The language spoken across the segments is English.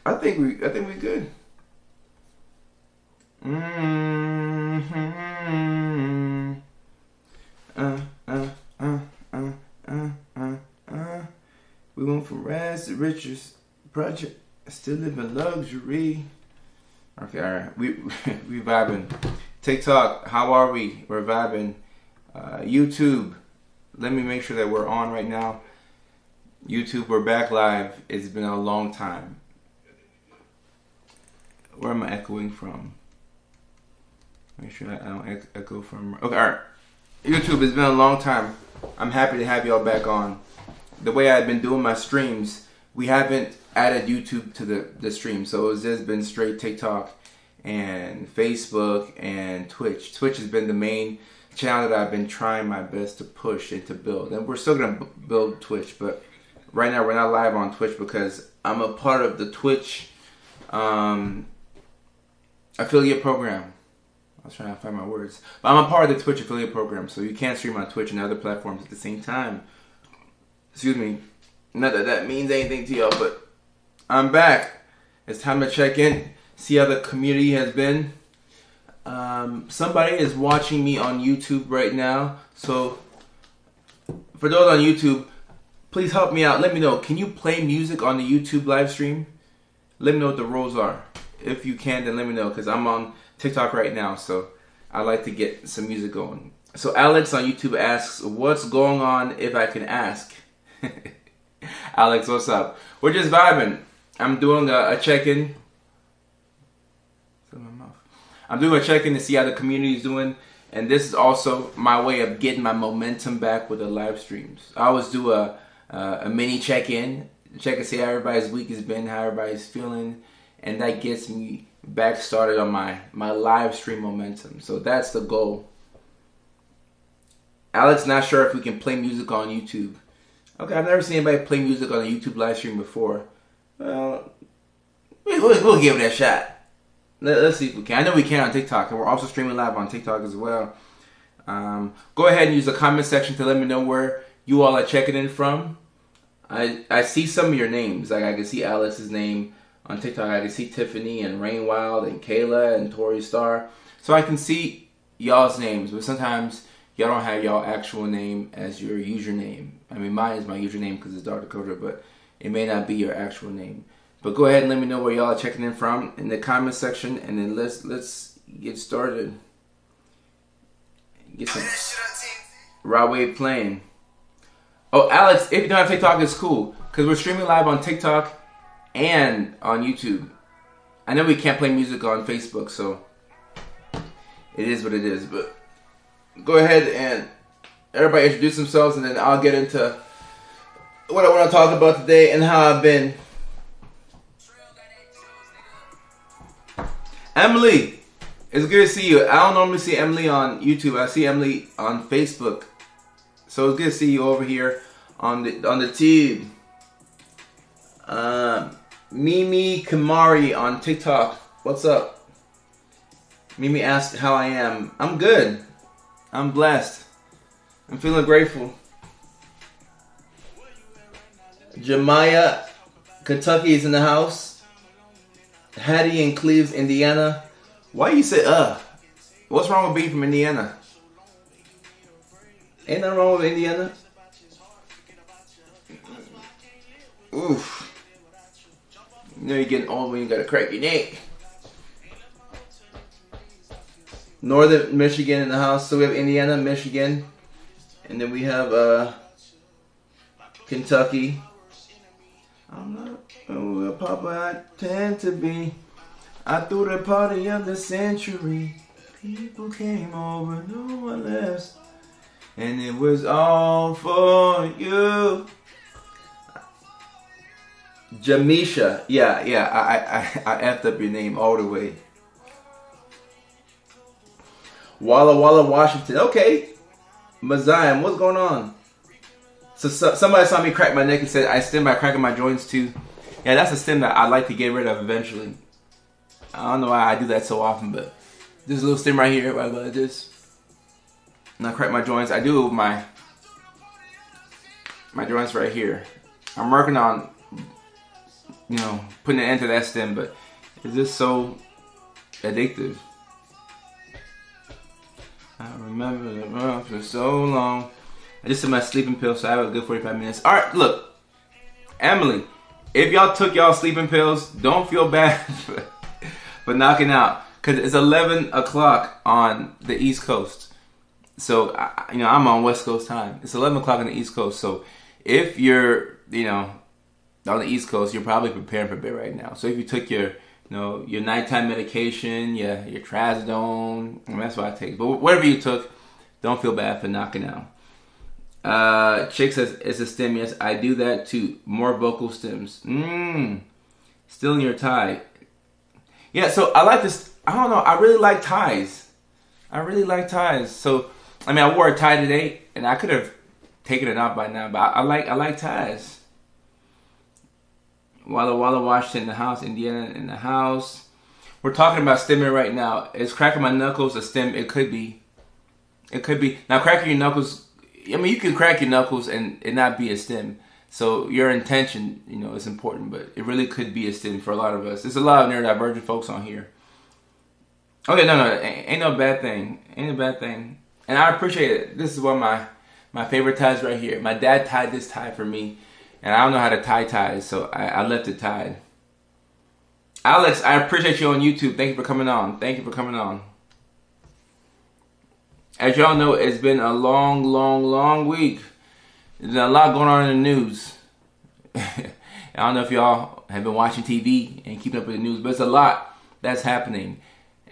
I think we good. Mm-hmm. Uh, uh, uh, uh, uh, uh, uh. We went from rags to riches. Project. Still live in luxury. Okay, all right. We vibing. TikTok. How are we? We're vibing. YouTube. Let me make sure that we're on right now. YouTube, we're back live. It's been a long time. Where am I echoing from? Make sure I don't echo from. Okay, all right. YouTube, it's been a long time. I'm happy to have y'all back on. The way I've been doing my streams, we haven't added YouTube to the stream, so it's just been straight TikTok and Facebook and Twitch. Twitch has been the main channel that I've been trying my best to push and to build, and we're still gonna build Twitch, but right now we're not live on Twitch because I'm a part of the Twitch affiliate program. I was trying to find my words, but I'm a part of the Twitch affiliate program, so you can't stream on Twitch and other platforms at the same time. Excuse me. Not that that means anything to y'all, but I'm back. It's time to check in, see how the community has been. Somebody is watching me on YouTube right now, so for those on YouTube, please help me out. Let me know. Can you play music on the YouTube live stream? Let me know what the rules are. If you can, then let me know, because I'm on TikTok right now, so I'd like to get some music going. So Alex on YouTube asks, what's going on if I can ask? Alex, what's up? We're just vibing. I'm doing a check-in. I'm doing a check-in to see how the community is doing, and this is also my way of getting my momentum back with the live streams. I always do a mini check-in, check and see how everybody's week has been, how everybody's feeling, and that gets me back started on my live stream momentum. So that's the goal. Alex, not sure if we can play music on YouTube. Okay, I've never seen anybody play music on a YouTube live stream before. Well, we'll give it a shot. Let's see if we can. I know we can on TikTok, and we're also streaming live on TikTok as well. Go ahead and use the comment section to let me know where you all are checking in from. I see some of your names. Like I can see Alex's name on TikTok. I can see Tiffany and Rain Wild and Kayla and Tori Star. So I can see y'all's names, but sometimes y'all don't have y'all actual name as your username. I mean, mine is my username because it's Dark Dakota, but it may not be your actual name. But go ahead and let me know where y'all are checking in from in the comment section, and then let's get started. Get some raw wave playing. Oh, Alex, if you don't have TikTok, it's cool because we're streaming live on TikTok and on YouTube. I know we can't play music on Facebook, so it is what it is. But go ahead and everybody introduce themselves, and then I'll get into what I want to talk about today and how I've been. Emily, it's good to see you. I don't normally see Emily on YouTube. I see Emily on Facebook. So it's good to see you over here on the tube. Mimi Kamari on TikTok. What's up? Mimi asked how I am. I'm good. I'm blessed. I'm feeling grateful. Jemiah, Kentucky is in the house. Hattie in Cleves, Indiana. Why you say What's wrong with being from Indiana? Ain't nothing wrong with Indiana. Oof. You know you're getting old when you gotta crack your neck. Northern Michigan in the house. So we have Indiana, Michigan. And then we have Kentucky. I'm not a papa I tend to be. I threw the party of the century. People came over, no one left. And it was all for you. Jamisha. Yeah, I effed up your name all the way. Walla Walla, Washington. Okay. Maziam, what's going on? So somebody saw me crack my neck and said I stem by cracking my joints too. Yeah, that's a stem that I'd like to get rid of eventually. I don't know why I do that so often, but this little stem right here, right about this. And I crack my joints. I do it with my joints right here. I'm working on putting an end to that stim, but it's just so addictive. I remember the run for so long. I just took my sleeping pill, so I have a good 45 minutes. All right, look, Emily, if y'all took y'all sleeping pills, don't feel bad for knocking out, because it's 11 o'clock on the East Coast. So, I'm on West Coast time. It's 11 o'clock on the East Coast. So, if you're, on the East Coast, you're probably preparing for bed right now. So, if you took your nighttime medication, your trazodone, that's what I take. But whatever you took, don't feel bad for knocking out. Chick says, it's a stim. Yes, I do that too. More vocal stems. Still in your tie. Yeah, so I like this. I don't know. I really like ties. So, I wore a tie today, and I could have taken it off by now, but I like ties. Walla Washington in the house, Indiana in the house. We're talking about stimming right now. Is cracking my knuckles a stim? It could be. Now, cracking your knuckles, you can crack your knuckles and it not be a stim. So your intention, is important, but it really could be a stim for a lot of us. There's a lot of neurodivergent folks on here. Okay, no, ain't no bad thing. And I appreciate it. This is one of my favorite ties right here. My dad tied this tie for me, and I don't know how to tie ties, so I left it tied. Alex, I appreciate you on YouTube. Thank you for coming on. As y'all know, it's been a long week. There's a lot going on in the news. I don't know if y'all have been watching TV and keeping up with the news, but it's a lot that's happening.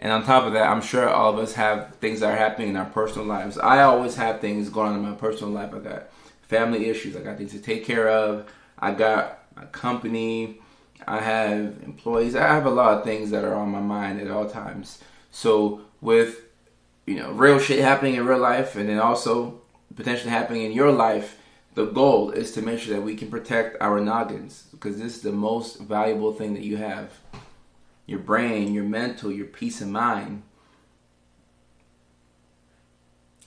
And on top of that, I'm sure all of us have things that are happening in our personal lives. I always have things going on in my personal life. I got family issues. I got things to take care of. I got a company. I have employees. I have a lot of things that are on my mind at all times. So with, real shit happening in real life, and then also potentially happening in your life, the goal is to make sure that we can protect our noggins, because this is the most valuable thing that you have. Your brain, your mental, your peace of mind.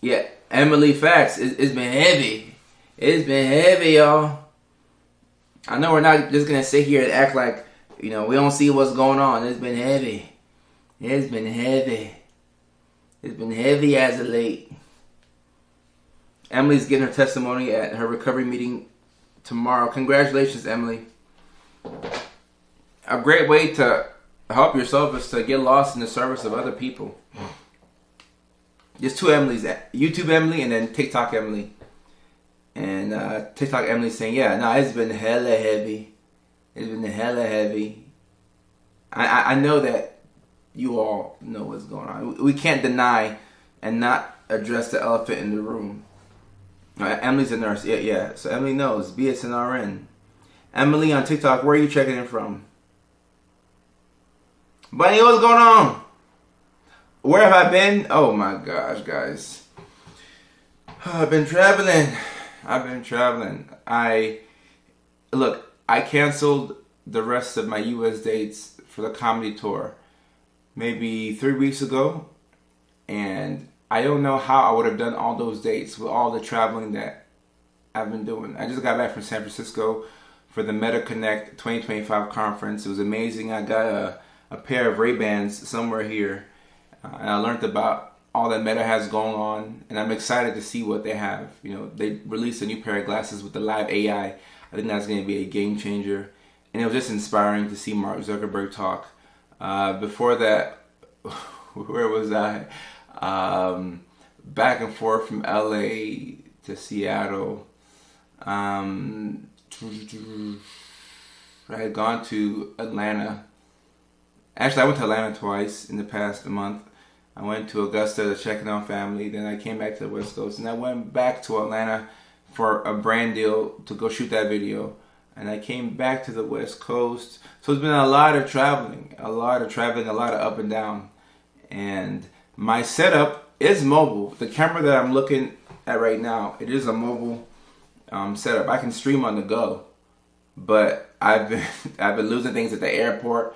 Yeah, Emily, facts. It's been heavy. It's been heavy, y'all. I know we're not just going to sit here and act like, we don't see what's going on. It's been heavy. It's been heavy as of late. Emily's getting her testimony at her recovery meeting tomorrow. Congratulations, Emily. A great way to help yourself is to get lost in the service of other people. There's two Emilys, YouTube Emily and then TikTok Emily. And TikTok Emily saying, it's been hella heavy. I know that you all know what's going on. We can't deny and not address the elephant in the room. Emily's a nurse. Yeah. So Emily knows. BSNRN. Emily on TikTok, where are you checking in from? Bunny, what's going on? Where have I been? Oh my gosh, guys. I've been traveling. I canceled the rest of my US dates for the comedy tour maybe 3 weeks ago. And I don't know how I would have done all those dates with all the traveling that I've been doing. I just got back from San Francisco for the Meta Connect 2025 conference. It was amazing. I got a pair of Ray-Bans somewhere here. And I learned about all that Meta has going on. And I'm excited to see what they have. They released a new pair of glasses with the live AI. I think that's going to be a game changer. And it was just inspiring to see Mark Zuckerberg talk. Before that, where was I? Back and forth from LA to Seattle. I had gone to Atlanta. Actually, I went to Atlanta twice in the past month. I went to Augusta to check on family. Then I came back to the West Coast. And I went back to Atlanta for a brand deal to go shoot that video. And I came back to the West Coast. So it's been a lot of traveling, a lot of up and down. And my setup is mobile. The camera that I'm looking at right now, it is a mobile setup. I can stream on the go. But I've been losing things at the airport.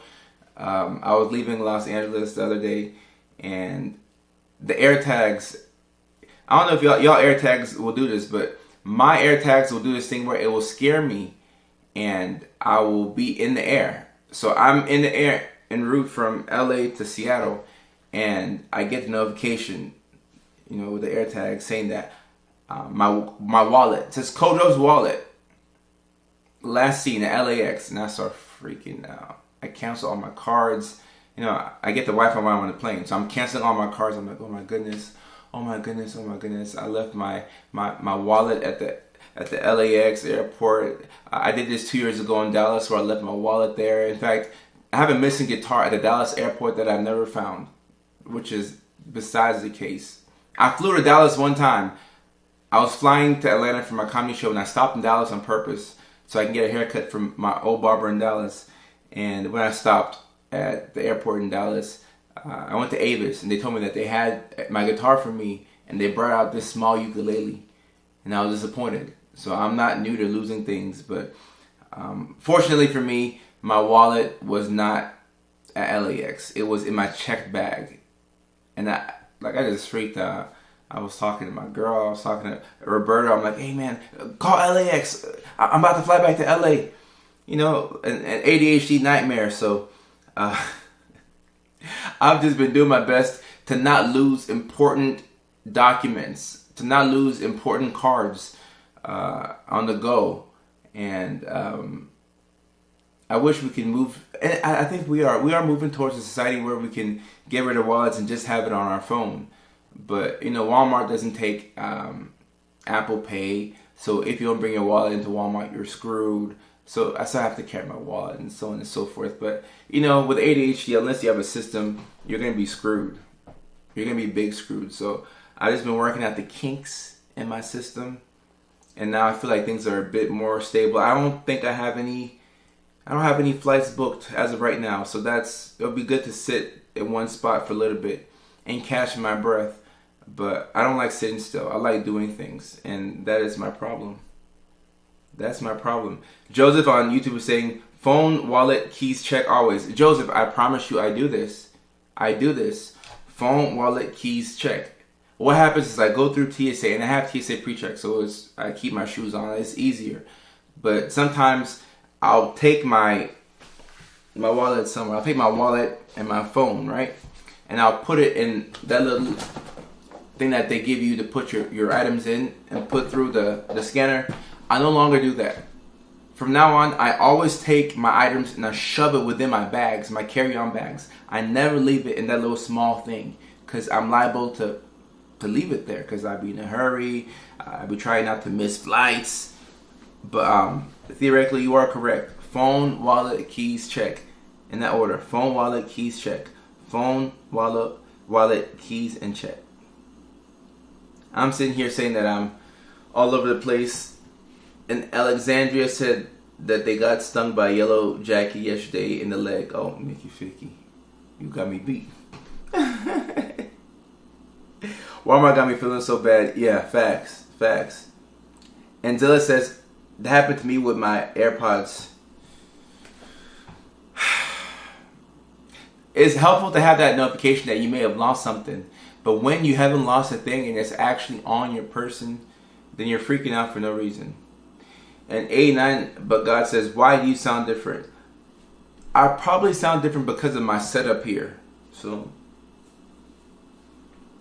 I was leaving Los Angeles the other day, and the AirTags, I don't know if y'all AirTags will do this, but my AirTags will do this thing where it will scare me, and I will be in the air. So I'm in the air en route from LA to Seattle, and I get the notification, with the air tag saying that my wallet, it says Kojo's wallet, last seen at LAX, and I start freaking out. I cancel all my cards. I get the Wi-Fi while I'm on the plane, so I'm canceling all my cards. I'm like, oh my goodness. I left my wallet at the LAX airport. I did this 2 years ago in Dallas, where I left my wallet there. In fact, I have a missing guitar at the Dallas airport that I've never found, which is besides the case. I flew to Dallas one time. I was flying to Atlanta for my comedy show, and I stopped in Dallas on purpose so I can get a haircut from my old barber in Dallas. And when I stopped at the airport in Dallas, I went to Avis, and they told me that they had my guitar for me, and they brought out this small ukulele, and I was disappointed. So I'm not new to losing things, but fortunately for me, my wallet was not at LAX. It was in my checked bag, and I just freaked out. I was talking to my girl. I was talking to Roberta. I'm like, hey man, call LAX. I'm about to fly back to LA. An ADHD nightmare. So I've just been doing my best to not lose important documents, to not lose important cards on the go. And I wish we could move. And I think we are moving towards a society where we can get rid of wallets and just have it on our phone. But Walmart doesn't take Apple Pay, so if you don't bring your wallet into Walmart, you're screwed. So I still have to carry my wallet and so on and so forth. But with ADHD, unless you have a system, you're gonna be screwed. You're gonna be big screwed. So I've just been working out the kinks in my system, and now I feel like things are a bit more stable. I don't have any flights booked as of right now. So it'll be good to sit in one spot for a little bit and catch my breath. But I don't like sitting still. I like doing things, and that is my problem. That's my problem. Joseph on YouTube is saying, phone, wallet, keys, check always. Joseph, I promise you I do this. Phone, wallet, keys, check. What happens is I go through TSA, and I have TSA pre-check, so I keep my shoes on. It's easier. But sometimes I'll take my wallet somewhere. I'll take my wallet and my phone, right? And I'll put it in that little thing that they give you to put your items in and put through the scanner. I no longer do that. From now on, I always take my items and I shove it within my bags, my carry-on bags. I never leave it in that little small thing, because I'm liable to leave it there, because I'd be in a hurry. I'd be trying not to miss flights. But theoretically, you are correct. Phone, wallet, keys, check. In that order. Phone, wallet, keys, check. Phone, wallet, keys, and check. I'm sitting here saying that I'm all over the place. And Alexandria said that they got stung by a yellow jacket yesterday in the leg. Oh, Mickey Ficky, you got me beat. Walmart got me feeling so bad. Yeah, facts. And Zilla says, that happened to me with my AirPods. It's helpful to have that notification that you may have lost something. But when you haven't lost a thing and it's actually on your person, then you're freaking out for no reason. And A9, but God says, why do you sound different? I probably sound different because of my setup here. So,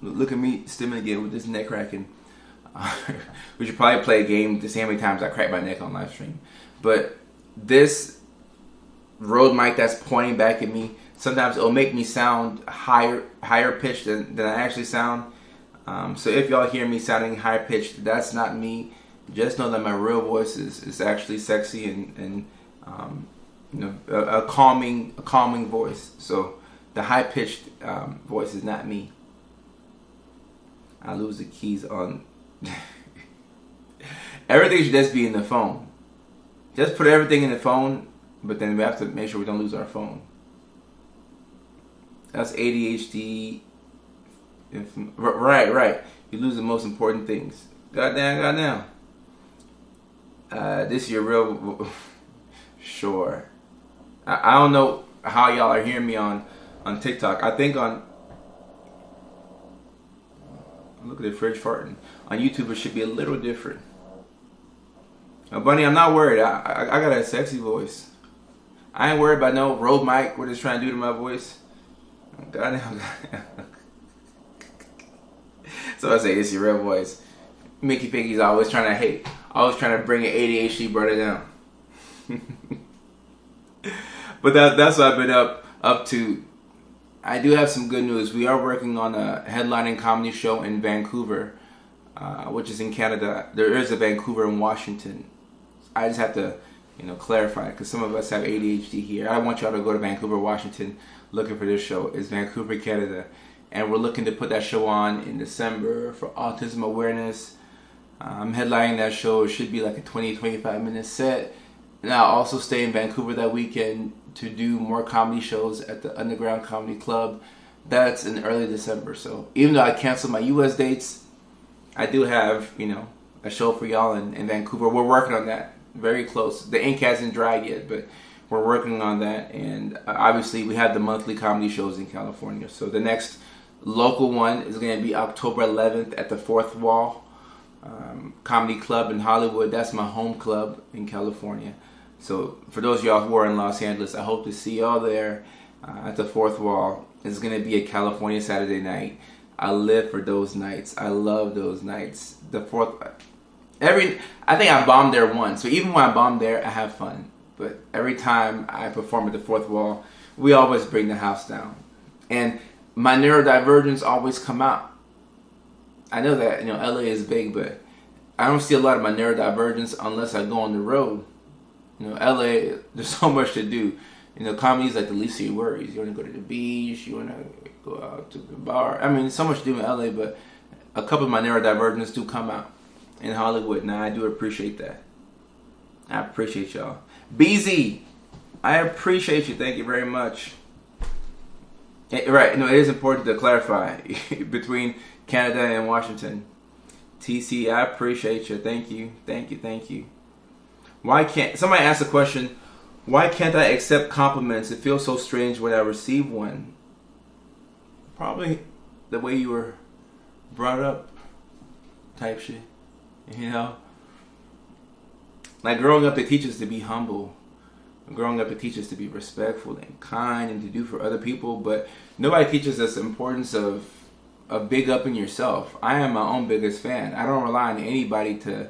look at me stimming again with this neck cracking. We should probably play a game to see how many times I crack my neck on live stream. But this Rode mic that's pointing back at me, sometimes it'll make me sound higher pitched than I actually sound. So if y'all hear me sounding higher pitched, that's not me. Just know that my real voice is actually sexy and a calming voice. So the high pitched voice is not me. I lose the keys on. Everything should just be in the phone. Just put everything in the phone, but then we have to make sure we don't lose our phone. That's ADHD. Right. You lose the most important things. Goddamn. This is your real. Sure. I don't know how y'all are hearing me on TikTok. I think on. Look at the fridge farting. On YouTube, it should be a little different. Bunny, I'm not worried. I got a sexy voice. I ain't worried about no Rode mic. What it's trying to do to my voice. Goddamn. So I say, it's your real voice. Mickey Piggy's always trying to hate. Always trying to bring an ADHD brother down. But that's what I've been up to. I do have some good news. We are working on a headlining comedy show in Vancouver, which is in Canada. There is a Vancouver in Washington. I just have to, clarify, because some of us have ADHD here. I want y'all to go to Vancouver, Washington, looking for this show. It's Vancouver, Canada, and we're looking to put that show on in December for autism awareness. I'm headlining that show. It should be like a 20-25 minute set. And I'll also stay in Vancouver that weekend to do more comedy shows at the Underground Comedy Club. That's in early December. So even though I canceled my US dates, I do have, a show for y'all in Vancouver. We're working on that. Very close. The ink hasn't dried yet, but we're working on that. And obviously we have the monthly comedy shows in California. So the next local one is going to be October 11th at the Fourth Wall Comedy Club in Hollywood. That's my home club in California. So for those of y'all who are in Los Angeles, I hope to see y'all there at the Fourth Wall. It's going to be a California Saturday night. I live for those nights. I love those nights. The fourth, I think I bombed there once. So even when I bomb there, I have fun. But every time I perform at the Fourth Wall, we always bring the house down. And my neurodivergence always come out. I know that, LA is big, but I don't see a lot of my neurodivergence unless I go on the road. LA, there's so much to do. Comedy is like the least of your worries. You want to go to the beach, you want to go out to the bar. I mean, so much to do in LA, but a couple of my neurodivergence do come out in Hollywood, and I do appreciate that. I appreciate y'all. BZ, I appreciate you. Thank you very much. Right, it is important to clarify between Canada and Washington. TC, I appreciate you. Thank you. Why can't somebody ask the question? Why can't I accept compliments? It feels so strange when I receive one. Probably the way you were brought up, type shit. Like growing up, they teach us to be humble. Growing up, it teaches us to be respectful and kind and to do for other people. But nobody teaches us the importance of big upping yourself. I am my own biggest fan. I don't rely on anybody to,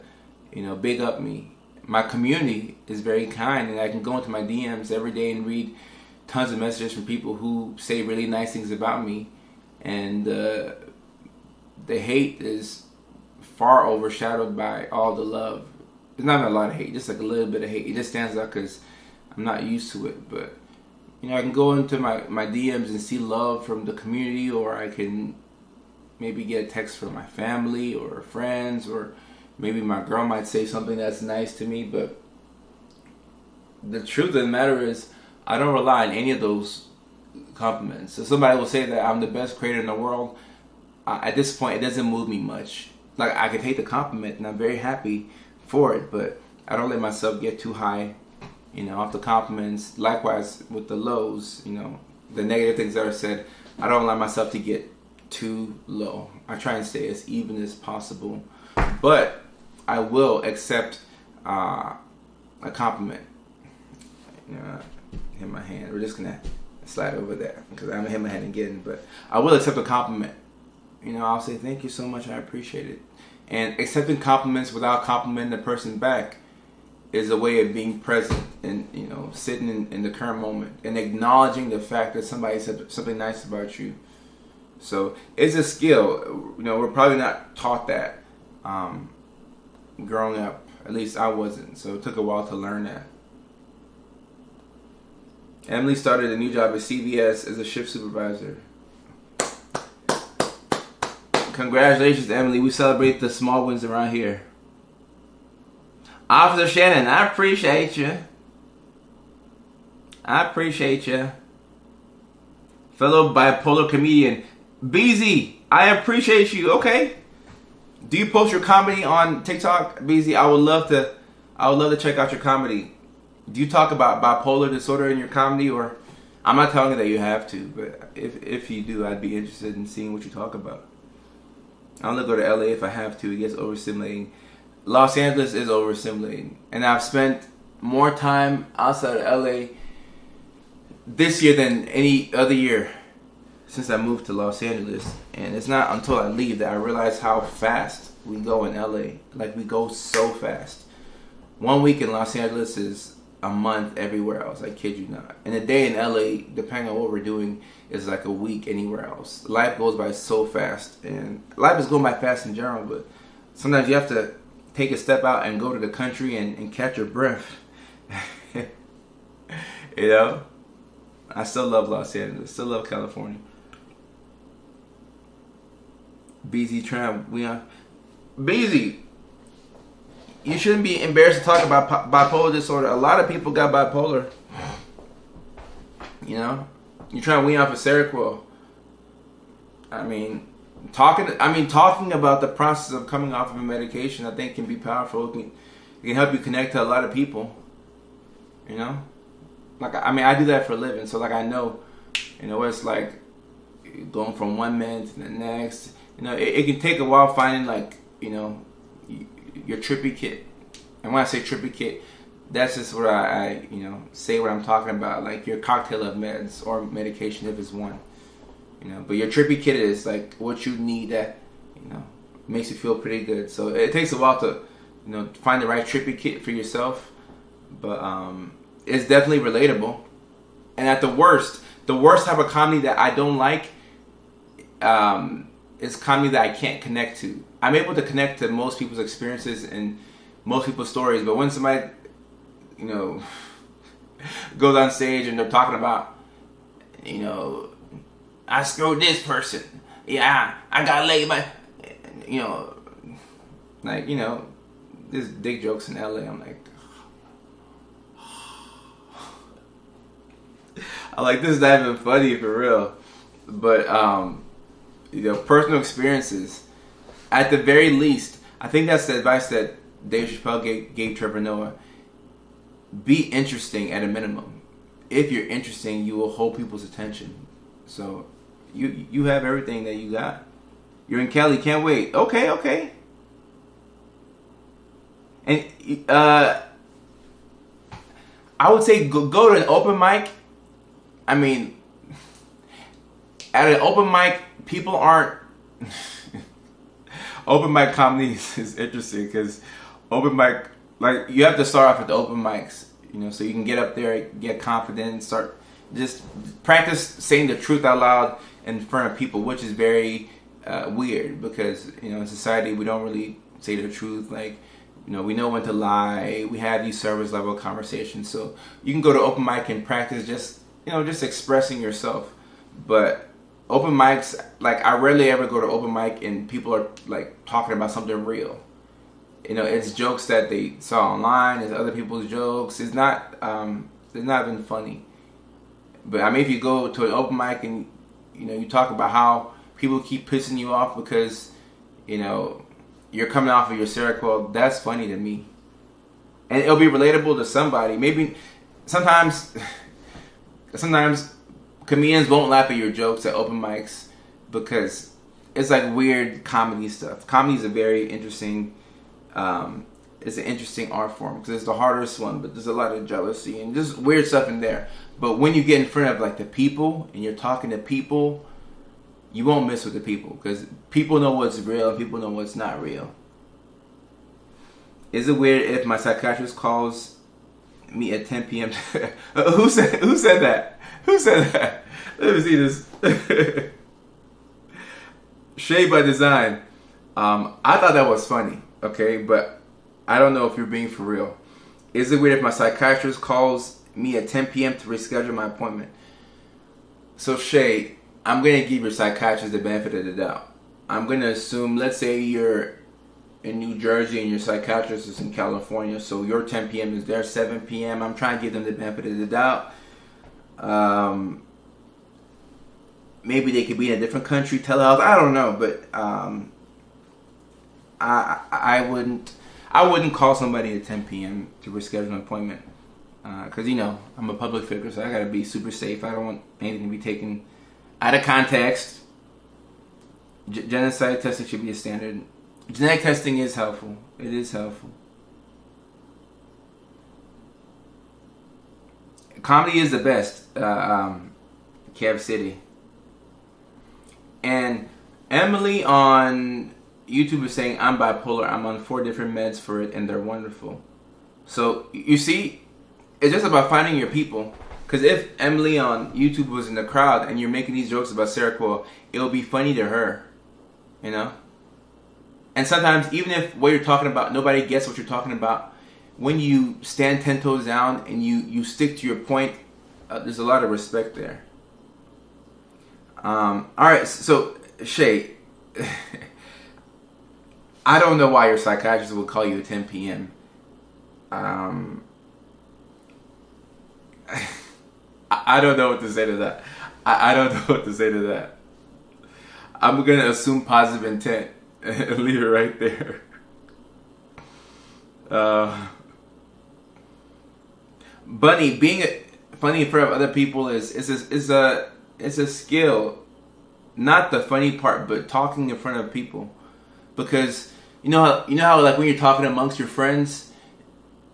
big up me. My community is very kind, and I can go into my DMs every day and read tons of messages from people who say really nice things about me. And the hate is far overshadowed by all the love. There's not a lot of hate, just like a little bit of hate. It just stands out because I'm not used to it. But, I can go into my DMs and see love from the community, or I can maybe get a text from my family or friends, or maybe my girl might say something that's nice to me. But the truth of the matter is, I don't rely on any of those compliments. So somebody will say that I'm the best creator in the world. At this point, it doesn't move me much. Like, I can take the compliment, and I'm very happy for it, but I don't let myself get too high, off the compliments. Likewise with the lows, the negative things that are said, I don't allow myself to get too low. I try and stay as even as possible, but I will accept a compliment. Hit my hand. We're just gonna slide over there because I'm gonna hit my hand again, but I will accept a compliment. I'll say thank you so much. I appreciate it. And accepting compliments without complimenting the person back is a way of being present and, sitting in the current moment and acknowledging the fact that somebody said something nice about you. So it's a skill. We're probably not taught that growing up. At least I wasn't. So it took a while to learn that. Emily started a new job at CVS as a shift supervisor. Congratulations, Emily. We celebrate the small wins around here. Officer Shannon, I appreciate you. Fellow bipolar comedian, BZ, I appreciate you. Okay. Do you post your comedy on TikTok, BZ? I would love to check out your comedy. Do you talk about bipolar disorder in your comedy, or I'm not telling you that you have to, but if you do, I'd be interested in seeing what you talk about. I only go to LA if I have to. It gets overstimulating. Los Angeles is overstimulating, and I've spent more time outside of LA this year than any other year since I moved to Los Angeles. And it's not until I leave that I realize how fast we go in LA. Like, we go so fast. 1 week in Los Angeles is a month everywhere else. I kid you not. And a day in LA, depending on what we're doing, is like a week anywhere else. Life goes by so fast, and life is going by fast in general. But sometimes you have to take a step out and go to the country and catch your breath. You know, I still love Los Angeles. Still love California. BZ Tram, BZ. You shouldn't be embarrassed to talk about bipolar disorder. A lot of people got bipolar. You know, you're trying to wean off of Seroquel. I mean, talking about the process of coming off of a medication, I think, can be powerful. It can help you connect to a lot of people. You know, like, I mean, I do that for a living, so like, I know, you know, what it's like going from one man to the next. You know, it can take a while finding, like, you know, your trippy kit. And when I say trippy kit, that's just what I you know, say what I'm talking about, like your cocktail of meds or medication if it's one. You know, but your trippy kit is like what you need that, you know, makes you feel pretty good. So it takes a while to, you know, find the right trippy kit for yourself. But it's definitely relatable. And at the worst type of comedy that I don't like is comedy that I can't connect to. I'm able to connect to most people's experiences and most people's stories, but when somebody, you know, goes on stage and they're talking about, you know, I screwed this person, yeah, I got laid by, you know, like, you know, this dick jokes in LA, I'm like, I'm like, this is not even funny for real. But you know, personal experiences, at the very least, I think that's the advice that Dave Chappelle gave Trevor Noah. Be interesting at a minimum. If you're interesting, you will hold people's attention. So you have everything that you got. You're in Cali, can't wait. Okay. And I would say go to an open mic. I mean, at an open mic, people aren't. Open mic comedy is interesting because open mic, like, you have to start off at the open mics, you know, so you can get up there, get confident, start just practice saying the truth out loud in front of people, which is very weird because, you know, in society we don't really say the truth. Like, you know, we know when to lie. We have these service level conversations, so you can go to open mic and practice just, you know, just expressing yourself. But open mics, like, I rarely ever go to open mic and people are like talking about something real. You know, it's jokes that they saw online. It's other people's jokes. It's not even funny. But I mean, if you go to an open mic and, you know, you talk about how people keep pissing you off because, you know, you're coming off of your Seroquel, that's funny to me. And it'll be relatable to somebody. Maybe sometimes comedians won't laugh at your jokes at open mics because it's like weird comedy stuff. Comedy is a very interesting, it's an interesting art form because it's the hardest one, but there's a lot of jealousy and just weird stuff in there. But when you get in front of like the people and you're talking to people, you won't mess with the people because people know what's real and people know what's not real. Is it weird if my psychiatrist calls me at 10 p.m.? Who said that? Who said that? Let me see this. Shade by design. I thought that was funny, okay? But I don't know if you're being for real. Is it weird if my psychiatrist calls me at 10 p.m. to reschedule my appointment? So, Shay, I'm going to give your psychiatrist the benefit of the doubt. I'm going to assume, let's say you're in New Jersey and your psychiatrist is in California, so your 10 p.m. is their 7 p.m. I'm trying to give them the benefit of the doubt. Maybe they could be in a different country, telehealth. I don't know, but I wouldn't call somebody at 10 p.m. to reschedule an appointment because, you know, I'm a public figure, so I gotta be super safe. I don't want anything to be taken out of context. Genocide testing should be a standard. Genetic testing is helpful. It is helpful. Comedy is the best. Kev City. And Emily on YouTube is saying, I'm bipolar. I'm on 4 different meds for it, and they're wonderful. So, you see, it's just about finding your people. Because if Emily on YouTube was in the crowd and you're making these jokes about Seroquel, it'll be funny to her. You know? And sometimes, even if what you're talking about, nobody gets what you're talking about, when you stand 10 toes down and you stick to your point, there's a lot of respect there. Alright, so, Shay, I don't know why your psychiatrist would call you at 10 p.m. I don't know what to say to that. I don't know what to say to that. I'm going to assume positive intent and leave it right there. Bunny, being funny in front of other people is a skill. Not the funny part, but talking in front of people. Because you know how like when you're talking amongst your friends,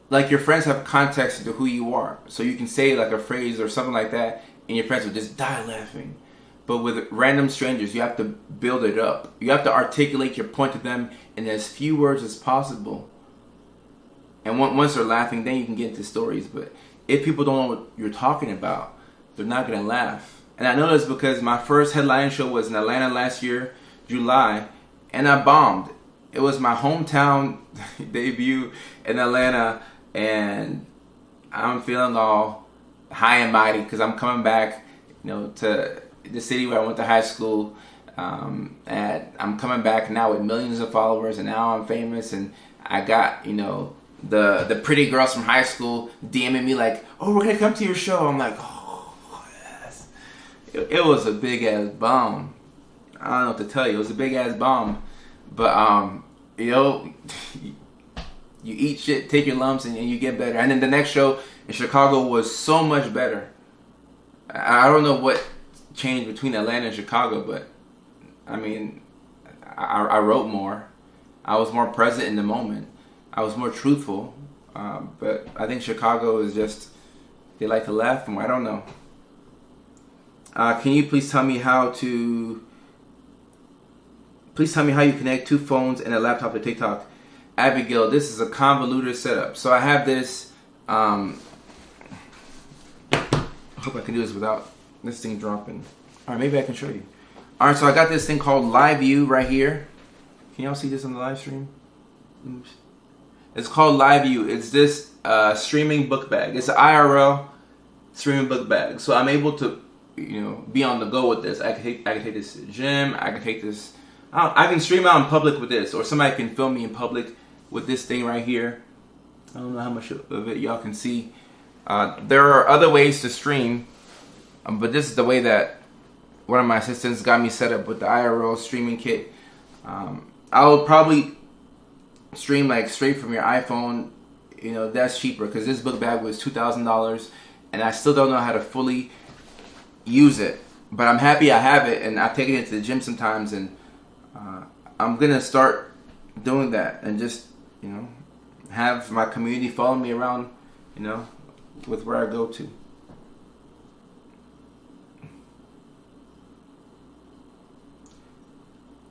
like your friends have context to who you are, so you can say like a phrase or something like that, and your friends will just die laughing. But with random strangers, you have to build it up. You have to articulate your point to them in as few words as possible. And once they're laughing, then you can get into stories. But if people don't know what you're talking about, they're not gonna laugh. And I know this because my first headline show was in Atlanta last year, July, and I bombed. It was my hometown debut in Atlanta, and I'm feeling all high and mighty because I'm coming back, to the city where I went to high school. And I'm coming back now with millions of followers, and now I'm famous, and I got, the pretty girls from high school DMing me like, oh, we're gonna come to your show. I'm like, oh, yes. It was a big ass bomb. I don't know what to tell you. It was a big ass bomb. But, you eat shit, take your lumps, and you get better. And then the next show in Chicago was so much better. I don't know what changed between Atlanta and Chicago, but, I mean, I wrote more. I was more present in the moment. I was more truthful. But I think Chicago is just, they like to laugh more. I don't know. Can you please tell me how you connect 2 phones and a laptop to TikTok? Abigail, this is a convoluted setup. So I have this, I hope I can do this without this thing dropping. Alright, maybe I can show you. Alright, so I got this thing called Live View right here. Can y'all see this on the live stream? Oops. It's called Live View. It's this streaming book bag. It's an IRL streaming book bag. So I'm able to, be on the go with this. I can take this to the gym. I can take this. I can stream out in public with this, or somebody can film me in public with this thing right here. I don't know how much of it y'all can see. There are other ways to stream, but this is the way that one of my assistants got me set up with the IRL streaming kit. I'll probably stream like straight from your iPhone. That's cheaper because this book bag was $2,000, and I still don't know how to fully use it. But I'm happy I have it, and I've taken it to the gym sometimes, and I'm gonna start doing that and just have my community follow me around, with where I go to.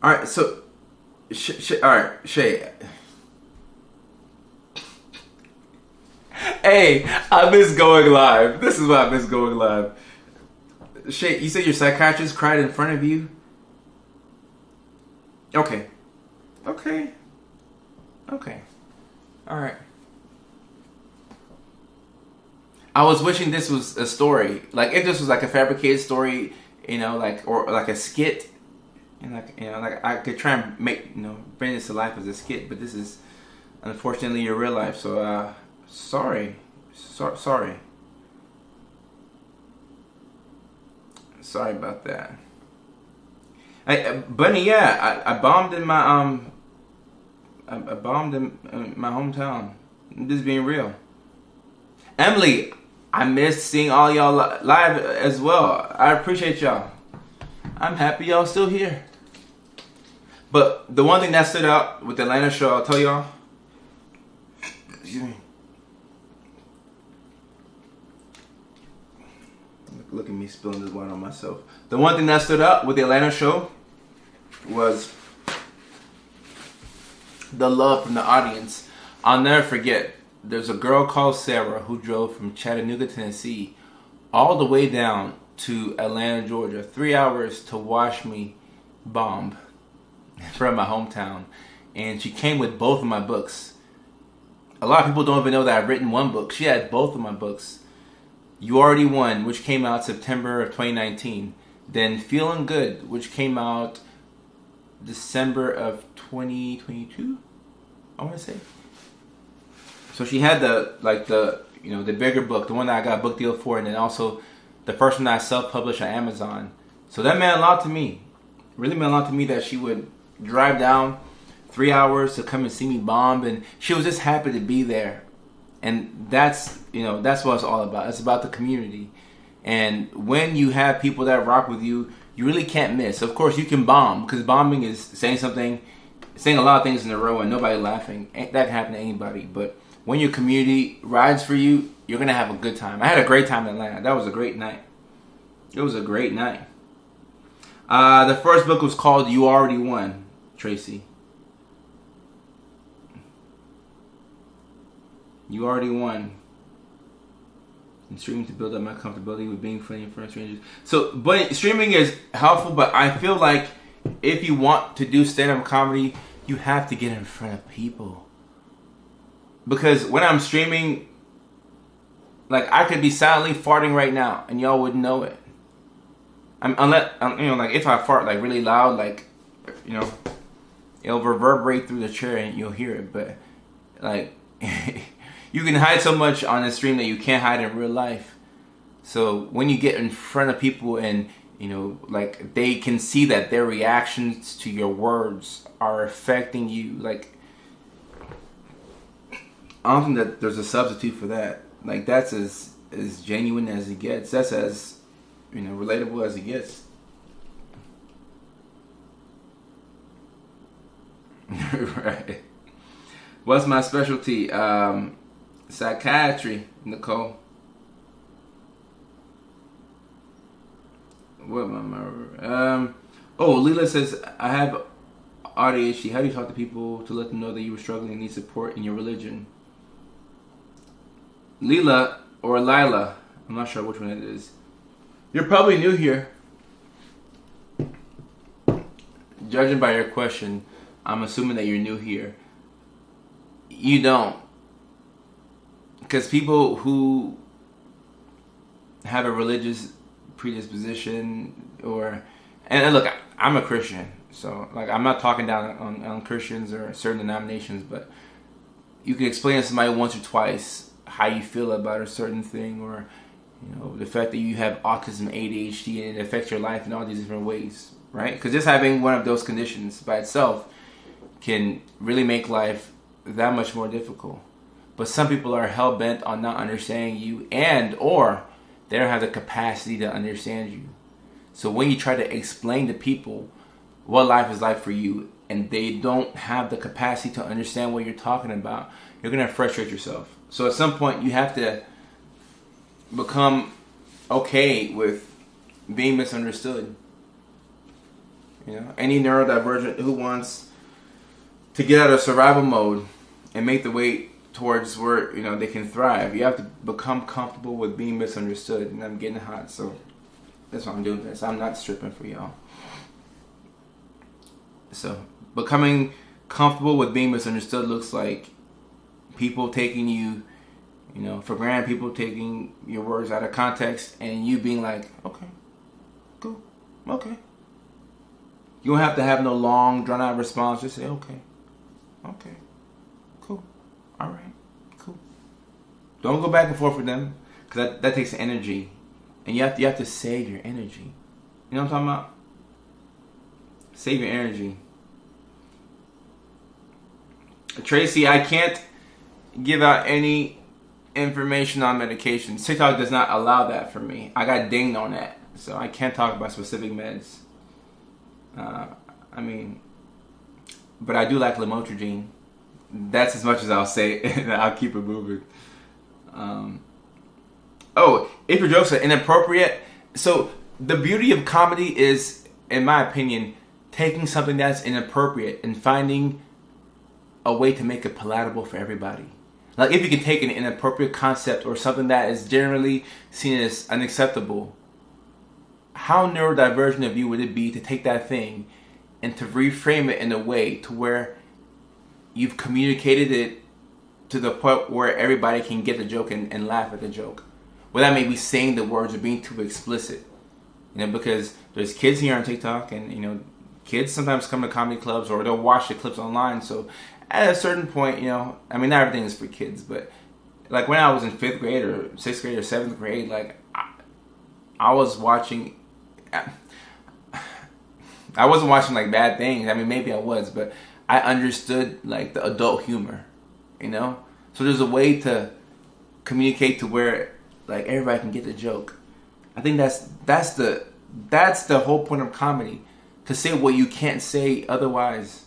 All right, so all right, Shay. Hey, I miss going live. This is why I miss going live. Shay, you said your psychiatrist cried in front of you? Okay. Alright. I was wishing this was a story. Like, if this was like a fabricated story, or like a skit, and I could try and bring this to life as a skit, but this is unfortunately your real life, so, sorry. Sorry about that. Bunny, yeah, I bombed in my I bombed in my hometown. I'm just being real. Emily, I missed seeing all y'all live as well. I appreciate y'all. I'm happy y'all still here. But the one thing that stood out with the Atlanta show, I'll tell y'all. Excuse me. Look at me spilling this wine on myself. The one thing that stood out with the Atlanta show was the love from the audience. I'll never forget. There's a girl called Sarah who drove from Chattanooga, Tennessee, all the way down to Atlanta, Georgia, 3 hours to watch me bomb from my hometown. And she came with both of my books. A lot of people don't even know that I've written one book. She had both of my books. You Already Won, which came out September of 2019. Then Feeling Good, which came out December of 2022, I want to say. So she had the bigger book, the one that I got a book deal for, and then also the first one that I self-published on Amazon. So that meant a lot to me. Really meant a lot to me that she would drive down 3 hours to come and see me bomb, and she was just happy to be there. And that's what it's all about. It's about the community. And when you have people that rock with you, you really can't miss. Of course, you can bomb, because bombing is saying a lot of things in a row and nobody laughing. That can happen to anybody. But when your community rides for you, you're going to have a good time. I had a great time in Atlanta. That was a great night. It was a great night. The first book was called You Already Won, Tracy. You Already Won. And streaming to build up my comfortability with being funny in front of strangers. So, but streaming is helpful, but I feel like if you want to do stand-up comedy, you have to get in front of people. Because when I'm streaming, like, I could be silently farting right now, and y'all wouldn't know it. If I fart like really loud, like, it'll reverberate through the chair and you'll hear it. But like, you can hide so much on the stream that you can't hide in real life. So when you get in front of people and they can see that their reactions to your words are affecting you, like, I don't think that there's a substitute for that. Like, that's as genuine as it gets. That's as relatable as it gets. Right. What's my specialty? Psychiatry, Nicole. What am I? Leela says, I have ADHD. How do you talk to people to let them know that you were struggling and need support in your religion? Leela or Lila, I'm not sure which one it is. You're probably new here. Judging by your question, I'm assuming that you're new here. You don't. Because people who have a religious predisposition and look, I'm a Christian, so like, I'm not talking down on Christians or certain denominations, but you can explain to somebody once or twice how you feel about a certain thing, or the fact that you have autism, ADHD, and it affects your life in all these different ways, right? Because just having one of those conditions by itself can really make life that much more difficult. But some people are hell-bent on not understanding you, or they don't have the capacity to understand you. So when you try to explain to people what life is like for you, and they don't have the capacity to understand what you're talking about, you're going to frustrate yourself. So at some point, you have to become okay with being misunderstood. Any neurodivergent who wants to get out of survival mode and make the way towards where they can thrive, you have to become comfortable with being misunderstood. And I'm getting hot, so that's why I'm doing this. I'm not stripping for y'all. So becoming comfortable with being misunderstood looks like people taking you for granted, people taking your words out of context, and you being like, okay, cool, okay. You don't have to have no long, drawn-out response. Just say, okay, cool, all right, cool. Don't go back and forth with them, because that takes energy, and you have to save your energy. You know what I'm talking about? Save your energy. Tracy, I can't give out any information on medications. TikTok does not allow that for me. I got dinged on that, so I can't talk about specific meds. but I do like lamotrigine. That's as much as I'll say, and I'll keep it moving. If your jokes are inappropriate, so the beauty of comedy is, in my opinion, taking something that's inappropriate and finding a way to make it palatable for everybody. Like if you can take an inappropriate concept or something that is generally seen as unacceptable, how neurodivergent of you would it be to take that thing and to reframe it in a way to where you've communicated it to the point where everybody can get the joke and laugh at the joke, without maybe saying the words or being too explicit. Because there's kids here on TikTok, and kids sometimes come to comedy clubs or they'll watch the clips online. So at a certain point, not everything is for kids, but like when I was in 5th grade or 6th grade or 7th grade, like I was watching. I wasn't watching like bad things. I mean, maybe I was, but I understood like the adult humor, So there's a way to communicate to where like everybody can get the joke. I think that's the whole point of comedy, to say what you can't say otherwise.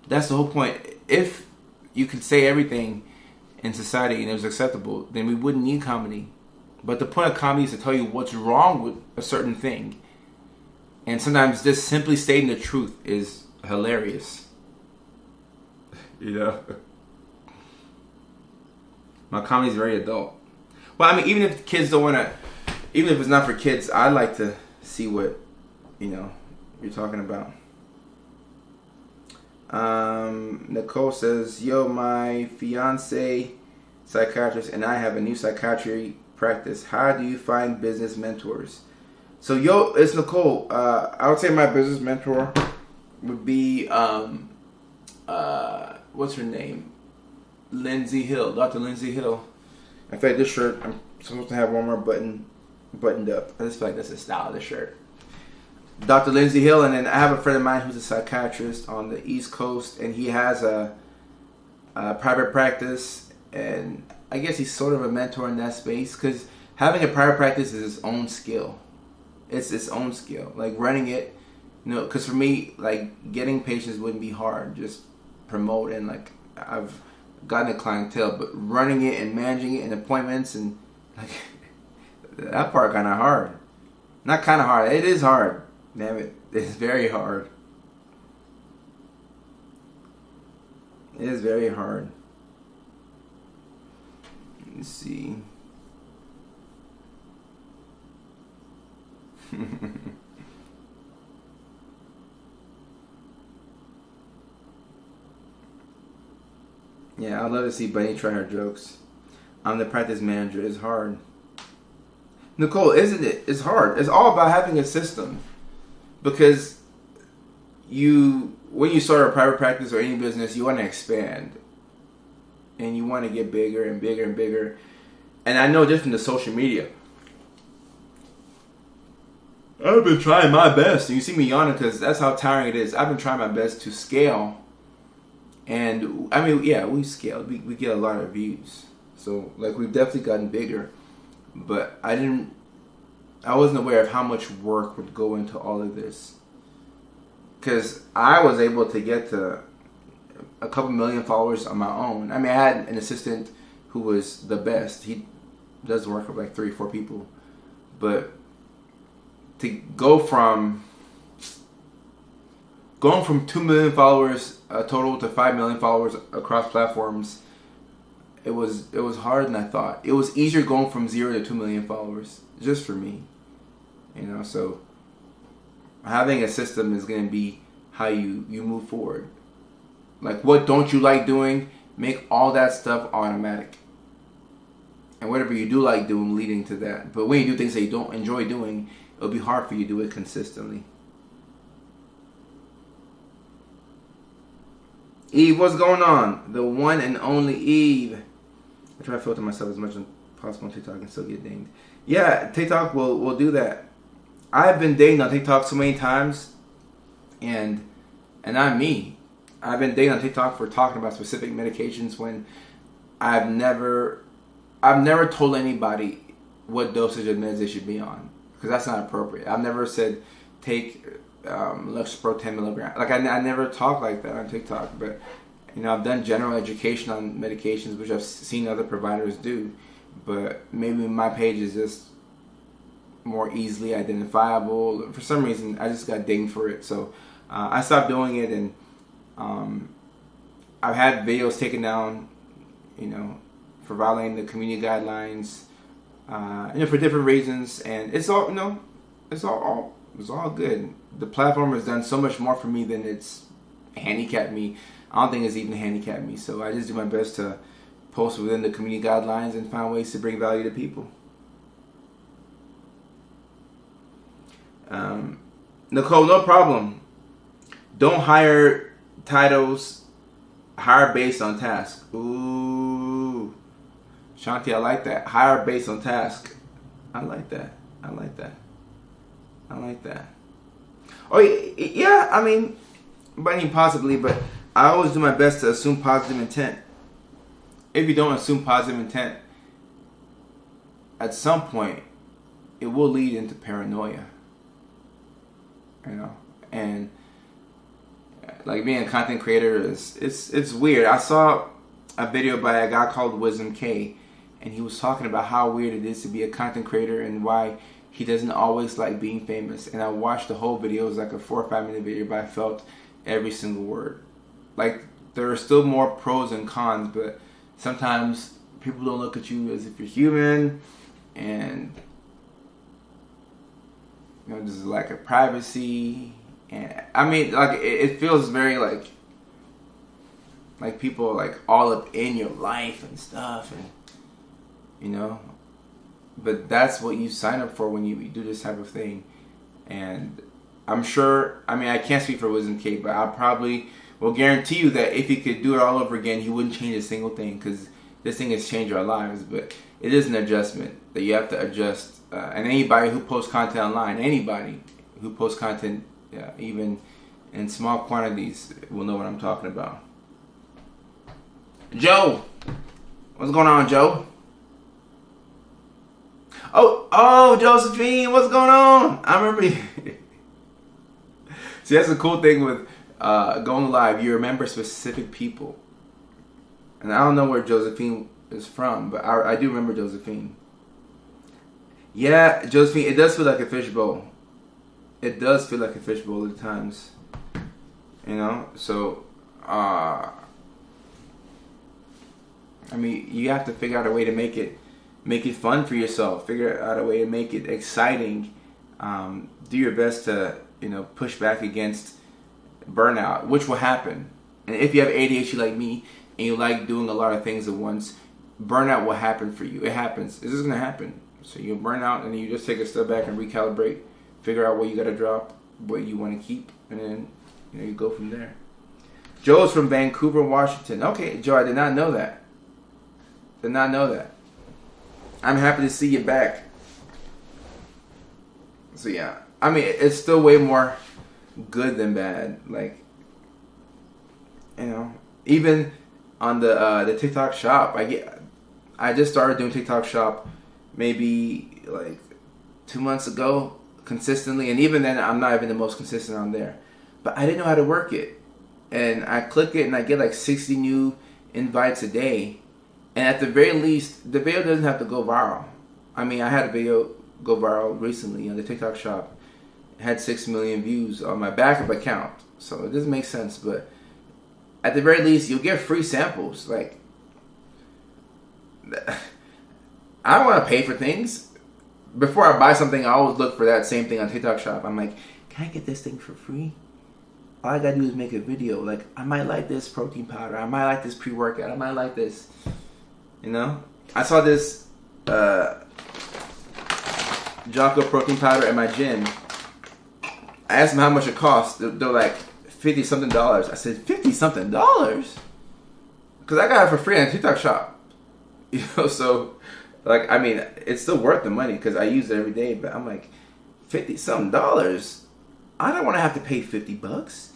That's the whole point. If you could say everything in society and it was acceptable, then we wouldn't need comedy. But the point of comedy is to tell you what's wrong with a certain thing. And sometimes just simply stating the truth is hilarious. My comedy is very adult. Well, I mean, even if kids don't want to, even if it's not for kids, I like to see what, you're talking about. Nicole says, yo, my fiance psychiatrist and I have a new psychiatry practice. How do you find business mentors? So, it's Nicole. I would say my business mentor would be, what's her name? Lindsay Hill, Dr. Lindsay Hill. In fact, this shirt, I'm supposed to have one more buttoned up. I just feel like that's the style of the shirt. Dr. Lindsay Hill, and then I have a friend of mine who's a psychiatrist on the East Coast, and he has a private practice, and I guess he's sort of a mentor in that space, because having a private practice is its own skill. It's its own skill. Like running it, because for me, like getting patients wouldn't be hard. Just promoting, like I've gotten a clientele, but running it and managing it and appointments and like that part kind of hard. Not kind of hard. It is hard. Damn it. It's very hard. It is very hard. Let me see. Yeah, I'd love to see Bunny try her jokes. I'm the practice manager. It's hard. Nicole, isn't it? It's hard. It's all about having a system. Because when you start a private practice or any business, you want to expand. And you want to get bigger and bigger and bigger. And I know just from the social media, I've been trying my best. And you see me yawning because that's how tiring it is. I've been trying my best to scale. And, I mean, yeah, we scaled. We get a lot of views. So, like, we've definitely gotten bigger. But I wasn't aware of how much work would go into all of this. Because I was able to get to a couple million followers on my own. I mean, I had an assistant who was the best. He does work with like 3 or 4 people. But to go from 2 million followers total to 5 million followers across platforms, it was harder than I thought. It was easier going from 0 to 2 million followers, just for me. So having a system is going to be how you move forward. Like, what don't you like doing? Make all that stuff automatic. And whatever you do like doing, leading to that. But when you do things that you don't enjoy doing, it'll be hard for you to do it consistently. Eve, what's going on? The one and only Eve. I try to filter myself as much as possible on TikTok and still get dinged. Yeah, TikTok will do that. I've been dinged on TikTok so many times, and I'm me. I've been dinged on TikTok for talking about specific medications when I've never told anybody what dosage of meds they should be on, because that's not appropriate. I've never said take Lexapro 10 milligrams. Like I never talk like that on TikTok, but I've done general education on medications, which I've seen other providers do. But maybe my page is just more easily identifiable. For some reason, I just got dinged for it, so I stopped doing it, and I've had videos taken down, for violating the community guidelines, for different reasons, and it's all, it's all good. The platform has done so much more for me than it's handicapped me. I don't think it's even handicapped me, so I just do my best to post within the community guidelines and find ways to bring value to people. Nicole, no problem. Don't hire titles, hire based on task. Ooh. Shanti, I like that. Hire based on task. I like that. Oh, yeah, possibly, but I always do my best to assume positive intent. If you don't assume positive intent, at some point, it will lead into paranoia. And like being a content creator it's weird. I saw a video by a guy called Wisdom K, and he was talking about how weird it is to be a content creator and why he doesn't always like being famous. And I watched the whole video. It was like a 4 or 5 minute video, but I felt every single word. Like, there are still more pros and cons, but sometimes people don't look at you as if you're human, and there's a lack of privacy, and it feels very like people are like all up in your life and stuff, and but that's what you sign up for when you do this type of thing. And I'm sure, I can't speak for Wisdom K, but I probably will guarantee you that if he could do it all over again, he wouldn't change a single thing, because this thing has changed our lives. But it is an adjustment that you have to adjust. And anybody who posts content online, even in small quantities, will know what I'm talking about. Joe! What's going on, Joe? Oh, Josephine, what's going on? I remember you. See, that's the cool thing with going live. You remember specific people. And I don't know where Josephine is from, but I do remember Josephine. Yeah, Josephine, it does feel like a fishbowl. It does feel like a fishbowl at times. So, you have to figure out a way to make it fun for yourself. Figure out a way to make it exciting. Do your best to, push back against burnout, which will happen. And if you have ADHD like me, and you like doing a lot of things at once, burnout will happen for you. It happens. This is going to happen. So you'll burn out, and then you just take a step back and recalibrate. Figure out what you got to drop, what you want to keep, and then you go from there. Joe's from Vancouver, Washington. Okay, Joe, I did not know that. I'm happy to see you back. So yeah, it's still way more good than bad. Like, even on the TikTok shop, I just started doing TikTok shop maybe like 2 months ago consistently, and even then I'm not even the most consistent on there. But I didn't know how to work it, and I click it and I get like 60 new invites a day. And at the very least, the video doesn't have to go viral. I had a video go viral recently on the TikTok shop. It had 6 million views on my backup account. So it doesn't make sense. But at the very least, you'll get free samples. Like, I don't want to pay for things. Before I buy something, I always look for that same thing on TikTok shop. I'm like, can I get this thing for free? All I gotta do is make a video. Like, I might like this protein powder. I might like this pre-workout. I might like this. I saw this Jocko protein powder at my gym. I asked them how much it cost. They're like $50-something. I said, $50-something? Because I got it for free on a TikTok shop. So, like, it's still worth the money because I use it every day. But I'm like, $50-something? I don't want to have to pay $50.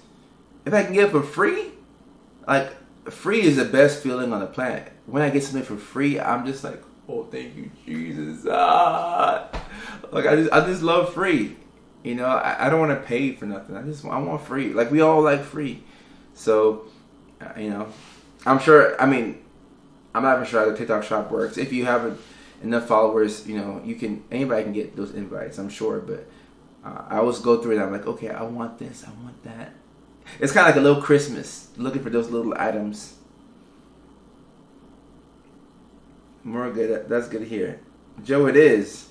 If I can get it for free, like, free is the best feeling on the planet. When I get something for free, I'm just like, oh, thank you, Jesus. Like, I just love free. You know, I don't want to pay for nothing. I want free. Like we all like free. So, you know, I'm sure. I mean, I'm not even sure how the TikTok shop works. If you have enough followers, you know, anybody can get those invites. I'm sure, but I always go through it. And I'm like, okay, I want this. I want that. It's kind of like a little Christmas, looking for those little items. More good. That's good to hear. Joe, it is.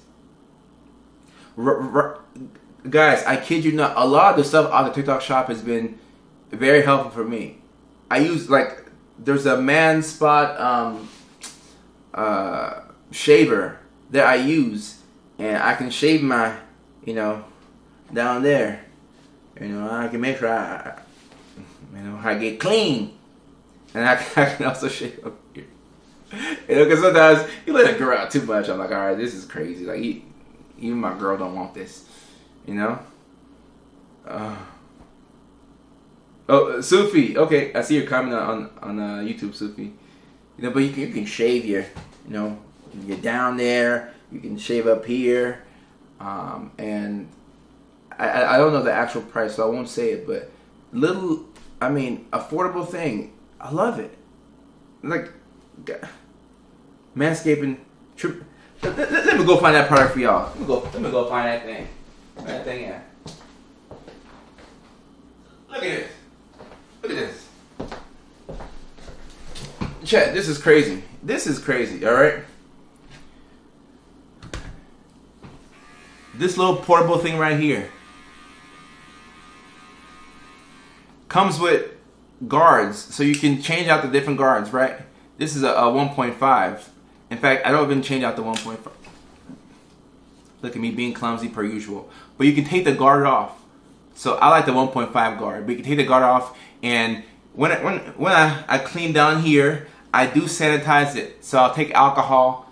Guys, I kid you not. A lot of the stuff on the TikTok shop has been very helpful for me. I use there's a man spot shaver that I use, and I can shave my, you know, down there. You know, I can make sure I get clean, and I can also shave up here. You know, because sometimes you let it grow out too much. I'm like, all right, this is crazy. Like, even my girl don't want this. You know. Oh, Sufi. Okay, I see your comment on YouTube, Sufi. You know, but you can shave your, you know, you're down there. You can shave up here, and I don't know the actual price, so I won't say it. But affordable thing. I love it. Like, manscaping. Let me go find that product for y'all. Let me go find that thing. Where that thing at? Look at this. Look at this. Chat, this is crazy. This is crazy, alright? This little portable thing right here comes with guards, so you can change out the different guards, right? This is a 1.5. In fact, I don't even change out the 1.5. Look at me being clumsy per usual. But you can take the guard off. So I like the 1.5 guard, but you can take the guard off, and when I clean down here, I do sanitize it. So I'll take alcohol.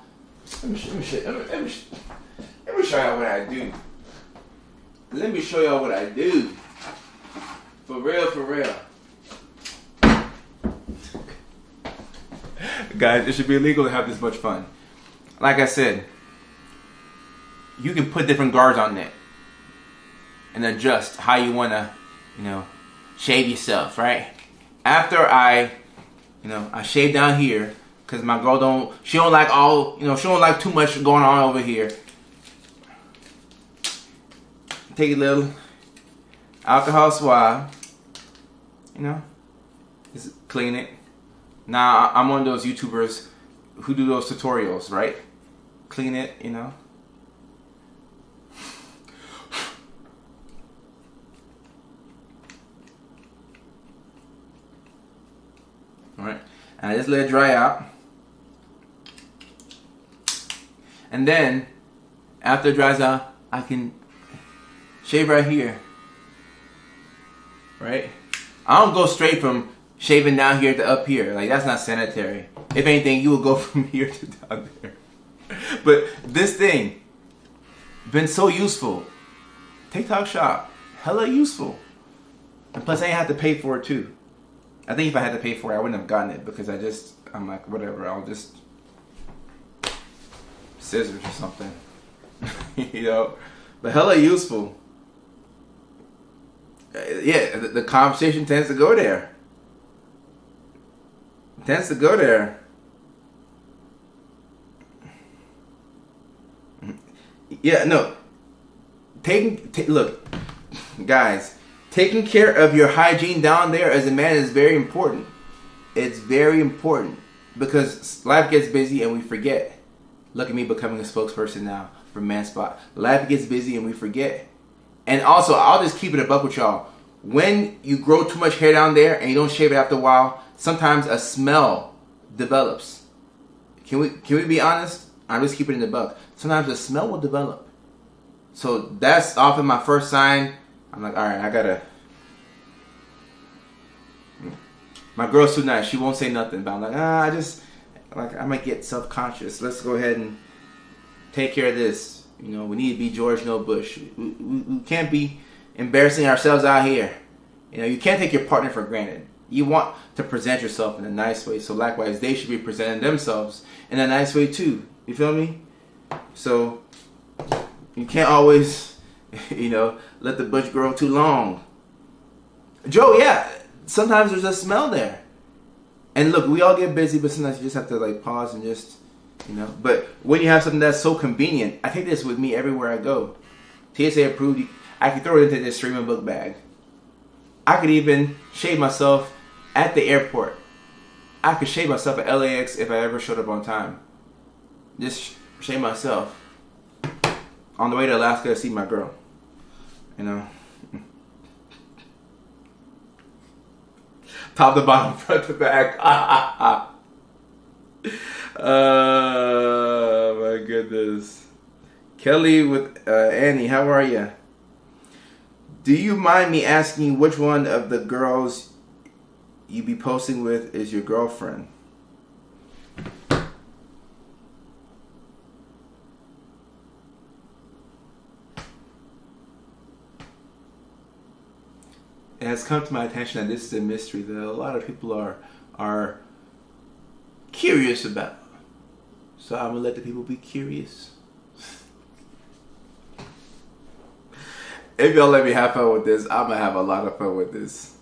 Let me show y'all what I do. Let me show y'all what I do. For real, for real. Guys, it should be illegal to have this much fun. Like I said, you can put different guards on it and adjust how you want to, you know, shave yourself, right? After I shave down here, because my girl she don't like too much going on over here. Take a little alcohol swab, you know, just clean it. Now, I'm one of those YouTubers who do those tutorials, right? Clean it, you know. Alright, and I just let it dry out. And then, after it dries out, I can shave right here. Right? I don't go straight from shaving down here to up here. Like, that's not sanitary. If anything, you will go from here to down there. But this thing, been so useful. TikTok shop, hella useful. And plus, I ain't have to pay for it too. I think if I had to pay for it, I wouldn't have gotten it, because I'm like, whatever, I'll just scissors or something. You know? But hella useful. Yeah, the conversation tends to go there. Yeah, no. Look, guys, taking care of your hygiene down there as a man is very important. It's very important, because life gets busy and we forget. Look at me becoming a spokesperson now for ManSpot. Life gets busy and we forget. And also, I'll just keep it a buck with y'all. When you grow too much hair down there and you don't shave it after a while, sometimes a smell develops. Can we be honest? I'm just keeping it in the buck. Sometimes a smell will develop. So that's often my first sign. I'm like, all right, I gotta. My girl's too nice. She won't say nothing. But I'm like, I might get self-conscious. Let's go ahead and take care of this. You know, we need to be George No Bush. We can't be embarrassing ourselves out here. You know, you can't take your partner for granted. You want to present yourself in a nice way. So likewise, they should be presenting themselves in a nice way too. You feel me? So you can't always let the bush grow too long. Joe, yeah, sometimes there's a smell there. And look, we all get busy, but sometimes you just have to like pause and just, But when you have something that's so convenient, I take this with me everywhere I go. TSA approved. I can throw it into this streaming book bag. I could even shave myself at the airport. I could shave myself at LAX if I ever showed up on time. Just shave myself on the way to Alaska to see my girl. Top to bottom, front to back. Oh my goodness. Kelly with Annie, how are you? Do you mind me asking which one of the girls you be posting with is your girlfriend? It has come to my attention that this is a mystery that a lot of people are curious about. So I'm gonna let the people be curious. If y'all let me have fun with this, I'm gonna have a lot of fun with this.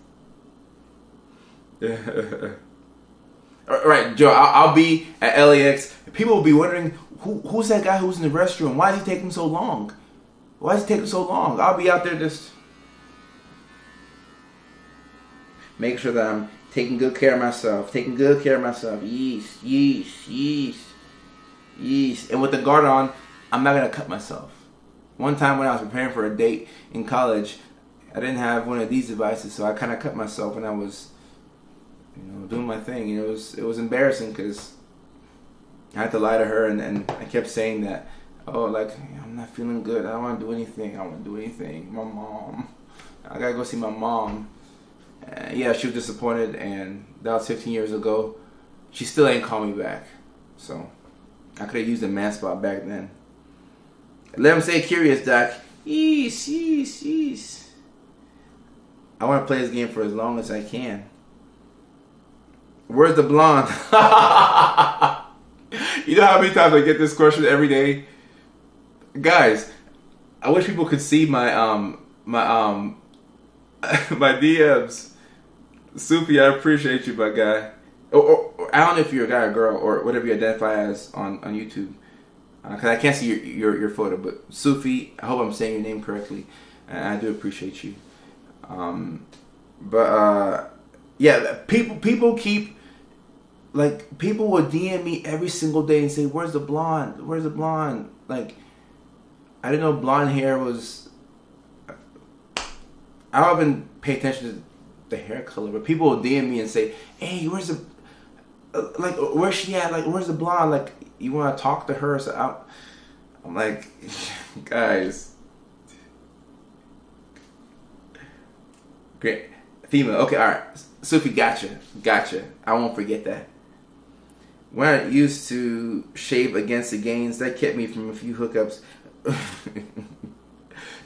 All right, Joe, I'll be at LAX. People will be wondering, who's that guy who's in the restroom? Why is he taking so long? Why is he taking so long? I'll be out there just making sure that I'm taking good care of myself. Yeesh, yeesh, yeesh, yeesh. And with the guard on, I'm not gonna cut myself. One time when I was preparing for a date in college, I didn't have one of these devices, so I kind of cut myself when I was, doing my thing. It was embarrassing because I had to lie to her, and I kept saying that, I'm not feeling good. I don't want to do anything. My mom. I gotta go see my mom. Yeah, she was disappointed, and that was 15 years ago. She still ain't called me back, so I could have used a man spot back then. Let him stay curious, Doc. Yeesh. I want to play this game for as long as I can. Where's the blonde? You know how many times I get this question every day? Guys, I wish people could see my my DMs. Sufi, I appreciate you, my guy. Or I don't know if you're a guy or girl or whatever you identify as on YouTube. Because I can't see your photo, but Sufi, I hope I'm saying your name correctly, and I do appreciate you. Yeah, people keep, people will DM me every single day and say, "Where's the blonde? Where's the blonde?" Like, I didn't know blonde hair was. I don't even pay attention to the hair color, but people will DM me and say, "Hey, where's the where's she at? Like, where's the blonde? Like, you want to talk to her?" So I'm like, guys, great female. Okay, all right, Sophie, gotcha. I won't forget that. When I used to shave against the gains, that kept me from a few hookups.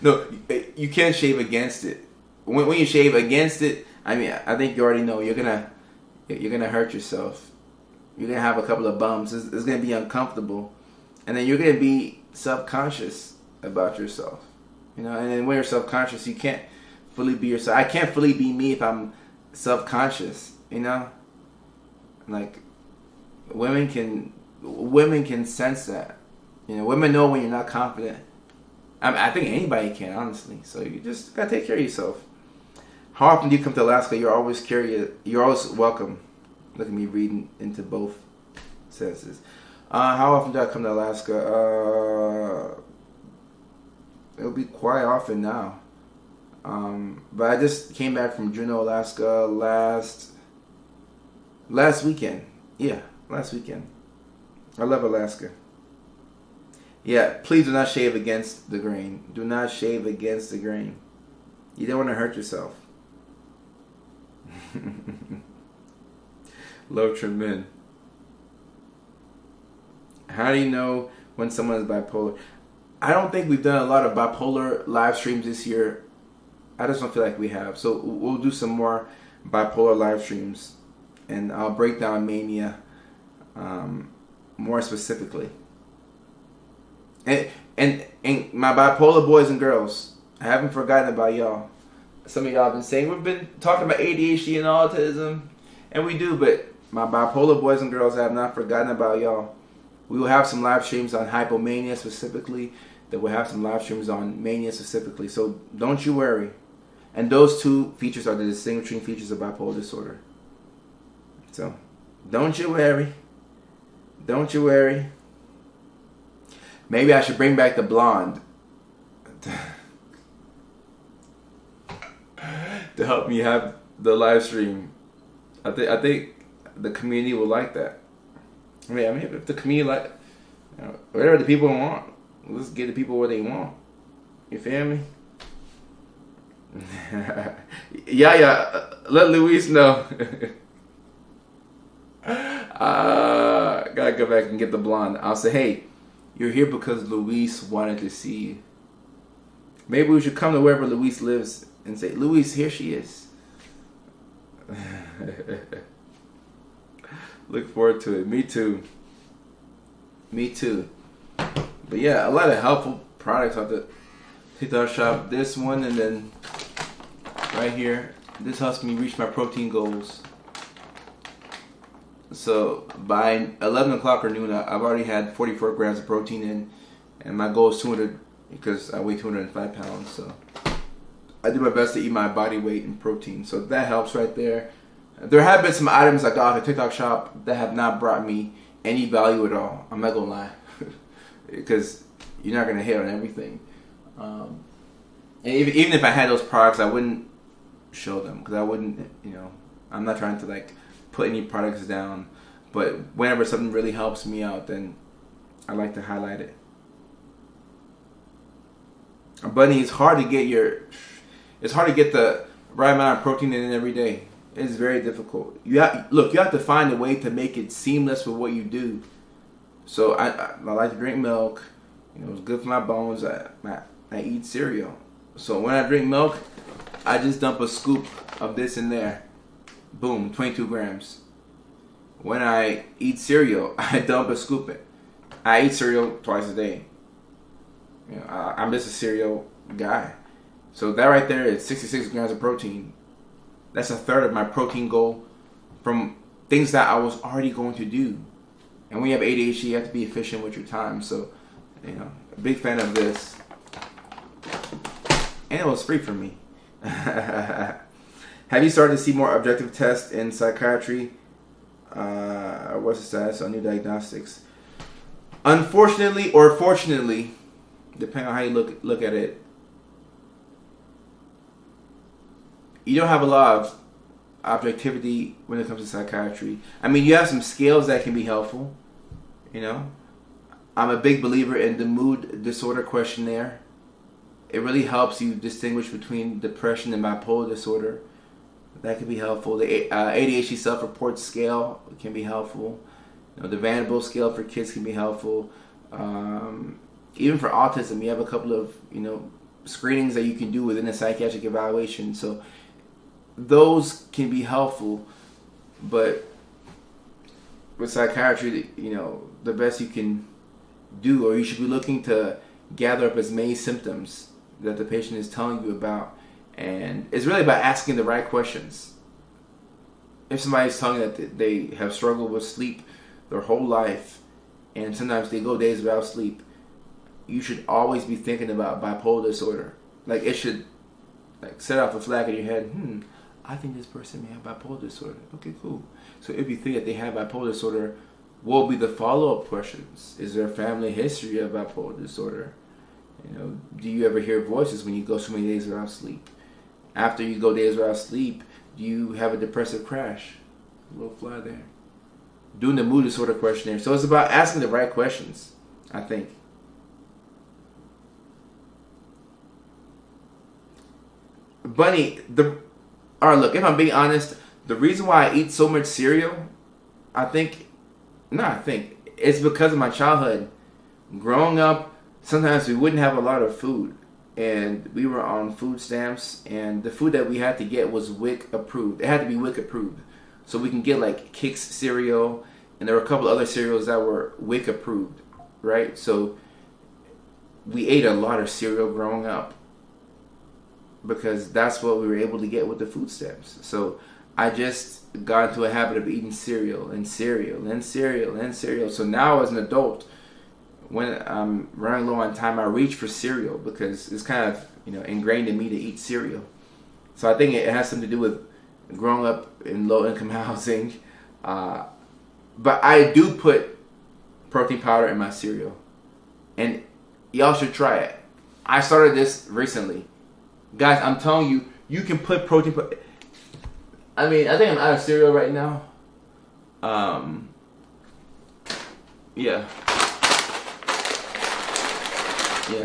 No, you can't shave against it. When you shave against it, I mean, I think you already know you're gonna hurt yourself. You're gonna have a couple of bumps. It's gonna be uncomfortable, and then you're gonna be self-conscious about yourself. And then when you're self-conscious, you can't fully be yourself. I can't fully be me if I'm self-conscious. Like women can sense that. Women know when you're not confident. I think anybody can, honestly. So you just gotta take care of yourself. How often do you come to Alaska? You're always curious. You're always welcome. Look at me reading into both senses. How often do I come to Alaska? It'll be quite often now. But I just came back from Juneau, Alaska last weekend. Yeah, last weekend. I love Alaska. Yeah, please do not shave against the grain. Do not shave against the grain. You don't want to hurt yourself. Love Tremin. How do you know when someone is bipolar? I don't think we've done a lot of bipolar live streams this year. I just don't feel like we have. So we'll do some more bipolar live streams, and I'll break down mania more specifically. And my bipolar boys and girls, I haven't forgotten about y'all. Some of y'all have been saying we've been talking about ADHD and autism, and we do, but my bipolar boys and girls, I have not forgotten about y'all. We will have some live streams on hypomania specifically. That will have some live streams on mania specifically. So don't you worry. And those two features are the distinguishing features of bipolar disorder. So don't you worry. Don't you worry. Maybe I should bring back the blonde to help me have the live stream. I think the community will like that. I mean, if the community like, whatever the people want, let's get the people what they want. You feel me? Yeah. Let Luis know. Gotta go back and get the blonde. I'll say, hey, you're here because Luis wanted to see you. Maybe we should come to wherever Luis lives and say, Luis, here she is. Look forward to it. Me too. But yeah, a lot of helpful products on the TikTok shop. This one, and then right here, this helps me reach my protein goals. So by 11 o'clock or noon, I've already had 44 grams of protein in, and my goal is 200 because I weigh 205 pounds. So I do my best to eat my body weight in protein. So that helps right there. There have been some items I got off the TikTok shop that have not brought me any value at all. I'm not gonna lie, because you're not gonna hit on everything. And even if I had those products, I wouldn't show them because I wouldn't, I'm not trying to like put any products down. But whenever something really helps me out, then I like to highlight it. Bunny, it's hard to get the right amount of protein in every day. It's very difficult. You have to find a way to make it seamless with what you do. So I like to drink milk. It's good for my bones. I eat cereal. So when I drink milk, I just dump a scoop of this in there. Boom, 22 grams. When I eat cereal, I dump a scoop in. I eat cereal twice a day. I'm just a cereal guy. So that right there is 66 grams of protein. That's a third of my protein goal from things that I was already going to do. And when you have ADHD, you have to be efficient with your time. So, a big fan of this. And it was free for me. Have you started to see more objective tests in psychiatry? What's the status on new diagnostics? Unfortunately or fortunately, depending on how you look at it, you don't have a lot of objectivity when it comes to psychiatry. I mean, you have some scales that can be helpful. I'm a big believer in the mood disorder questionnaire. It really helps you distinguish between depression and bipolar disorder. That can be helpful. The ADHD self-report scale can be helpful. The Vanderbilt scale for kids can be helpful. Even for autism, you have a couple of screenings that you can do within a psychiatric evaluation. So those can be helpful, but with psychiatry, the best you can do, or you should be looking to gather up as many symptoms that the patient is telling you about, and it's really about asking the right questions. If somebody's telling you that they have struggled with sleep their whole life, and sometimes they go days without sleep, you should always be thinking about bipolar disorder. Like, it should set off a flag in your head. I think this person may have bipolar disorder. Okay, cool. So if you think that they have bipolar disorder, what will be the follow-up questions? Is there a family history of bipolar disorder? Do you ever hear voices when you go so many days without sleep? After you go days without sleep, do you have a depressive crash? A little fly there. Doing the mood disorder questionnaire. So it's about asking the right questions, I think. Bunny, look, if I'm being honest, the reason why I eat so much cereal, it's because of my childhood. Growing up, sometimes we wouldn't have a lot of food, and we were on food stamps, and the food that we had to get was WIC approved. It had to be WIC approved. So we can get like Kix cereal, and there were a couple other cereals that were WIC approved, right? So we ate a lot of cereal growing up. because that's what we were able to get with the food stamps. So I just got into a habit of eating cereal and cereal and cereal and cereal. So now as an adult, when I'm running low on time, I reach for cereal because it's kind of ingrained in me to eat cereal. So I think it has something to do with growing up in low income housing. But I do put protein powder in my cereal, and y'all should try it. I started this recently, guys. I'm telling you, you can put protein. I mean, I think I'm out of cereal right now. Yeah.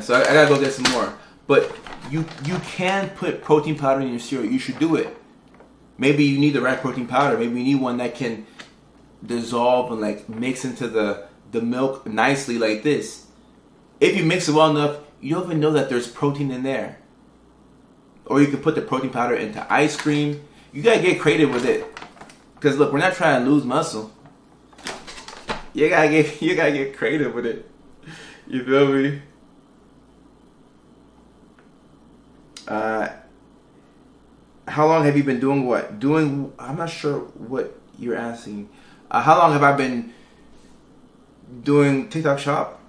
So I gotta go get some more. But you can put protein powder in your cereal. You should do it. Maybe you need the right protein powder. Maybe you need one that can dissolve and like mix into the milk nicely like this. If you mix it well enough, you don't even know that there's protein in there. Or you can put the protein powder into ice cream. You gotta get creative with it. Cause look, we're not trying to lose muscle. You gotta get creative with it. You feel me? How long have you been doing what? I'm not sure what you're asking. How long have I been doing TikTok Shop?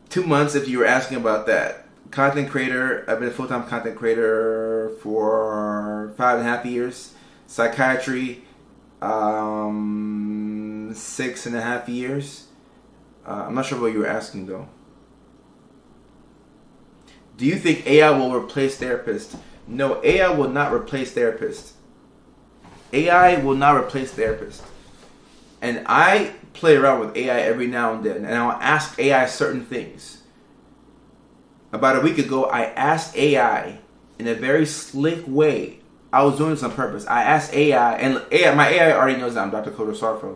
2 months if you were asking about that. Content creator, I've been a full-time content creator for 5.5 years. Psychiatry, 6.5 years. I'm not sure what you were asking though. Do you think AI will replace therapists? No, AI will not replace therapists. AI will not replace therapists. And I play around with AI every now and then, and I'll ask AI certain things. About a week ago, I asked AI in a very slick way. I was doing this on purpose. I asked AI, and my AI already knows that I'm Dr. Kodo Sarfo.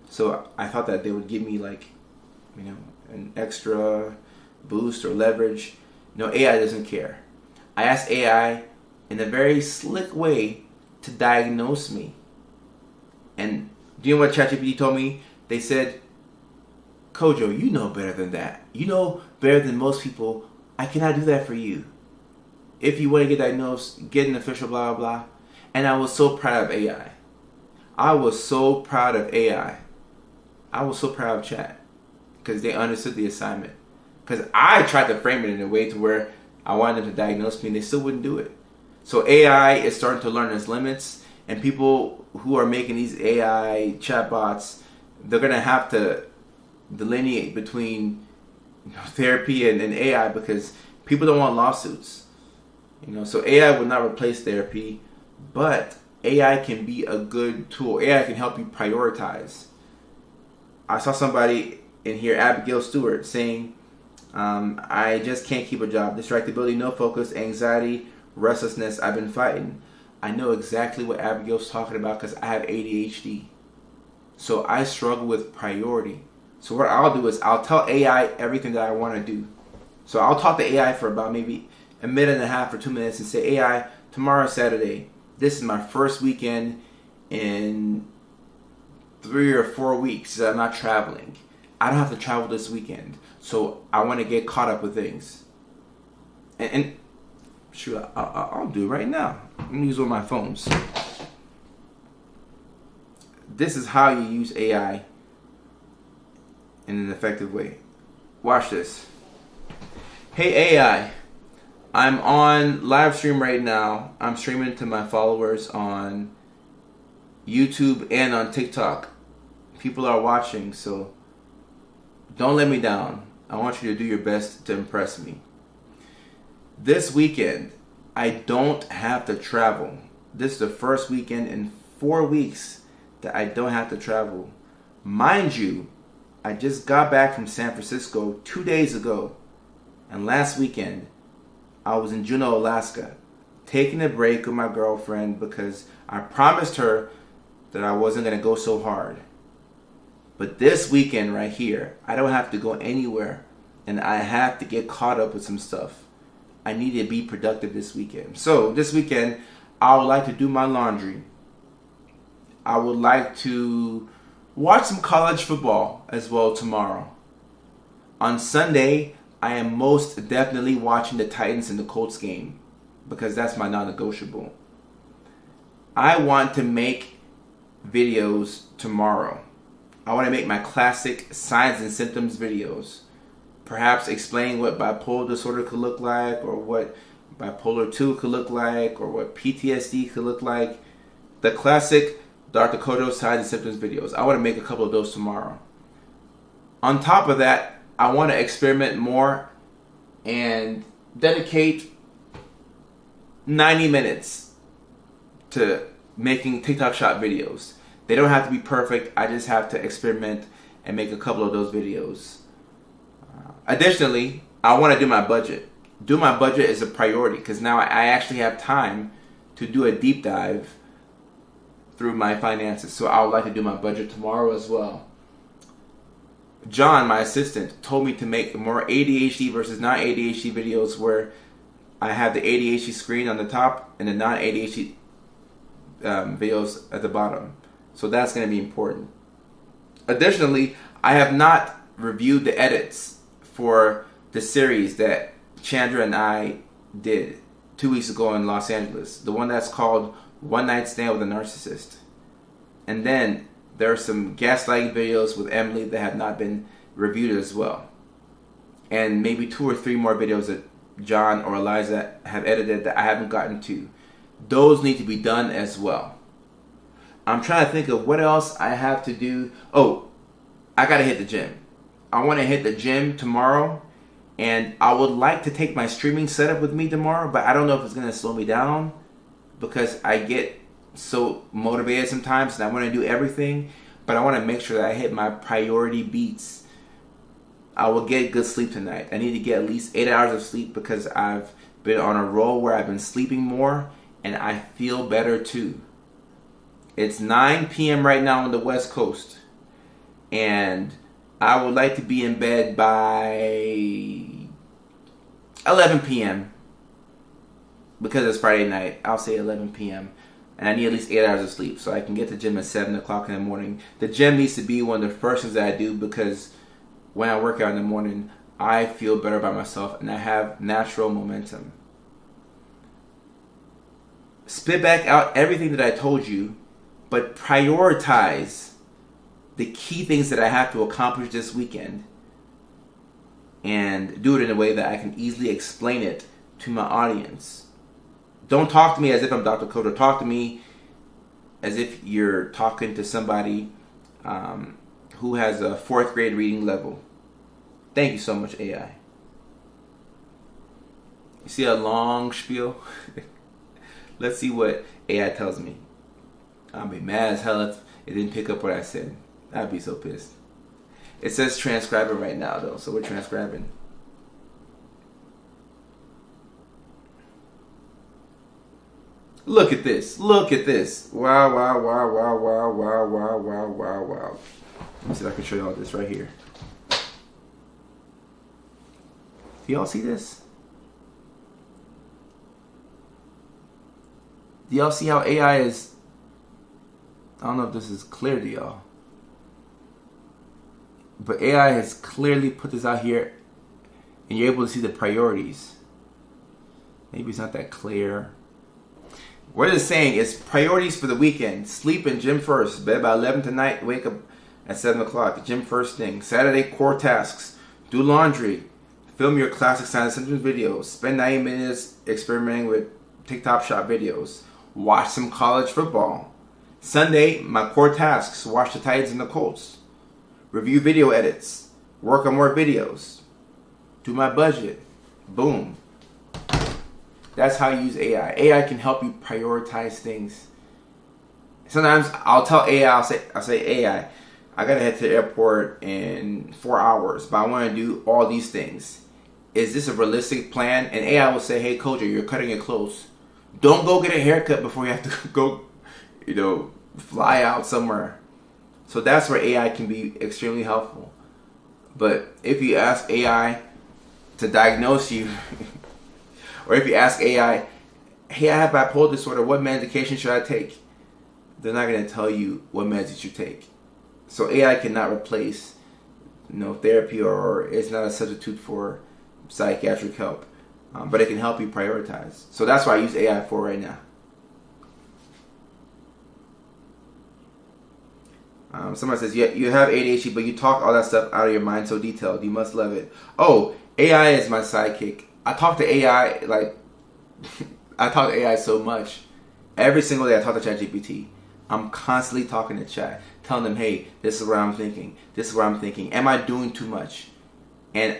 So I thought that they would give me an extra boost or leverage. No, AI doesn't care. I asked AI in a very slick way to diagnose me. And do you know what ChatGPT told me? They said, Kojo, you know better than that. You know better than most people. I cannot do that for you. If you want to get diagnosed, get an official blah, blah, blah. And I was so proud of AI. I was so proud of AI. I was so proud of Chat. Because they understood the assignment. Because I tried to frame it in a way to where I wanted them to diagnose me and they still wouldn't do it. So AI is starting to learn its limits. And people who are making these AI chatbots, they're going to have to delineate between therapy and AI because people don't want lawsuits. So AI will not replace therapy, but AI can be a good tool. AI can help you prioritize. I saw somebody in here, Abigail Stewart, saying, I just can't keep a job. Distractibility, no focus, anxiety, restlessness, I've been fighting. I know exactly what Abigail's talking about because I have ADHD. So I struggle with priority. So what I'll do is I'll tell AI everything that I want to do. So I'll talk to AI for about maybe a minute and a half or 2 minutes and say, AI, tomorrow's Saturday. This is my first weekend in 3 or 4 weeks that I'm not traveling. I don't have to travel this weekend. So I want to get caught up with things. And shoot, I'll do it right now. I'm going to use one of my phones. This is how you use AI in an effective way. Watch this. Hey AI, I'm on live stream right now. I'm streaming to my followers on YouTube and on TikTok. People are watching, so don't let me down. I want you to do your best to impress me. This weekend, I don't have to travel. This is the first weekend in 4 weeks that I don't have to travel. Mind you, I just got back from San Francisco 2 days ago. And last weekend, I was in Juneau, Alaska, taking a break with my girlfriend because I promised her that I wasn't going to go so hard. But this weekend right here, I don't have to go anywhere. And I have to get caught up with some stuff. I need to be productive this weekend. So this weekend, I would like to do my laundry. I would like to watch some college football as well tomorrow. On Sunday, I am most definitely watching the Titans and the Colts game. because that's my non-negotiable. I want to make videos tomorrow. I want to make my classic signs and symptoms videos. Perhaps explain what bipolar disorder could look like, or what bipolar 2 could look like, or what PTSD could look like. The classic Dr. Kojo signs and symptoms videos. I want to make a couple of those tomorrow. On top of that, I want to experiment more and dedicate 90 minutes to making TikTok shop videos. They don't have to be perfect. I just have to experiment and make a couple of those videos. Additionally, I want to do my budget. Do my budget is a priority because now I actually have time to do a deep dive through my finances. So I would like to do my budget tomorrow as well. John, my assistant, told me to make more ADHD versus non-ADHD videos where I have the ADHD screen on the top and the non-ADHD videos at the bottom. So that's going to be important. Additionally, I have not reviewed the edits for the series that Chandra and I did 2 weeks ago in Los Angeles. The one that's called One Night Stand with a Narcissist. And then there are some gaslighting videos with Emily that have not been reviewed as well. And maybe 2 or 3 more videos that John or Eliza have edited that I haven't gotten to. Those need to be done as well. I'm trying to think of what else I have to do. Oh, I gotta hit the gym. I want to hit the gym tomorrow, and I would like to take my streaming setup with me tomorrow, but I don't know if it's gonna slow me down because I get so motivated sometimes and I want to do everything, but I want to make sure that I hit my priority beats. I will get good sleep tonight. I need to get at least 8 hours of sleep because I've been on a roll where I've been sleeping more and I feel better too. It's 9 p.m. right now on the West Coast, and I would like to be in bed by 11 p.m. because it's Friday night. I'll say 11 p.m. and I need at least 8 hours of sleep so I can get to the gym at 7 o'clock in the morning. The gym needs to be one of the first things that I do because when I work out in the morning, I feel better about myself and I have natural momentum. Spit back out everything that I told you, but prioritize the key things that I have to accomplish this weekend and do it in a way that I can easily explain it to my audience. Don't talk to me as if I'm Dr. Kojo. Talk to me as if you're talking to somebody who has a 4th grade reading level. Thank you so much, AI. You see a long spiel? Let's see what AI tells me. I'll be mad as hell if it didn't pick up what I said. I'd be so pissed. It says transcribing right now, though, so we're transcribing. Look at this. Look at this. Wow, wow, wow, wow, wow, wow, wow, wow, wow, wow. Let me see if I can show you all this right here. Do y'all see this? Do y'all see how AI is? I don't know if this is clear to y'all, but AI has clearly put this out here and you're able to see the priorities. Maybe it's not that clear. What it's saying is priorities for the weekend: sleep and gym first, bed by 11 tonight, wake up at 7 o'clock, gym first thing. Saturday, core tasks: do laundry, film your classic signs and symptoms videos, spend 90 minutes experimenting with TikTok shop videos, watch some college football. Sunday, my core tasks: watch the Titans and the Colts, review video edits, work on more videos, do my budget. Boom. That's how you use AI. AI can help you prioritize things. Sometimes I'll tell AI, I'll say AI, I gotta head to the airport in 4 hours, but I want to do all these things. Is this a realistic plan? And AI will say, hey, Kojo, you're cutting it close. Don't go get a haircut before you have to go, fly out somewhere. So that's where AI can be extremely helpful. But if you ask AI to diagnose you, or if you ask AI, hey, I have bipolar disorder, what medication should I take? They're not going to tell you what meds you should take. So AI cannot replace therapy, or it's not a substitute for psychiatric help. but it can help you prioritize. So that's what I use AI for right now. Somebody says, you have ADHD, but you talk all that stuff out of your mind so detailed. You must love it. Oh, AI is my sidekick. I talk to AI, like, I talk to AI so much. Every single day I talk to ChatGPT. I'm constantly talking to Chat, telling them, hey, this is what I'm thinking. This is what I'm thinking. Am I doing too much? And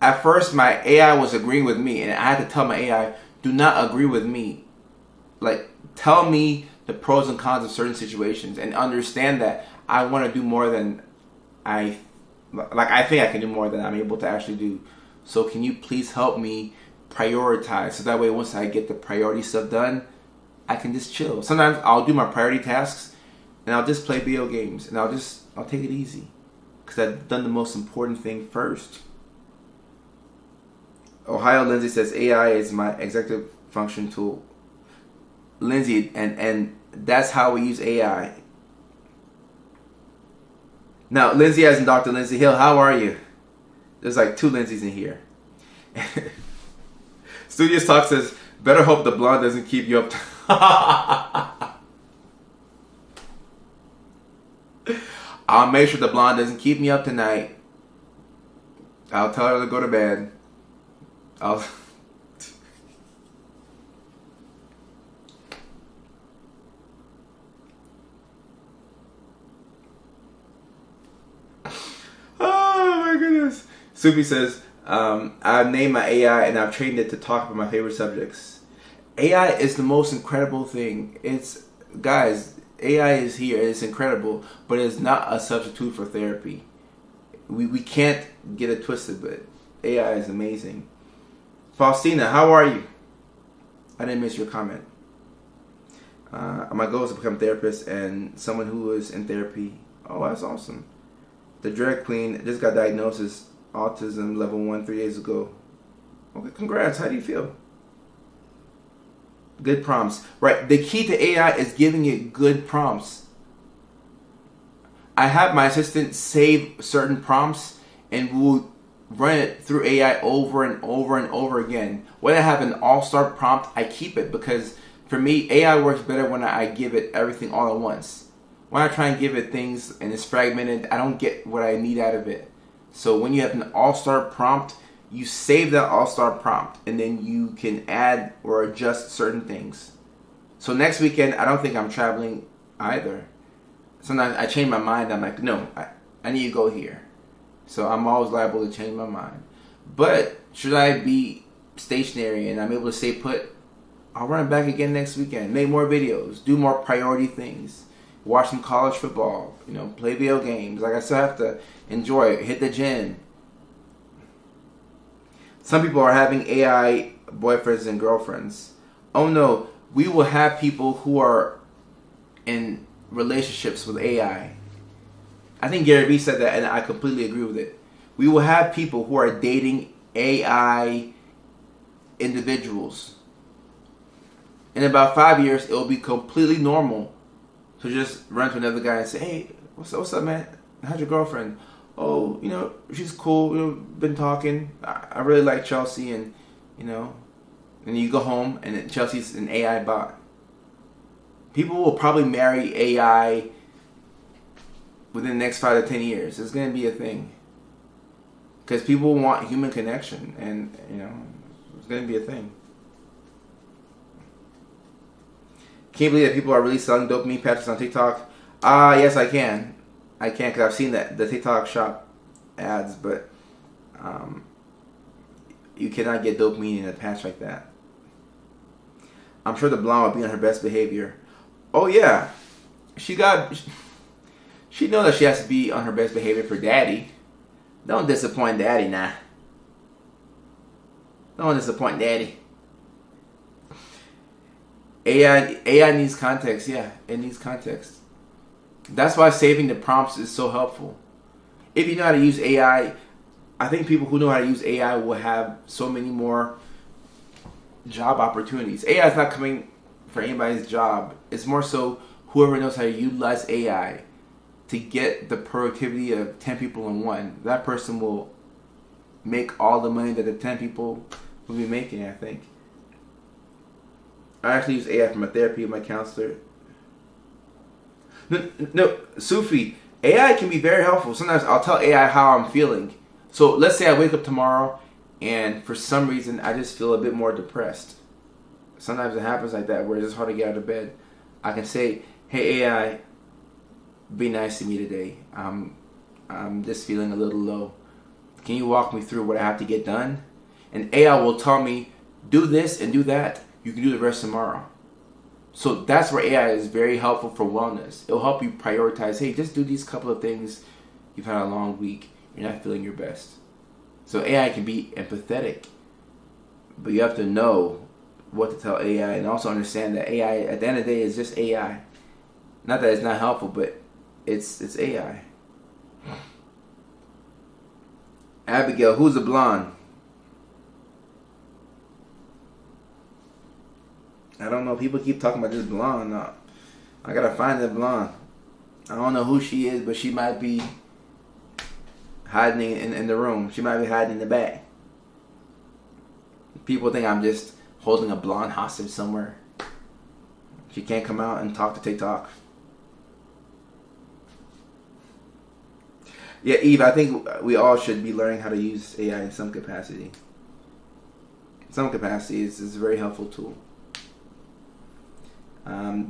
at first, my AI was agreeing with me, and I had to tell my AI, do not agree with me. Like, tell me the pros and cons of certain situations, and understand that I want to do more than I think I can do more than I'm able to actually do. So can you please help me prioritize, so that way once I get the priority stuff done, I can just chill. Sometimes I'll do my priority tasks, and I'll just play video games, and I'll take it easy, because I've done the most important thing first. Ohio Lindsay says, AI is my executive function tool. Lindsay, and that's how we use AI. Now, Lindsay as in Dr. Lindsay Hill, how are you? There's like 2 Lindsays in here. Studios Talk says, better hope the blonde doesn't keep you up. I'll make sure the blonde doesn't keep me up tonight. I'll tell her to go to bed. Oh my goodness. Soupy says, I've named my AI and I've trained it to talk about my favorite subjects. AI is the most incredible thing. Guys, AI is here. It's incredible, but it's not a substitute for therapy. We can't get it twisted, but AI is amazing. Faustina, how are you? I didn't miss your comment. My goal is to become a therapist and someone who is in therapy. Oh, that's awesome. The drag queen just got diagnosed as autism level 1 3 days ago. Okay, congrats. How do you feel? Good prompts. Right, the key to AI is giving it good prompts. I have my assistant save certain prompts and we'll run it through AI over and over and over again. When I have an all-star prompt, I keep it, because for me, AI works better when I give it everything all at once. When I try and give it things and it's fragmented, I don't get what I need out of it. So when you have an all-star prompt, you save that all-star prompt and then you can add or adjust certain things. So next weekend, I don't think I'm traveling either. Sometimes I change my mind. I'm like, no, I need to go here. So I'm always liable to change my mind. But should I be stationary and I'm able to stay put, I'll run it back again next weekend. Make more videos. Do more priority things. Watch some college football. Play video games. Like I still have to enjoy it. Hit the gym. Some people are having AI boyfriends and girlfriends. Oh no, we will have people who are in relationships with AI. I think Gary Vee said that, and I completely agree with it. We will have people who are dating AI individuals. In about 5 years, it will be completely normal to just run to another guy and say, hey, what's up, man? How's your girlfriend? Oh, she's cool. Been talking. I really like Chelsea, and, and you go home, and then Chelsea's an AI bot. People will probably marry AI within the next 5 to 10 years. It's going to be a thing. Because people want human connection. And, it's going to be a thing. Can't believe that people are really selling dopamine patches on TikTok. Yes, I can. I can, because I've seen the TikTok shop ads. But you cannot get dopamine in a patch like that. I'm sure the blonde will be on her best behavior. Oh, yeah. She knows that she has to be on her best behavior for daddy. Don't disappoint daddy now. Don't disappoint daddy. AI needs context. Yeah, it needs context. That's why saving the prompts is so helpful. If you know how to use AI, I think people who know how to use AI will have so many more job opportunities. AI is not coming for anybody's job. It's more so whoever knows how to utilize AI to get the productivity of 10 people in one. That person will make all the money that the 10 people will be making, I think. I actually use AI for my therapy with my counselor. No, Sufi, AI can be very helpful. Sometimes I'll tell AI how I'm feeling. So let's say I wake up tomorrow and for some reason I just feel a bit more depressed. Sometimes it happens like that where it's just hard to get out of bed. I can say, hey AI, be nice to me today. I'm just feeling a little low. Can you walk me through what I have to get done? And AI will tell me, do this and do that. You can do the rest tomorrow. So that's where AI is very helpful for wellness. It'll help you prioritize, hey, just do these couple of things. You've had a long week. You're not feeling your best. So AI can be empathetic. But you have to know what to tell AI and also understand that AI, at the end of the day, is just AI. Not that it's not helpful, but it's AI. Abigail, who's the blonde? I don't know. People keep talking about this blonde. No, I gotta find the blonde. I don't know who she is, but she might be hiding in the room. She might be hiding in the back. People think I'm just holding a blonde hostage somewhere. She can't come out and talk to TikTok. Yeah, Eve, I think we all should be learning how to use AI in some capacity. Some capacity is a very helpful tool.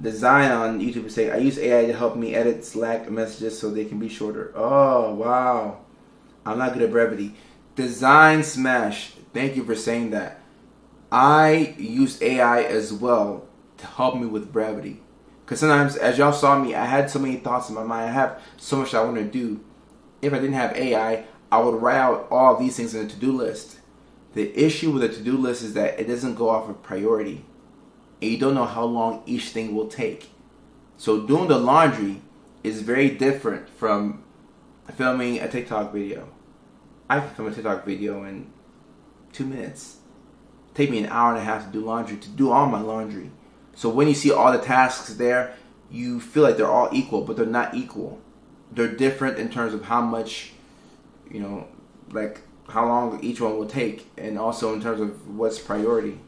Design on YouTube is saying, I use AI to help me edit Slack messages so they can be shorter. Oh, wow. I'm not good at brevity. Design Smash, thank you for saying that. I use AI as well to help me with brevity. Because sometimes, as y'all saw me, I had so many thoughts in my mind. I have so much I want to do. If I didn't have AI, I would write out all these things in a to-do list. The issue with a to-do list is that it doesn't go off of priority. And you don't know how long each thing will take. So doing the laundry is very different from filming a TikTok video. I can film a TikTok video in 2 minutes. Take me an hour and a half to do laundry, to do all my laundry. So when you see all the tasks there, you feel like they're all equal, but they're not equal. They're different in terms of how much, like how long each one will take, and also in terms of what's priority.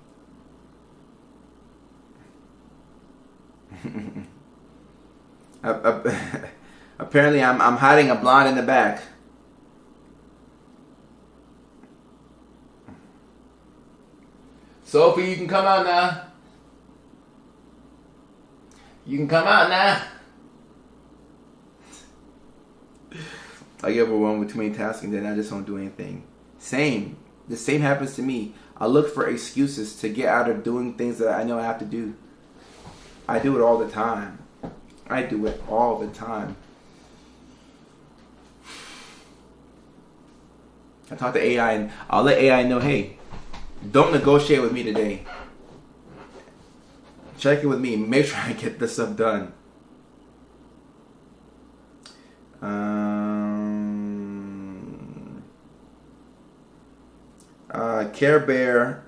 Apparently, I'm hiding a blonde in the back. Sophie, you can come out now. You can come out now. I get overwhelmed with too many tasks and then I just don't do anything. Same. The same happens to me. I look for excuses to get out of doing things that I know I have to do. I do it all the time. I do it all the time. I talk to AI and I'll let AI know, hey, don't negotiate with me today. Check in with me. Make sure I get this stuff done. Care Bear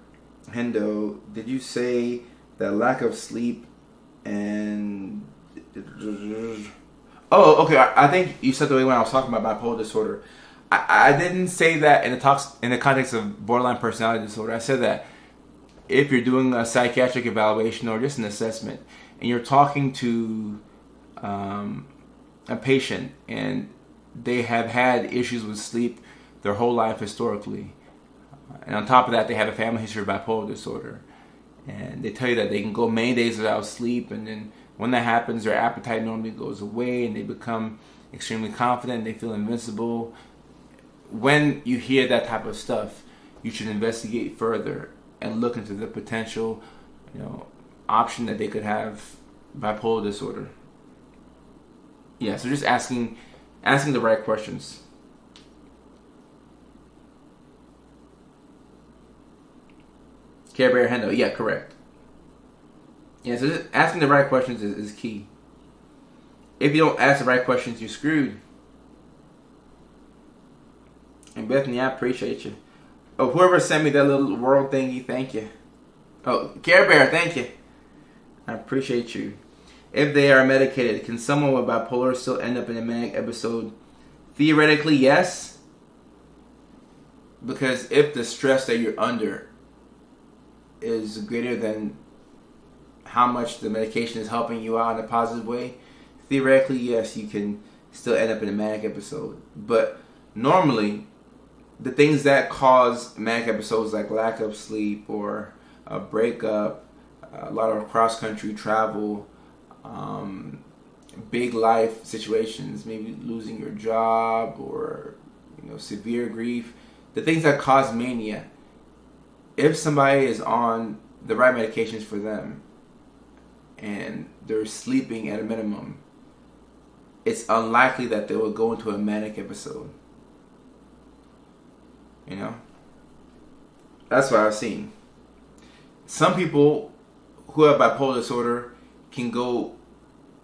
Hendo, did you say that lack of sleep and... Oh, okay. I think you said the way when I was talking about bipolar disorder. I didn't say that in the context of borderline personality disorder. I said that if you're doing a psychiatric evaluation or just an assessment and you're talking to a patient and they have had issues with sleep their whole life historically, and on top of that they have a family history of bipolar disorder, and they tell you that they can go many days without sleep, and then when that happens their appetite normally goes away and they become extremely confident and they feel invincible. When you hear that type of stuff, you should investigate further and look into the potential, option that they could have bipolar disorder. Yeah, so just asking the right questions. Care Bear Hendo, yeah, correct. Yeah, so just asking the right questions is key. If you don't ask the right questions, you're screwed. And Bethany, I appreciate you. Oh, whoever sent me that little world thingy, thank you. Oh, Care Bear, thank you. I appreciate you. If they are medicated, can someone with bipolar still end up in a manic episode? Theoretically, yes. Because if the stress that you're under is greater than how much the medication is helping you out in a positive way, theoretically, yes, you can still end up in a manic episode. But normally, the things that cause manic episodes, like lack of sleep or a breakup, a lot of cross-country travel, big life situations, maybe losing your job or severe grief, the things that cause mania, if somebody is on the right medications for them and they're sleeping at a minimum, it's unlikely that they will go into a manic episode. That's what I've seen. Some people who have bipolar disorder can go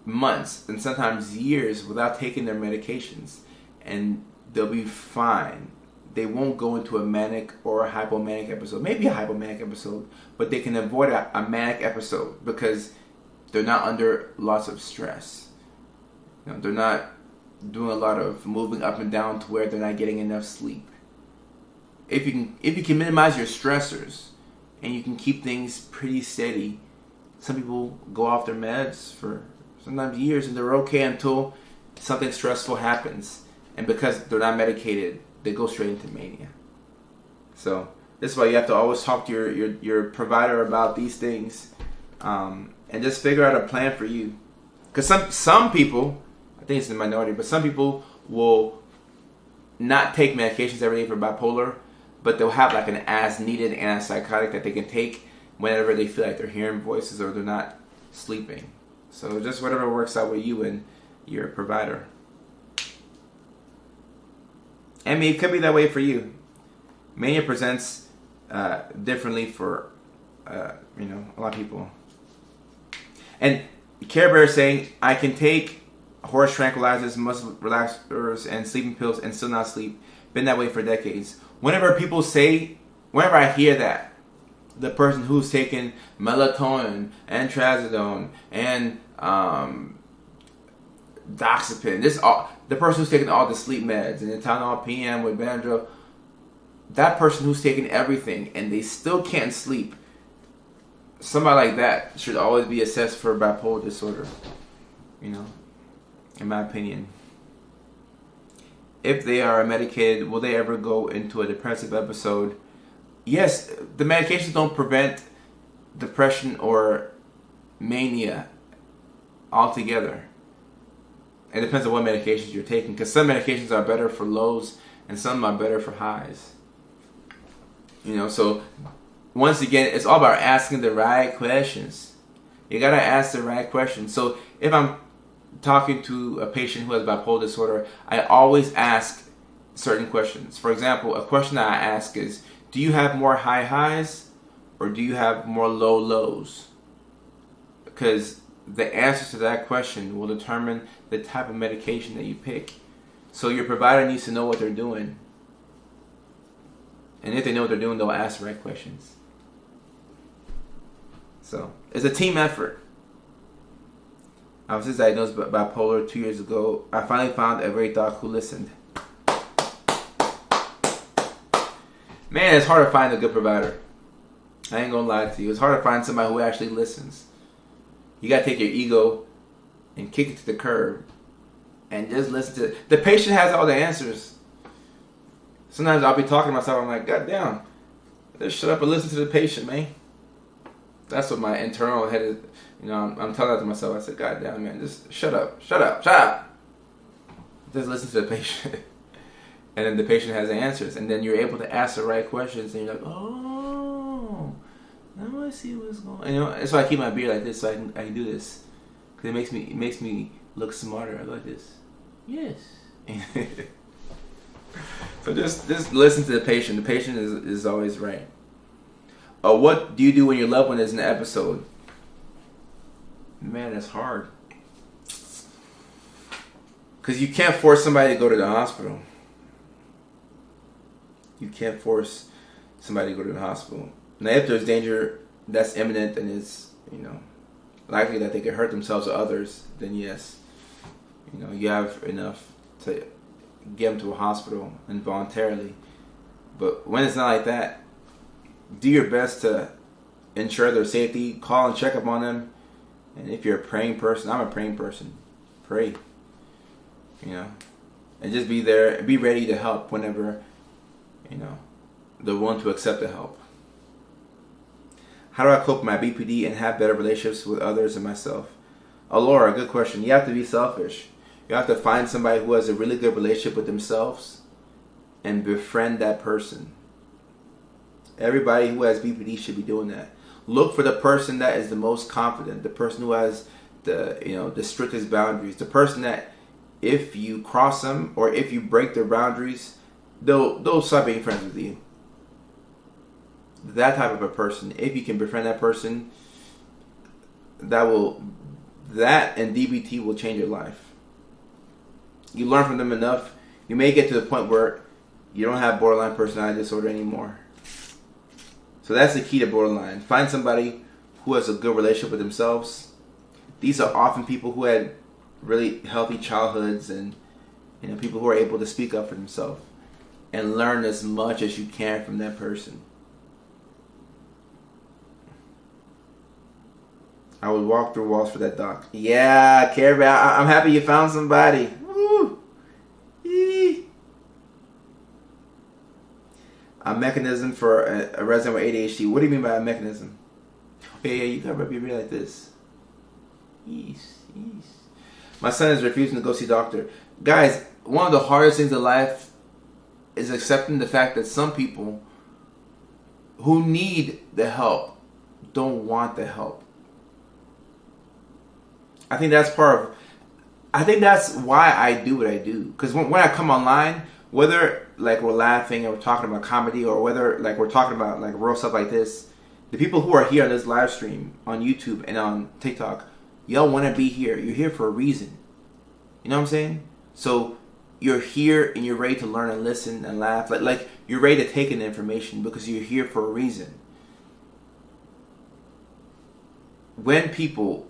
months and sometimes years without taking their medications, and they'll be fine. They won't go into a manic or a hypomanic episode. Maybe a hypomanic episode, but they can avoid a manic episode because they're not under lots of stress. They're not doing a lot of moving up and down to where they're not getting enough sleep. If you can minimize your stressors and you can keep things pretty steady, some people go off their meds for sometimes years and they're okay until something stressful happens. And because they're not medicated, they go straight into mania. So this is why you have to always talk to your provider about these things, and just figure out a plan for you. Because some people, I think it's the minority, but some people will not take medications every day for bipolar, but they'll have like an as-needed antipsychotic that they can take whenever they feel like they're hearing voices or they're not sleeping. So just whatever works out with you and your provider. I mean, it could be that way for you. Mania presents differently for a lot of people. And Care Bear is saying, I can take horse tranquilizers, muscle relaxers, and sleeping pills and still not sleep. Been that way for decades. Whenever I hear that, the person who's taken melatonin and trazodone and doxepin, the person who's taking all the sleep meds and the Tylenol PM with Benadryl, that person who's taking everything and they still can't sleep, somebody like that should always be assessed for bipolar disorder, in my opinion. If they are medicated, will they ever go into a depressive episode? Yes, the medications don't prevent depression or mania altogether. It depends on what medications you're taking, because some medications are better for lows and some are better for highs. So once again, it's all about asking the right questions. You gotta ask the right questions. So if I'm talking to a patient who has bipolar disorder, I always ask certain questions. For example, a question that I ask is, do you have more high highs or do you have more low lows? Because the answer to that question will determine the type of medication that you pick. So your provider needs to know what they're doing. And if they know what they're doing, they'll ask the right questions. So it's a team effort. I was just diagnosed with bipolar 2 years ago. I finally found a great doc who listened. Man, it's hard to find a good provider. I ain't gonna lie to you. It's hard to find somebody who actually listens. You gotta take your ego and kick it to the curb and just listen to it. The patient has all the answers. Sometimes I'll be talking to myself, I'm like, God damn, just shut up and listen to the patient, man. That's what my internal head is. I'm telling that to myself. I said, God damn, man, just shut up. Just listen to the patient. And then the patient has the answers. And then you're able to ask the right questions. And you're like, oh, now I see what's going on. That's why I keep my beard like this, so I can do this. Because it makes me look smarter. I go like this. Yes. So just listen to the patient. The patient is always right. What do you do when your loved one is in an episode? Man, that's hard. Because you can't force somebody to go to the hospital. You can't force somebody to go to the hospital. Now, if there's danger that's imminent and it's, likely that they could hurt themselves or others, then yes. You have enough to get them to a hospital involuntarily. But when it's not like that, do your best to ensure their safety, call and check up on them. And if you're a praying person, I'm a praying person. Pray, and just be there, be ready to help whenever, they're willing to accept the help. How do I cope with my BPD and have better relationships with others and myself? Oh, Laura, good question. You have to be selfish. You have to find somebody who has a really good relationship with themselves and befriend that person. Everybody who has BPD should be doing that. Look for the person that is the most confident, the person who has the strictest boundaries, the person that if you cross them or if you break their boundaries, they'll stop being friends with you. That type of a person, if you can befriend that person, that and DBT will change your life. You learn from them enough, you may get to the point where you don't have borderline personality disorder anymore. So that's the key to borderline. Find somebody who has a good relationship with themselves. These are often people who had really healthy childhoods and people who are able to speak up for themselves and learn as much as you can from that person. I would walk through walls for that doc. Yeah, Care Bear, I'm happy you found somebody. Woo. Yee. A mechanism for a resident with ADHD. What do you mean by a mechanism? Yeah, you gotta be like this. Yes. My son is refusing to go see a doctor. Guys, one of the hardest things in life is accepting the fact that some people who need the help don't want the help. I think that's why I do what I do. Because when I come online, whether like we're laughing or we're talking about comedy or whether like we're talking about like real stuff like this, the people who are here on this live stream on YouTube and on TikTok, y'all want to be here. You're here for a reason. You know what I'm saying? So you're here and you're ready to learn and listen and laugh. Like you're ready to take in the information because you're here for a reason. When people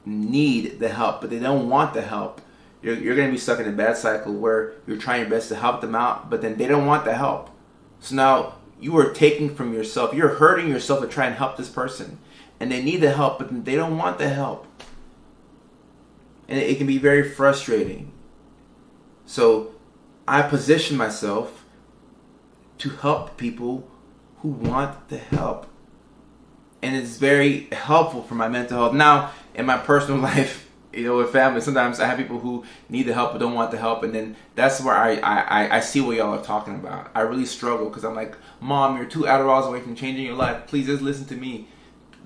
need the help but they don't want the help, you're going to be stuck in a bad cycle where you're trying your best to help them out, but then they don't want the help. So now you are taking from yourself. You're hurting yourself to try and help this person. And they need the help, but then they don't want the help. And it can be very frustrating. So I position myself to help people who want the help. And it's very helpful for my mental health. Now, in my personal life, with family, sometimes I have people who need the help but don't want the help, and then that's where I see what y'all are talking about. I really struggle because I'm like, Mom, you're 2 Adderalls away from changing your life. Please just listen to me.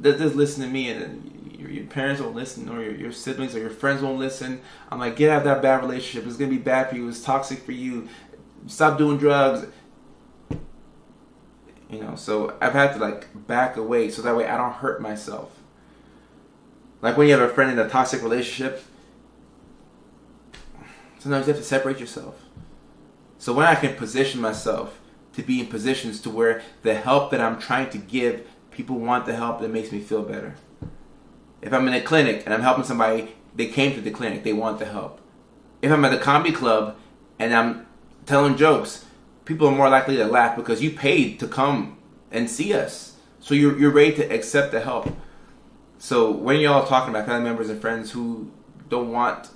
Just listen to me. And then your parents won't listen, or your siblings or your friends won't listen. I'm like, get out of that bad relationship. It's going to be bad for you. It's toxic for you. Stop doing drugs. So I've had to like back away so that way I don't hurt myself. Like when you have a friend in a toxic relationship, sometimes you have to separate yourself. So when I can position myself to be in positions to where the help that I'm trying to give, people want the help, that makes me feel better. If I'm in a clinic and I'm helping somebody, they came to the clinic, they want the help. If I'm at a comedy club and I'm telling jokes, people are more likely to laugh because you paid to come and see us. So you're ready to accept the help. So when y'all are talking about family members and friends who don't want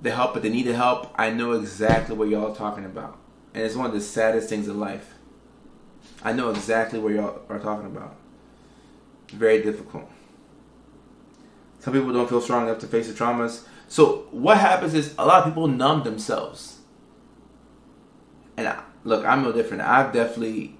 the help but they need the help, I know exactly what y'all are talking about. And it's one of the saddest things in life. I know exactly what y'all are talking about. Very difficult. Some people don't feel strong enough to face the traumas. So what happens is a lot of people numb themselves. And look, I'm no different. I've definitely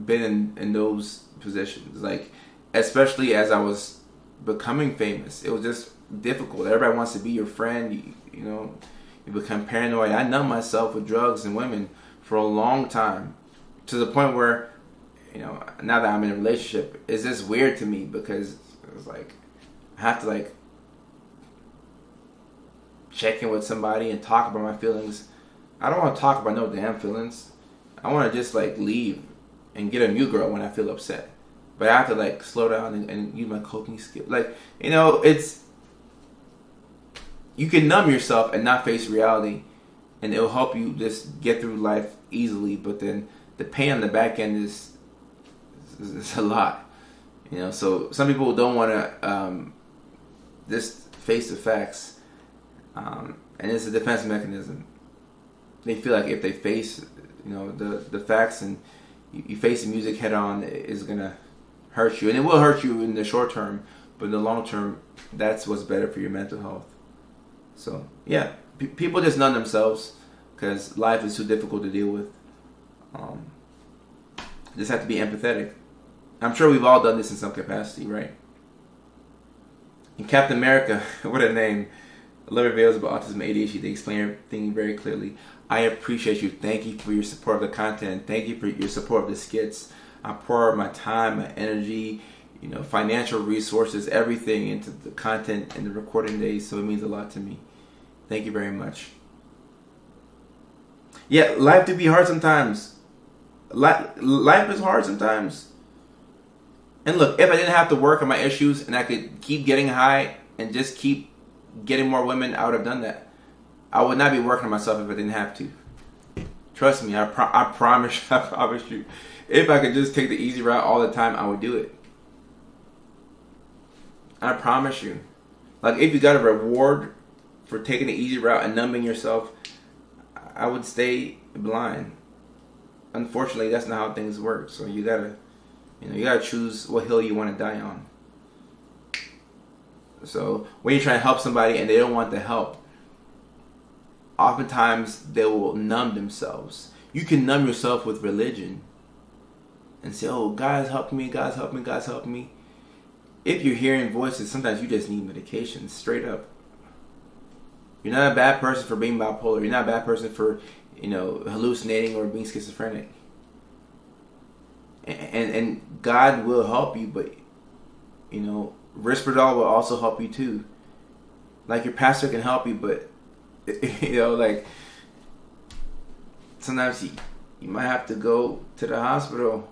been in those positions. Like, especially as I was becoming famous, it was just difficult. Everybody wants to be your friend. You become paranoid. I numbed myself with drugs and women for a long time, to the point where, now that I'm in a relationship, it's just weird to me because it's like I have to like check in with somebody and talk about my feelings. I don't want to talk about no damn feelings. I want to just like leave and get a new girl when I feel upset. But I have to like slow down and use my coping skill. Like, it's, you can numb yourself and not face reality, and it'll help you just get through life easily. But then the pain on the back end is a lot. So some people don't want to just face the facts, and it's a defense mechanism. They feel like if they face, the facts, and you face the music head on, is gonna hurt you, and it will hurt you in the short term, but in the long term, that's what's better for your mental health. So yeah, people just numb themselves because life is too difficult to deal with. Just have to be empathetic. I'm sure we've all done this in some capacity, right? In Captain America, what a name. 11 Veils about autism and ADHD. They explain everything very clearly. I appreciate you. Thank you for your support of the content. Thank you for your support of the skits. I pour my time, my energy, financial resources, everything into the content and the recording days, so it means a lot to me. Thank you very much. Yeah, life do be hard sometimes. Life is hard sometimes. And look, if I didn't have to work on my issues and I could keep getting high and just keep getting more women, I would have done that. I would not be working on myself if I didn't have to. Trust me, I promise you. If I could just take the easy route all the time, I would do it. I promise you. Like, if you got a reward for taking the easy route and numbing yourself, I would stay blind. Unfortunately, that's not how things work. So you gotta choose what hill you want to die on. So when you're trying to help somebody and they don't want the help, oftentimes they will numb themselves. You can numb yourself with religion and say, "Oh, God's helping me, God's helping me, God's helping me." If you're hearing voices, sometimes you just need medication, straight up. You're not a bad person for being bipolar. You're not a bad person for, hallucinating or being schizophrenic. And God will help you, but, Risperdal will also help you too. Like, your pastor can help you, but, sometimes you might have to go to the hospital.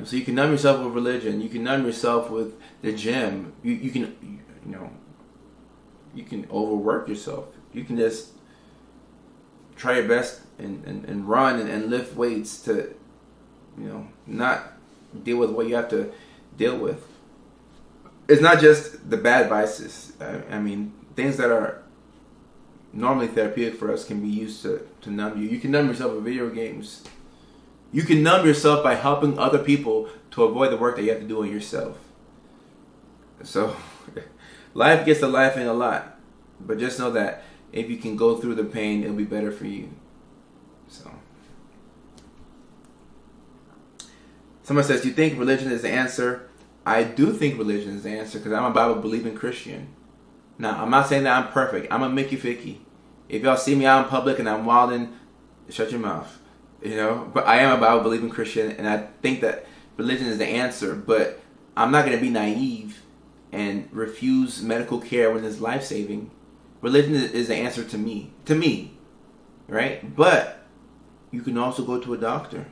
So you can numb yourself with religion. You can numb yourself with the gym. You can overwork yourself. You can just try your best and run and lift weights to, not deal with what you have to deal with. It's not just the bad vices. I mean, things that are normally therapeutic for us can be used to numb you. You can numb yourself with video games. You can numb yourself by helping other people to avoid the work that you have to do on yourself. So, life gets to laughing a lot. But just know that if you can go through the pain, it'll be better for you. So, someone says, "Do you think religion is the answer?" I do think religion is the answer because I'm a Bible-believing Christian. Now, I'm not saying that I'm perfect. I'm a Mickey Ficky. If y'all see me out in public and I'm wilding, shut your mouth. But I am a Bible-believing Christian, and I think that religion is the answer. But I'm not going to be naive and refuse medical care when it's life-saving. Religion is the answer to me, right? But you can also go to a doctor.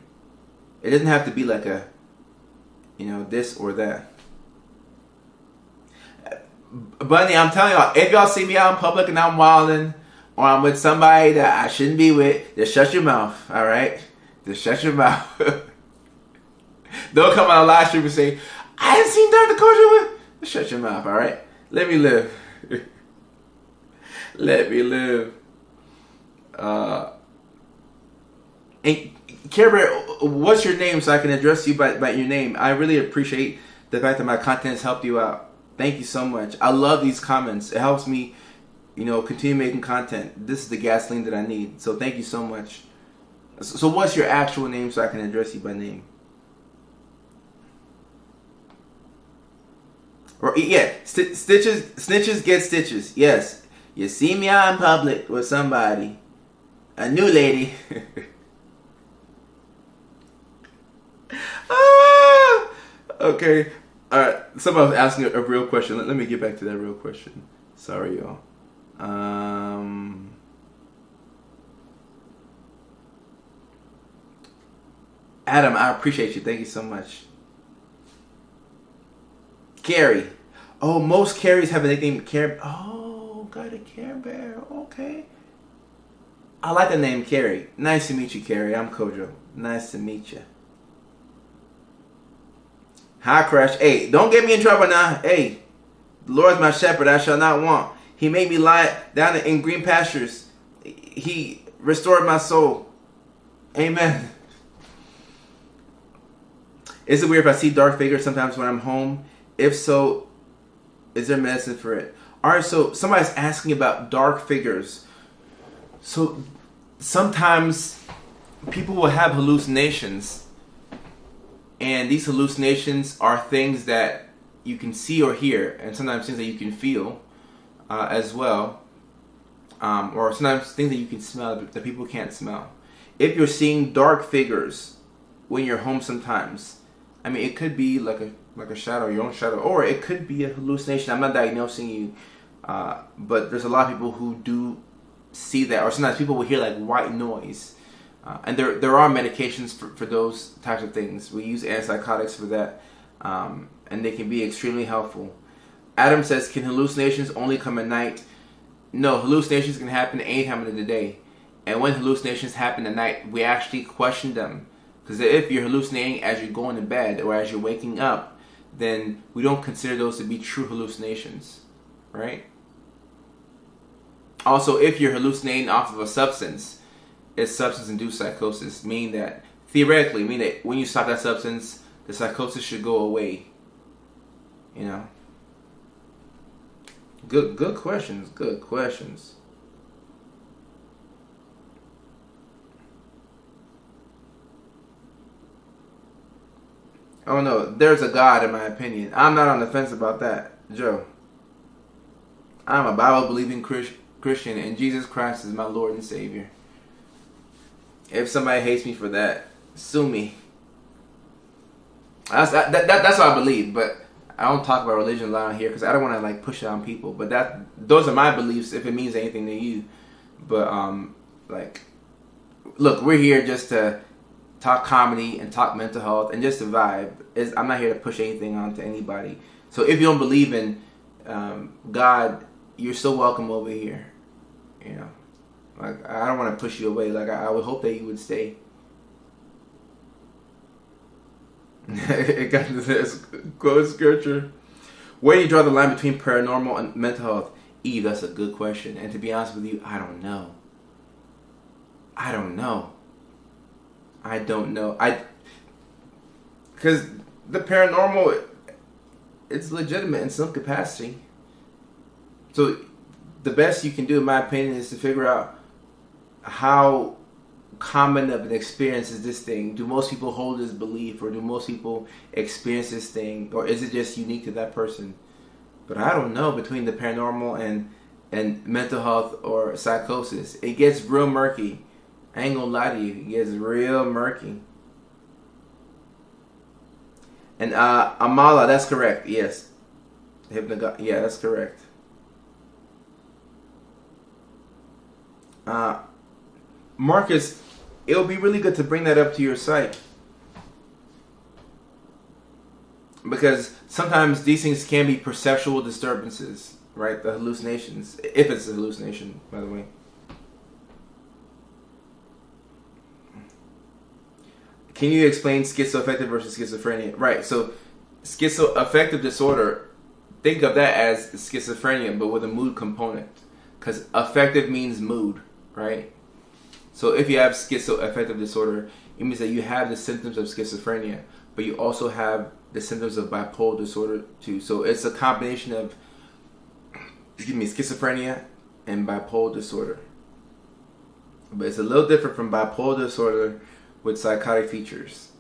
It doesn't have to be like a, this or that. Bunny, I'm telling y'all, if y'all see me out in public and I'm wilding, or I'm with somebody that I shouldn't be with, just shut your mouth, all right? Just shut your mouth. Don't come on a live stream and say, "I haven't seen Dr. Kojo." Just shut your mouth, all right? Let me live. Let me live. And Care Bear, what's your name so I can address you by your name? I really appreciate the fact that my content has helped you out. Thank you so much. I love these comments. It helps me, continue making content. This is the gasoline that I need. So thank you so much. So what's your actual name so I can address you by name? Or, yeah, snitches get stitches. Yes. You see me out in public with somebody, a new lady. Okay. All right. Somebody was asking a real question. Let me get back to that real question. Sorry, y'all. Adam, I appreciate you. Thank you so much. Carrie. Oh, most Carries have a nickname. Oh, got a Care Bear. Okay. I like the name Carrie. Nice to meet you, Carrie. I'm Kojo. Nice to meet you. Hi, Crash. Hey, don't get me in trouble now. Hey, the Lord is my shepherd, I shall not want. He made me lie down in green pastures. He restored my soul. Amen. Is it weird if I see dark figures sometimes when I'm home? If so, is there medicine for it? Alright, so somebody's asking about dark figures. So sometimes people will have hallucinations. And these hallucinations are things that you can see or hear, and sometimes things that you can feel as well, or sometimes things that you can smell that people can't smell. If you're seeing dark figures when you're home sometimes, I mean, it could be like a shadow, your own shadow, or it could be a hallucination. I'm not diagnosing you, but there's a lot of people who do see that, or sometimes people will hear like white noise. And there are medications for those types of things. We use antipsychotics for that, and they can be extremely helpful. Adam says, can hallucinations only come at night? No, hallucinations can happen any time of the day. And when hallucinations happen at night, we actually question them. Because if you're hallucinating as you're going to bed or as you're waking up, then we don't consider those to be true hallucinations, right? Also, if you're hallucinating off of a substance, it's substance-induced psychosis, meaning that theoretically, meaning that when you stop that substance, the psychosis should go away. You know. Good questions. Good questions. Oh no, there's a God in my opinion. I'm not on the fence about that, Joe. I'm a Bible-believing Christian, and Jesus Christ is my Lord and Savior. If somebody hates me for that, sue me. That's what I believe, but I don't talk about religion a lot here because I don't want to like push it on people. But those are my beliefs if it means anything to you. But like, look, we're here just to talk comedy and talk mental health and just to vibe. I'm not here to push anything onto anybody. So if you don't believe in God, you're so welcome over here. You know. Like, I don't want to push you away. Like, I would hope that you would stay. It got this quote scripture. Where do you draw the line between paranormal and mental health? Eve, that's a good question. And to be honest with you, I don't know. Because the paranormal, it's legitimate in some capacity. So the best you can do, in my opinion, is to figure out how common of an experience is this thing. Do most people hold this belief, or do most people experience this thing, or is it just unique to that person? But I don't know, between the paranormal and mental health or psychosis, it gets real murky. I ain't gonna lie to you, it gets real murky. And Amala, that's correct, yes. Yeah, that's correct. Marcus, it'll be really good to bring that up to your site, because sometimes these things can be perceptual disturbances, right? The hallucinations, if it's a hallucination, by the way. Can you explain schizoaffective versus schizophrenia? Right, so schizoaffective disorder, think of that as schizophrenia, but with a mood component, because affective means mood, right? So if you have schizoaffective disorder, it means that you have the symptoms of schizophrenia, but you also have the symptoms of bipolar disorder too. So it's a combination of, schizophrenia and bipolar disorder. But it's a little different from bipolar disorder with psychotic features.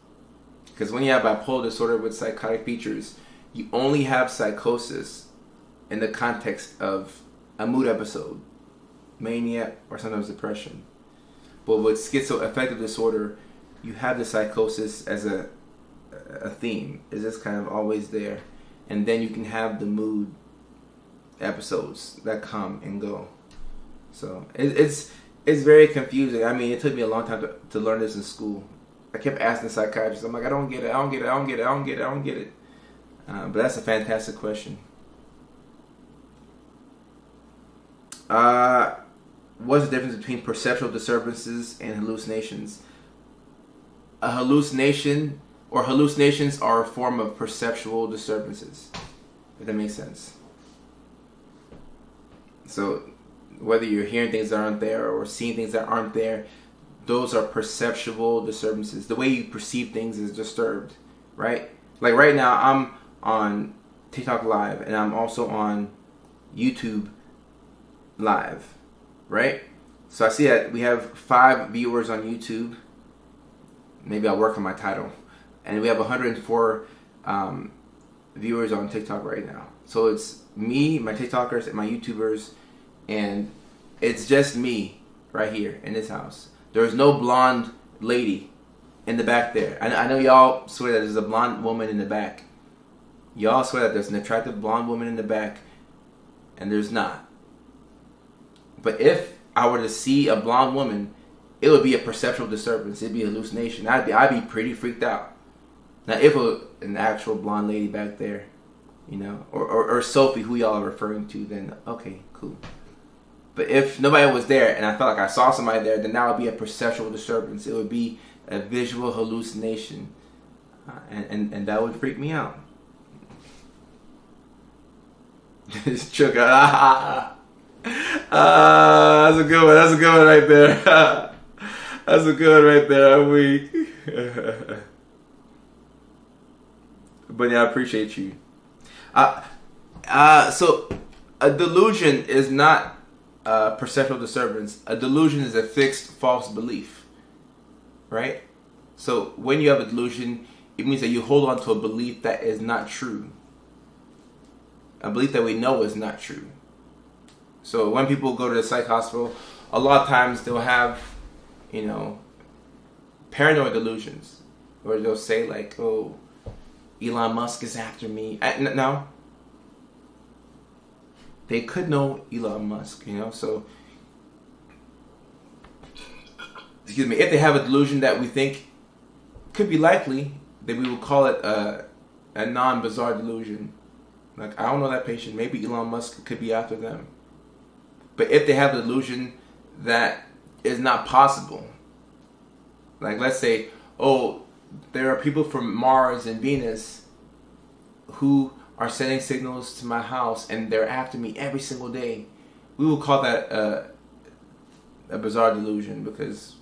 Because when you have bipolar disorder with psychotic features, you only have psychosis in the context of a mood episode, mania, or sometimes depression. But with schizoaffective disorder, you have the psychosis as a theme. It's just kind of always there. And then you can have the mood episodes that come and go. So it's very confusing. I mean, it took me a long time to learn this in school. I kept asking the psychiatrist, I'm like, I don't get it. But that's a fantastic question. What's the difference between perceptual disturbances and hallucinations? A hallucination or hallucinations are a form of perceptual disturbances, if that makes sense. So whether you're hearing things that aren't there or seeing things that aren't there, those are perceptual disturbances. The way you perceive things is disturbed, right? Like right now, I'm on TikTok Live and I'm also on YouTube Live, right? So I see that we have 5 viewers on YouTube. Maybe I'll work on my title. And we have 104 viewers on TikTok right now. So it's me, my TikTokers, and my YouTubers, and it's just me right here in this house. There's no blonde lady in the back there. I know y'all swear that there's a blonde woman in the back. Y'all swear that there's an attractive blonde woman in the back, and there's not. But if I were to see a blonde woman, it would be a perceptual disturbance. It'd be a hallucination. I'd be pretty freaked out. Now, if an actual blonde lady back there, you know, or Sophie, who y'all are referring to, then okay, cool. But if nobody was there and I felt like I saw somebody there, then that would be a perceptual disturbance. It would be a visual hallucination, and that would freak me out. Just choke out. That's a good one. That's a good one right there. That's a good one right there. I'm weak. But yeah, I appreciate you. So a delusion is not a perceptual disturbance. A delusion is a fixed false belief, right? So when you have a delusion, it means that you hold on to a belief that is not true. A belief that we know is not true. So when people go to the psych hospital, a lot of times they'll have, you know, paranoid delusions, where they'll say like, "Oh, Elon Musk is after me." No, they could know Elon Musk, you know. So, excuse me, if they have a delusion that we think could be likely, then we will call it a non-bizarre delusion. Like, I don't know that patient. Maybe Elon Musk could be after them. But if they have a delusion that is not possible, like let's say, oh, there are people from Mars and Venus who are sending signals to my house and they're after me every single day, we will call that a bizarre delusion, because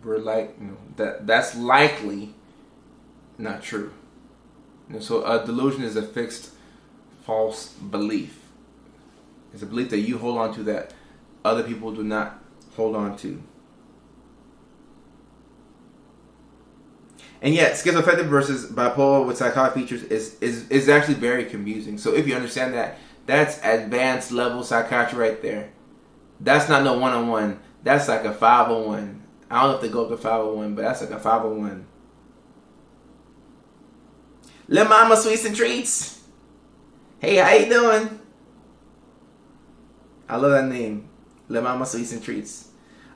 we're like, you know, that's likely not true. And so a delusion is a fixed false belief. It's a belief that you hold on to that other people do not hold on to. And yet, schizoaffective versus bipolar with psychotic features is actually very confusing. So if you understand that, that's advanced level psychiatry right there. That's not no 101. That's like a 501. I don't know if they go up to 501, but that's like a 501. Lil Mama Sweets and Treats. Hey, how you doing? I love that name. Lil Mama Sweets and Treats.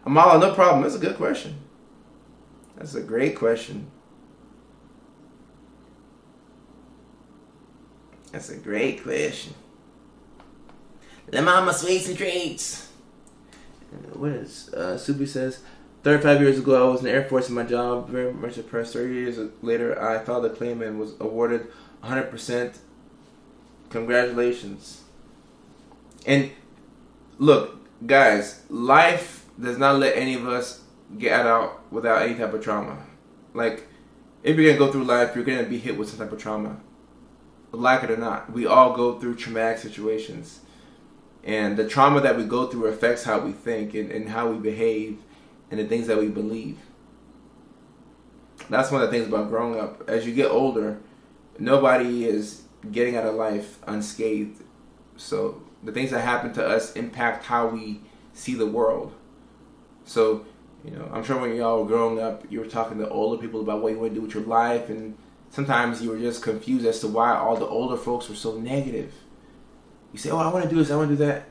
Amala, no problem. That's a good question. That's a great question. That's a great question. Lil Mama Sweets and Treats. What is Subi says, 35 years ago, I was in the Air Force in my job, very much impressed. 30 years later, I filed a claim and was awarded 100%. Congratulations. And look, guys, life does not let any of us get out without any type of trauma. Like, if you're going to go through life, you're going to be hit with some type of trauma. Like it or not, we all go through traumatic situations. And the trauma that we go through affects how we think and how we behave and the things that we believe. That's one of the things about growing up. As you get older, nobody is getting out of life unscathed. So the things that happen to us impact how we see the world. So, you know, I'm sure when y'all were growing up, you were talking to older people about what you want to do with your life, and sometimes you were just confused as to why all the older folks were so negative. You say, oh, I want to do this, I want to do that.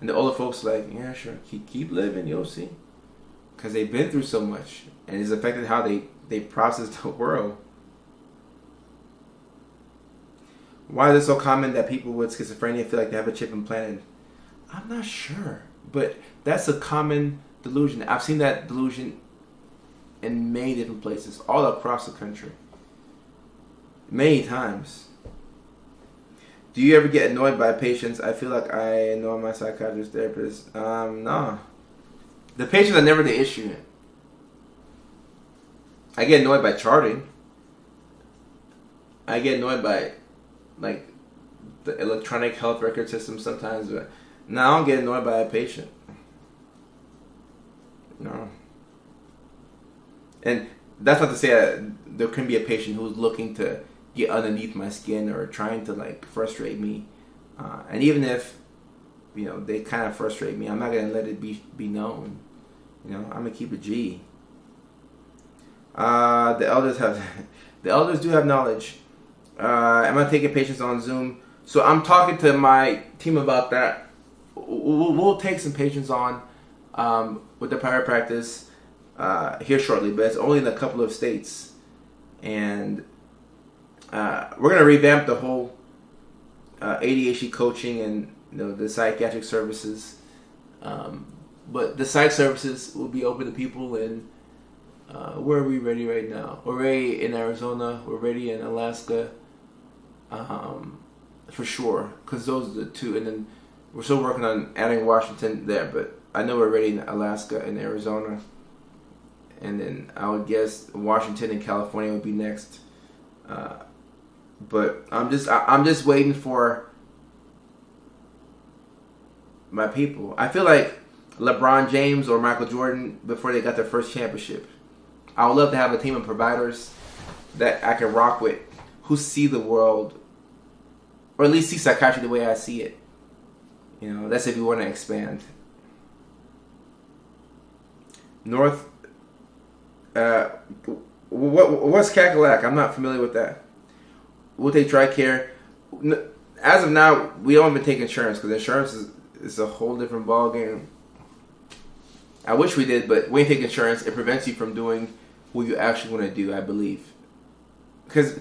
And the older folks are like, yeah, sure, keep living, you'll see. Because they've been through so much, and it's affected how they process the world. Why is it so common that people with schizophrenia feel like they have a chip implanted? I'm not sure, but that's a common delusion. I've seen that delusion in many different places, all across the country. Many times. Do you ever get annoyed by patients? I feel like I annoy my psychiatrist therapist. No. The patients are never the issue. I get annoyed by charting. I get annoyed by, like, the electronic health record system sometimes. But no, I don't get annoyed by a patient. No. And that's not to say that there can be a patient who's looking to get underneath my skin or trying to, like, frustrate me. And even if, they kind of frustrate me, I'm not going to let it be known. I'm going to keep a G. The elders do have knowledge. Am I taking patients on Zoom? So I'm talking to my team about that. We'll take some patients on with the private practice here shortly, but it's only in a couple of states. And we're going to revamp the whole ADHD coaching and the psychiatric services. But the psych services will be open to people in where are we ready right now? We're ready in Arizona. We're ready in Alaska, for sure, because those are the two. And then we're still working on adding Washington there, but I know we're ready in Alaska and Arizona. And then I would guess Washington and California would be next. But I'm just waiting for my people. I feel like LeBron James or Michael Jordan before they got their first championship. I would love to have a team of providers that I can rock with who see the world, or at least see psychiatry the way I see it. That's if you want to expand. North, what's Cackalack? I'm not familiar with that. We'll take TRICARE. As of now, we don't even take insurance because insurance is a whole different ballgame. I wish we did, but when you take insurance, it prevents you from doing what you actually want to do, I believe. Because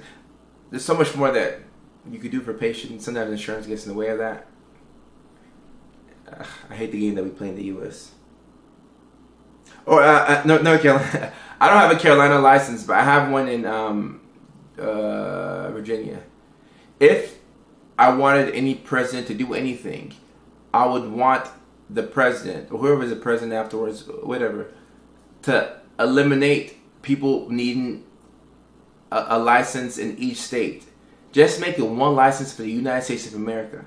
there's so much more that you could do for patients. Sometimes insurance gets in the way of that. I hate the game that we play in the U.S. Or, no, Carolina. I don't have a Carolina license, but I have one in Virginia. If I wanted any president to do anything, I would want the president, or whoever is the president afterwards, whatever, to eliminate people needing a license in each state. Just make it one license for the United States of America.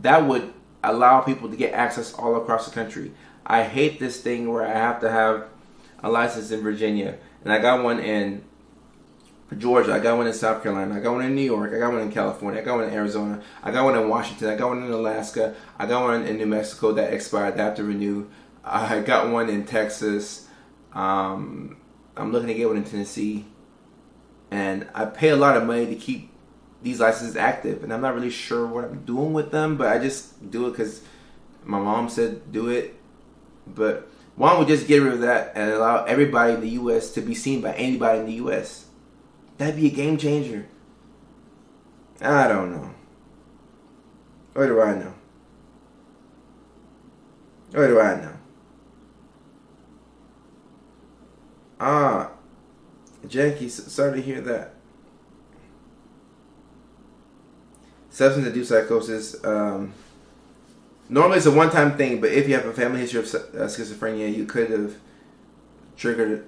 That would allow people to get access all across the country. I hate this thing where I have to have a license in Virginia, and I got one in Georgia, I got one in South Carolina, I got one in New York, I got one in California, I got one in Arizona, I got one in Washington, I got one in Alaska, I got one in New Mexico that expired, that I have to renew. I got one in Texas. I'm looking to get one in Tennessee. And I pay a lot of money to keep these licenses active, and I'm not really sure what I'm doing with them, but I just do it because my mom said do it. But why don't we just get rid of that and allow everybody in the U.S. to be seen by anybody in the U.S.? That'd be a game changer. I don't know. What do I know? What do I know? Jackie, sorry to hear that. Substance abuse psychosis. Normally it's a one-time thing, but if you have a family history of schizophrenia, you could have triggered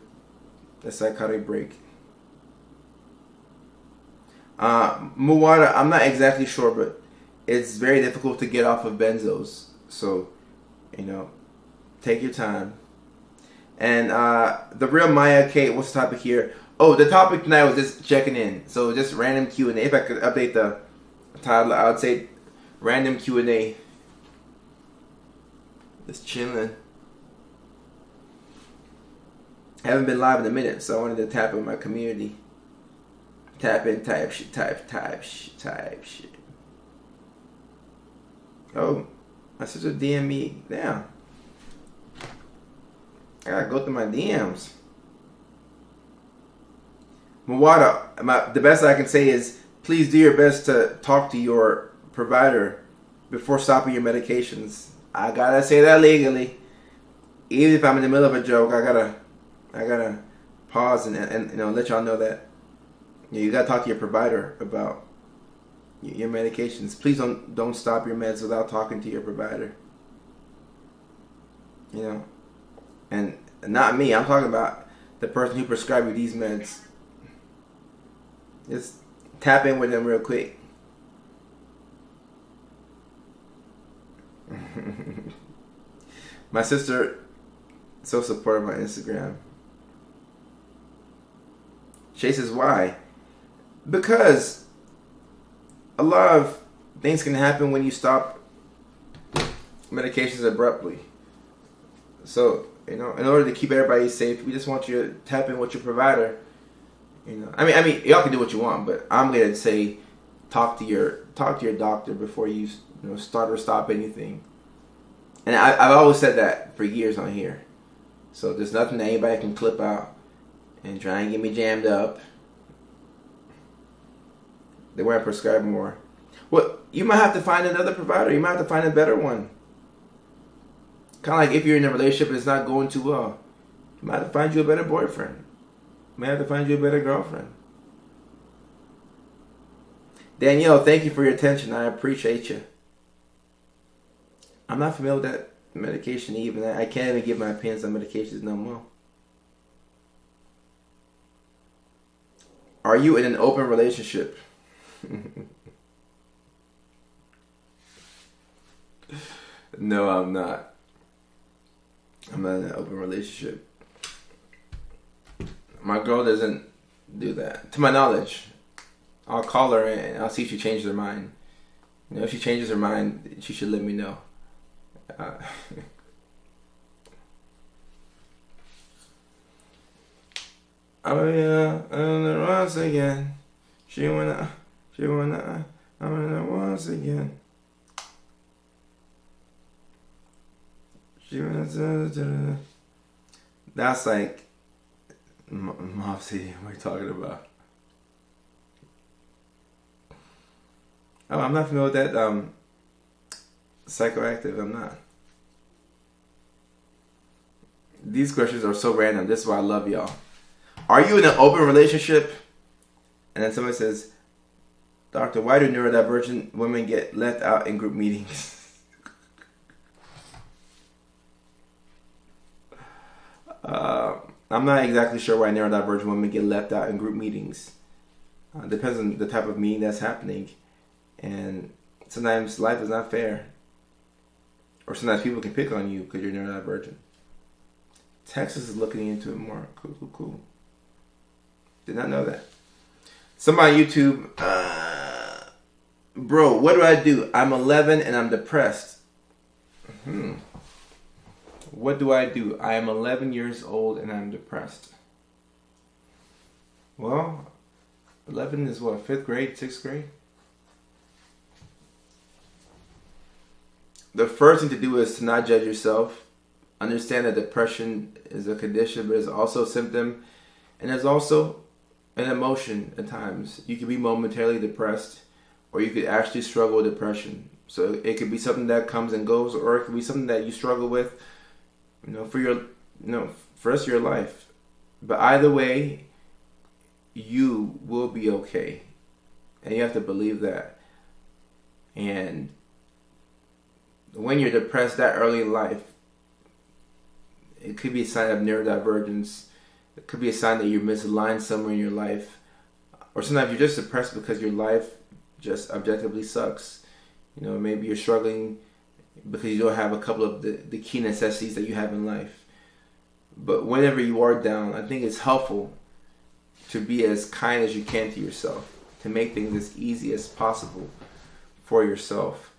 a psychotic break. Muwada, I'm not exactly sure, but it's very difficult to get off of benzos. So, take your time. And the real Maya Kate, what's the topic here? Oh, the topic tonight was just checking in. So just random Q&A. If I could update the title, I would say random Q&A. Just chilling. I haven't been live in a minute, so I wanted to tap in my community. Tap in, type shit. Oh, my sister DM me. Damn. I gotta go through my DMs. Mawada, the best I can say is please do your best to talk to your provider before stopping your medications. I gotta say that legally. Even if I'm in the middle of a joke, I gotta pause and let y'all know that. Yeah, you gotta talk to your provider about your medications. Please don't stop your meds without talking to your provider. You know, and not me. I'm talking about the person who prescribed you these meds. Just tap in with them real quick. My sister so supportive on Instagram. She says, why? Because a lot of things can happen when you stop medications abruptly. So, in order to keep everybody safe, we just want you to tap in with your provider. I mean, y'all can do what you want, but I'm gonna say, talk to your doctor before you start or stop anything. And I've always said that for years on here. So there's nothing that anybody can clip out and try and get me jammed up. They want to prescribe more. Well, you might have to find another provider. You might have to find a better one. Kind of like if you're in a relationship and it's not going too well. You might have to find you a better boyfriend. You might have to find you a better girlfriend. Danielle, thank you for your attention. I appreciate you. I'm not familiar with that medication even. I can't even give my opinions on medications no more. Are you in an open relationship? No, I'm not. I'm not in an open relationship. My girl doesn't do that. To my knowledge. I'll call her and I'll see if she changes her mind. If she changes her mind, she should let me know. I'm once again. She wanna, I'm once again. That's like Mob City. What are you talking about? Oh, I'm not familiar with that. Psychoactive. I'm not. These questions are so random. This is why I love y'all. Are you in an open relationship? And then somebody says, Doctor, why do neurodivergent women get left out in group meetings? I'm not exactly sure why neurodivergent women get left out in group meetings. Depends on the type of meeting that's happening. And sometimes life is not fair. Or sometimes people can pick on you because you're neurodivergent. Texas is looking into it more. Cool. Did not know that. Somebody on YouTube, bro, what do I do? I'm 11 and I'm depressed. What do I do? I am 11 years old and I'm depressed. Well, 11 is what, 5th grade, 6th grade? The first thing to do is to not judge yourself. Understand that depression is a condition, but it's also a symptom. And it's also an emotion at times. You can be momentarily depressed, or you could actually struggle with depression. So it could be something that comes and goes, or it could be something that you struggle with, for your, for the rest of your life. But either way, you will be okay. And you have to believe that. And when you're depressed that early in life, it could be a sign of neurodivergence. It could be a sign that you're misaligned somewhere in your life. Or sometimes you're just depressed because your life just objectively sucks. Maybe you're struggling because you don't have a couple of the key necessities that you have in life. But whenever you are down, I think it's helpful to be as kind as you can to yourself. To make things as easy as possible for yourself.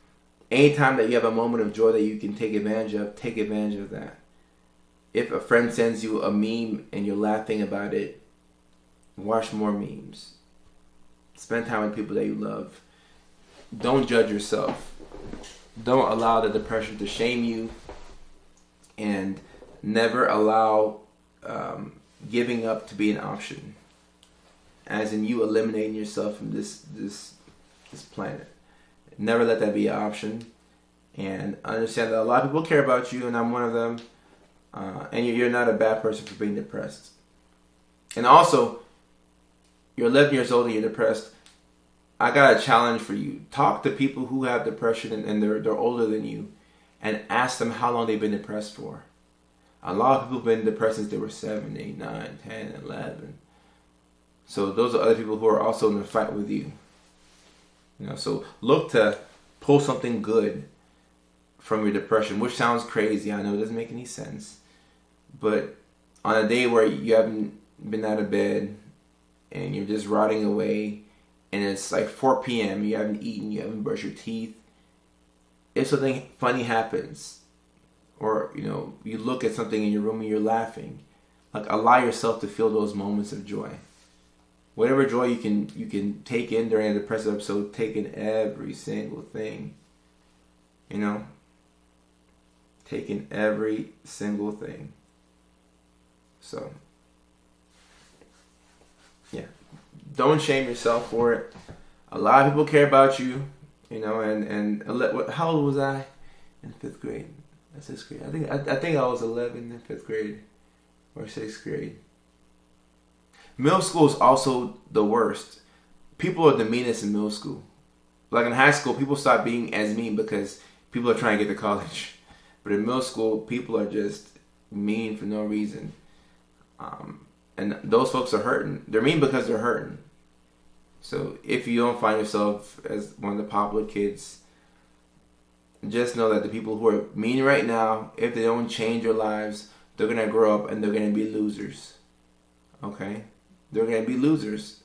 Anytime that you have a moment of joy that you can take advantage of that. If a friend sends you a meme and you're laughing about it, watch more memes. Spend time with people that you love. Don't judge yourself. Don't allow the depression to shame you. And never allow giving up to be an option. As in you eliminating yourself from this planet. Never let that be an option. And understand that a lot of people care about you, and I'm one of them. And you're not a bad person for being depressed. And also, you're 11 years old and you're depressed, I got a challenge for you. Talk to people who have depression and they're older than you, and ask them how long they've been depressed for. A lot of people have been depressed since they were 7, 8, 9, 10, 11. So those are other people who are also in the fight with you. So look to pull something good from your depression, which sounds crazy. I know it doesn't make any sense. But on a day where you haven't been out of bed and you're just rotting away, and it's like 4 p.m., you haven't eaten, you haven't brushed your teeth, if something funny happens, or you look at something in your room and you're laughing, like, allow yourself to feel those moments of joy. Whatever joy you can take in during a depressive episode, take in every single thing. Take in every single thing. So, yeah. Don't shame yourself for it. A lot of people care about you, and how old was I in 5th grade? That's 6th grade. I think I was 11 in 5th grade or 6th grade. Middle school is also the worst. People are the meanest in middle school. Like in high school, people stop being as mean because people are trying to get to college. But in middle school, people are just mean for no reason. And those folks are hurting. They're mean because they're hurting. So if you don't find yourself as one of the popular kids, just know that the people who are mean right now, if they don't change their lives, they're going to grow up and they're going to be losers. Okay? They're going to be losers.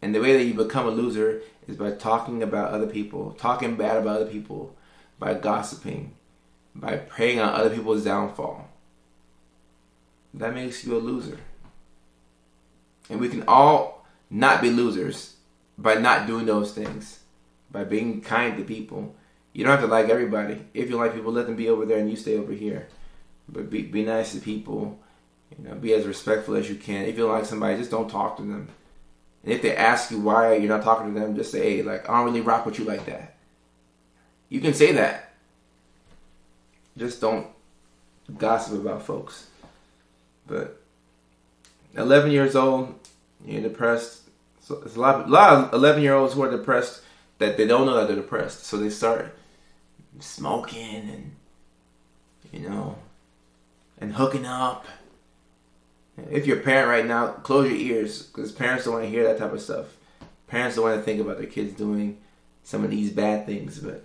And the way that you become a loser is by talking about other people, talking bad about other people, by gossiping, by preying on other people's downfall. That makes you a loser. And we can all not be losers by not doing those things, by being kind to people. You don't have to like everybody. If you like people, let them be over there and you stay over here. But be nice to people. Be as respectful as you can. If you don't like somebody, just don't talk to them. And if they ask you why you're not talking to them, just say, hey, I don't really rock with you like that. You can say that. Just don't gossip about folks. But 11 years old, you're depressed. So there's a lot of 11-year-olds who are depressed that they don't know that they're depressed. So they start smoking and hooking up. If you're a parent right now, close your ears, because parents don't want to hear that type of stuff. Parents don't want to think about their kids doing some of these bad things, but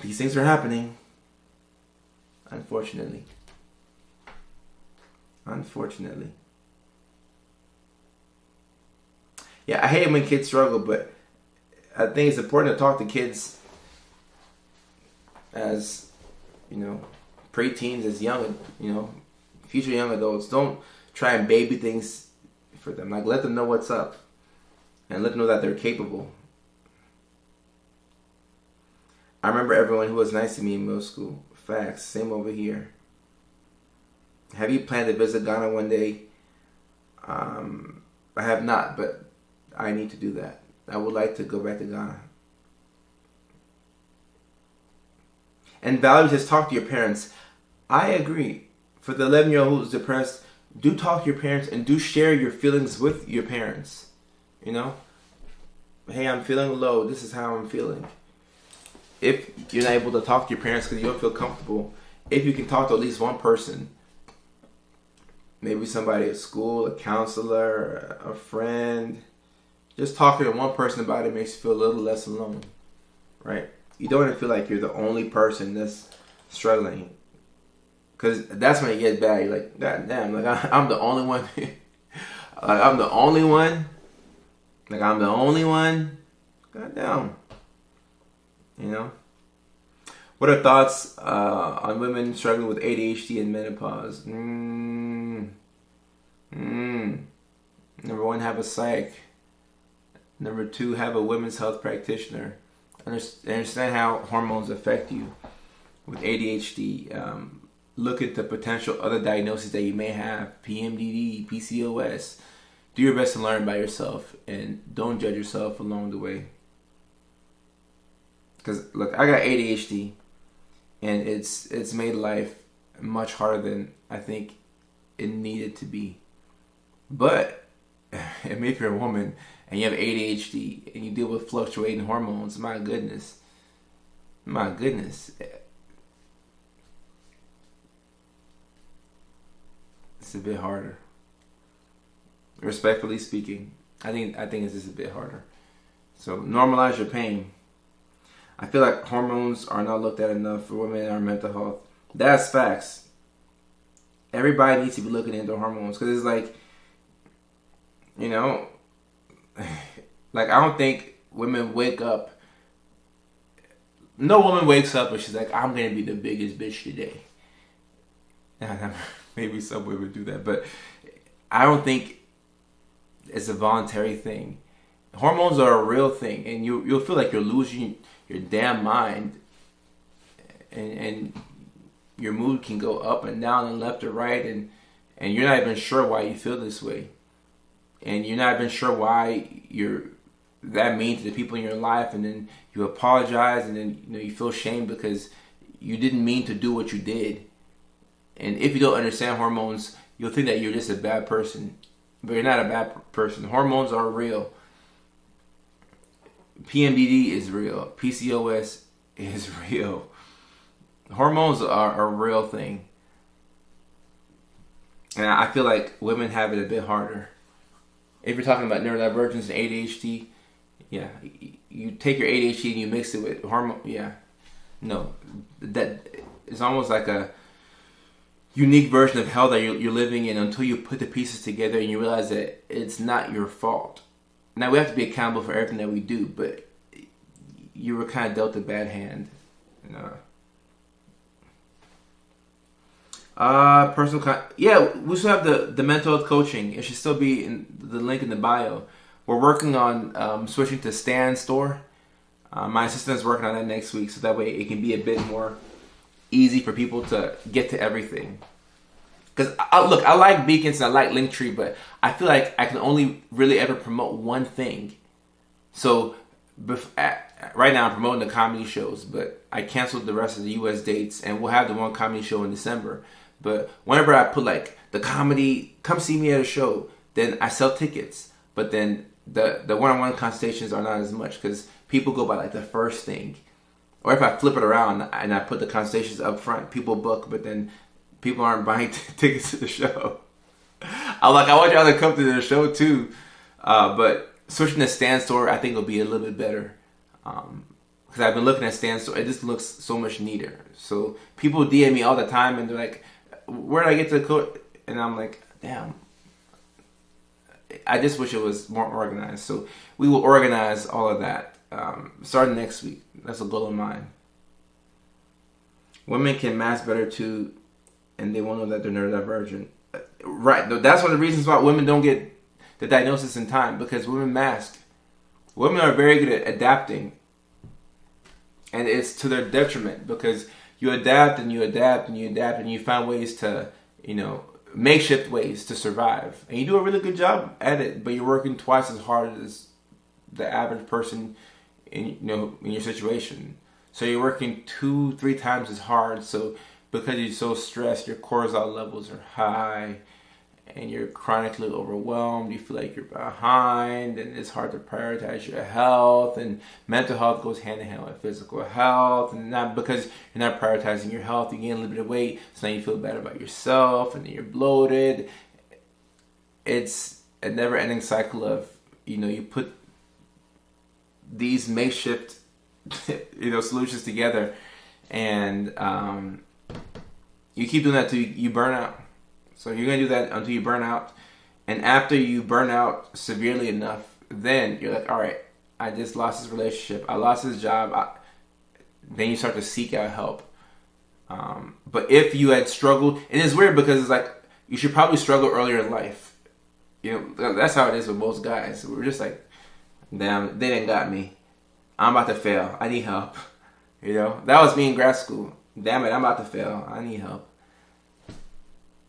these things are happening. Unfortunately. Yeah, I hate it when kids struggle, but I think it's important to talk to kids as, preteens, as young, future young adults. Don't try and baby things for them. Let them know what's up and let them know that they're capable. I remember everyone who was nice to me in middle school. Facts. Same over here. Have you planned to visit Ghana one day? I have not, but I need to do that. I would like to go back to Ghana. And Valerie says, talk to your parents. I agree. For the 11-year-old who's depressed, do talk to your parents and do share your feelings with your parents. Hey, I'm feeling low. This is how I'm feeling. If you're not able to talk to your parents because you don't feel comfortable, if you can talk to at least one person, maybe somebody at school, a counselor, a friend, just talking to one person about it makes you feel a little less alone, right? You don't want to feel like you're the only person that's struggling, because that's when it gets bad. You're like, God damn, I'm the only one. I'm the only one. I'm the only one. God damn. What are thoughts on women struggling with ADHD and menopause? Number 1, have a psych. Number 2, have a women's health practitioner. Understand how hormones affect you with ADHD. Look at the potential other diagnoses that you may have. PMDD, PCOS. Do your best to learn by yourself and don't judge yourself along the way. Because, look, I got ADHD and it's made life much harder than I think it needed to be. But And maybe if you're a woman and you have ADHD and you deal with fluctuating hormones, my goodness. My goodness. It's a bit harder. Respectfully speaking, I think it's just a bit harder. So normalize your pain. I feel like hormones are not looked at enough for women in our mental health. That's facts. Everybody needs to be looking into hormones because it's like, you know, like I don't think women wake up. No woman wakes up and she's like, I'm gonna be the biggest bitch today. Maybe some women do that, but I don't think it's a voluntary thing. Hormones are a real thing, and you'll feel like you're losing your damn mind, and your mood can go up and down and left or right, and you're not even sure why you feel this way, and you're not even sure why you're that mean to the people in your life, and then you apologize, and then you feel shame because you didn't mean to do what you did. And if you don't understand hormones, you'll think that you're just a bad person, but you're not a bad person. Hormones are real. PMDD is real. PCOS is real. Hormones are a real thing. And I feel like women have it a bit harder. If you're talking about neurodivergence and ADHD, yeah, you take your ADHD and you mix it with hormone. Yeah, no, that it's almost like a unique version of hell that you're living in until you put the pieces together and you realize that it's not your fault. Now we have to be accountable for everything that we do, but you were kind of dealt a bad hand. Yeah, we still have the mental health coaching. It should still be in the link in the bio. We're working on switching to Stand Store. My assistant's working on that next week, so that way it can be a bit more easy for people to get to everything. Because I like Beacons and I like Linktree, but I feel like I can only really ever promote one thing. So right now I'm promoting the comedy shows, but I canceled the rest of the US dates, and we'll have the one comedy show in December. But whenever I put like the comedy, come see me at a show, then I sell tickets. But then the one-on-one consultations are not as much because people go by like the first thing. Or if I flip it around and I put the consultations up front, people book, but then people aren't buying tickets to the show. I want y'all to come to the show too. But switching to Stand Store, I think will be a little bit better. Because I've been looking at Stand Store, it just looks so much neater. So people DM me all the time and they're like, where did I get to the code? And I'm like, damn. I just wish it was more organized. So we will organize all of that starting next week. That's a goal of mine. Women can mask better too, and they won't know that they're neurodivergent. Right. That's one of the reasons why women don't get the diagnosis in time, because women mask. Women are very good at adapting, and it's to their detriment because you adapt and you adapt and you adapt and you find ways to, makeshift ways to survive, and you do a really good job at it, but you're working twice as hard as the average person in your situation. So you're working 2-3 times as hard. So because you're so stressed, your cortisol levels are high and you're chronically overwhelmed. You feel like you're behind, and it's hard to prioritize your health. And mental health goes hand in hand with physical health, and not because you're not prioritizing your health, you gain a little bit of weight, so now you feel bad about yourself, and then you're bloated. It's a never-ending cycle of you put these makeshift solutions together, and you keep doing that till you burn out. So you're going to do that until you burn out. And after you burn out severely enough, then you're like, all right, I just lost this relationship. I lost this job. Then you start to seek out help. But if you had struggled, and it's weird because it's like, you should probably struggle earlier in life. That's how it is with most guys. We're just like, damn, they didn't got me. I'm about to fail. I need help. That was me in grad school. Damn it, I'm about to fail. I need help.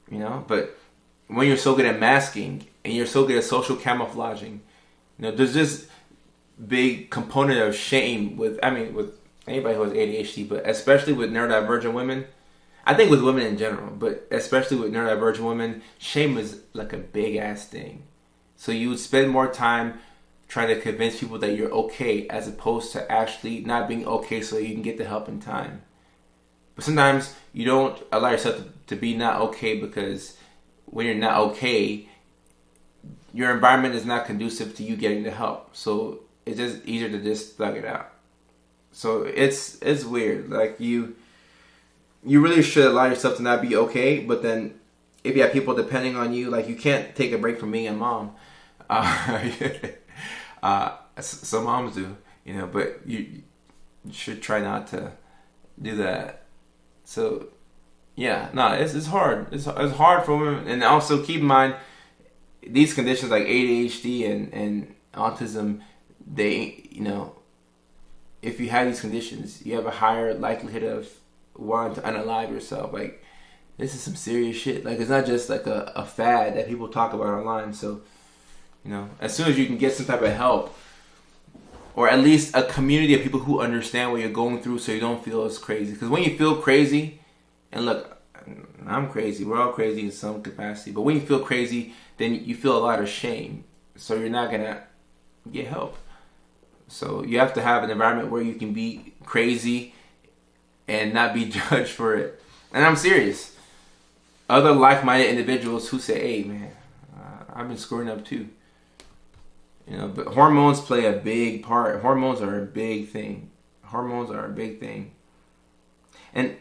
But when you're so good at masking and you're so good at social camouflaging, there's this big component of shame with anybody who has ADHD, but especially with neurodivergent women. I think with women in general, but especially with neurodivergent women, shame is like a big ass thing. So you would spend more time trying to convince people that you're okay as opposed to actually not being okay so you can get the help in time. But sometimes you don't allow yourself to be not okay because when you're not okay, your environment is not conducive to you getting the help. So it's just easier to just thug it out. So it's weird. Like you really should allow yourself to not be okay, but then if you have people depending on you, like you can't take a break from me and mom. Some moms do, but you should try not to do that. So, yeah, no, it's hard. It's hard for women, and also keep in mind these conditions like ADHD and autism. They, if you have these conditions, you have a higher likelihood of wanting to unalive yourself. Like, this is some serious shit. Like, it's not just like a fad that people talk about online. So, as soon as you can get some type of help, or at least a community of people who understand what you're going through so you don't feel as crazy. Because when you feel crazy, and look, I'm crazy. We're all crazy in some capacity. But when you feel crazy, then you feel a lot of shame. So you're not going to get help. So you have to have an environment where you can be crazy and not be judged for it. And I'm serious. Other like-minded individuals who say, hey, man, I've been screwing up too. But hormones play a big part. Hormones are a big thing. And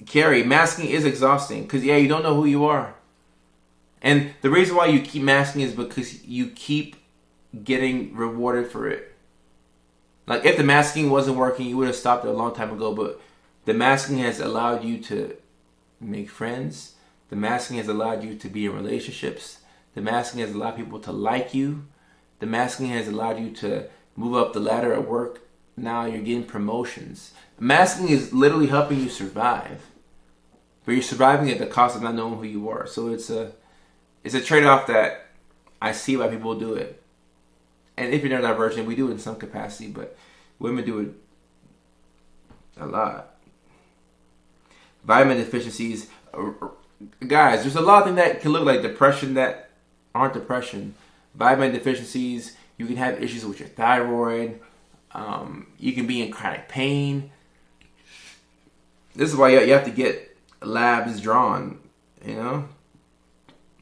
Carrie, masking is exhausting because, you don't know who you are. And the reason why you keep masking is because you keep getting rewarded for it. Like, if the masking wasn't working, you would have stopped it a long time ago. But the masking has allowed you to make friends. The masking has allowed you to be in relationships. The masking has allowed people to like you. The masking has allowed you to move up the ladder at work. Now you're getting promotions. Masking is literally helping you survive. But you're surviving at the cost of not knowing who you are. So it's a trade-off that I see why people do it. And if you're neurodivergent, we do it in some capacity, but women do it a lot. Vitamin deficiencies. Guys, there's a lot of things that can look like depression that aren't depression. Vitamin deficiencies, you can have issues with your thyroid. You can be in chronic pain. This is why you have to get labs drawn,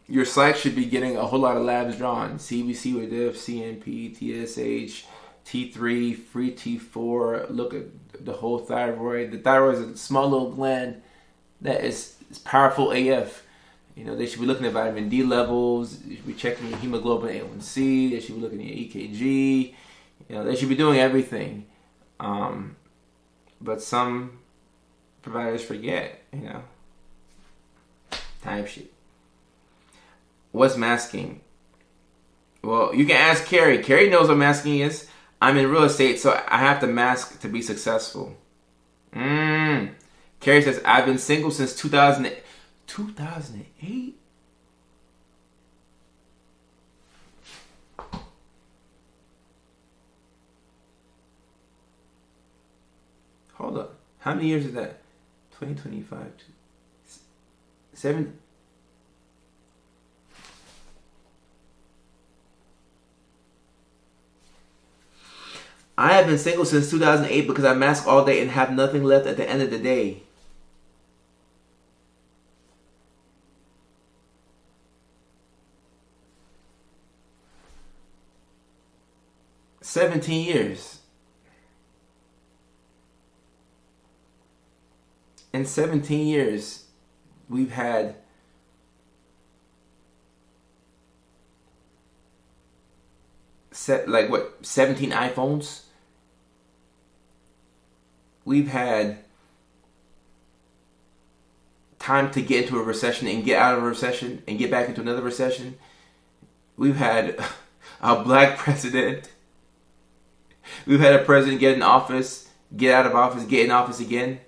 Your psych should be getting a whole lot of labs drawn. CBC with diff, CNP, TSH, T3, free T4. Look at the whole thyroid. The thyroid is a small little gland that is powerful AF. They should be looking at vitamin D levels. They should be checking your hemoglobin A1C. They should be looking at your EKG. They should be doing everything. But some providers forget, Type shit. What's masking? Well, you can ask Carrie. Carrie knows what masking is. I'm in real estate, so I have to mask to be successful. Carrie says, I've been single since 2008. 2008? Hold up. How many years is that? 2025. 7. I have been single since 2008 because I mask all day and have nothing left at the end of the day. "17 years. In 17 years, we've had like what, 17 iPhones? We've had time to get into a recession and get out of a recession and get back into another recession. We've had a black president. We've had a president get in office, get out of office, get in office again.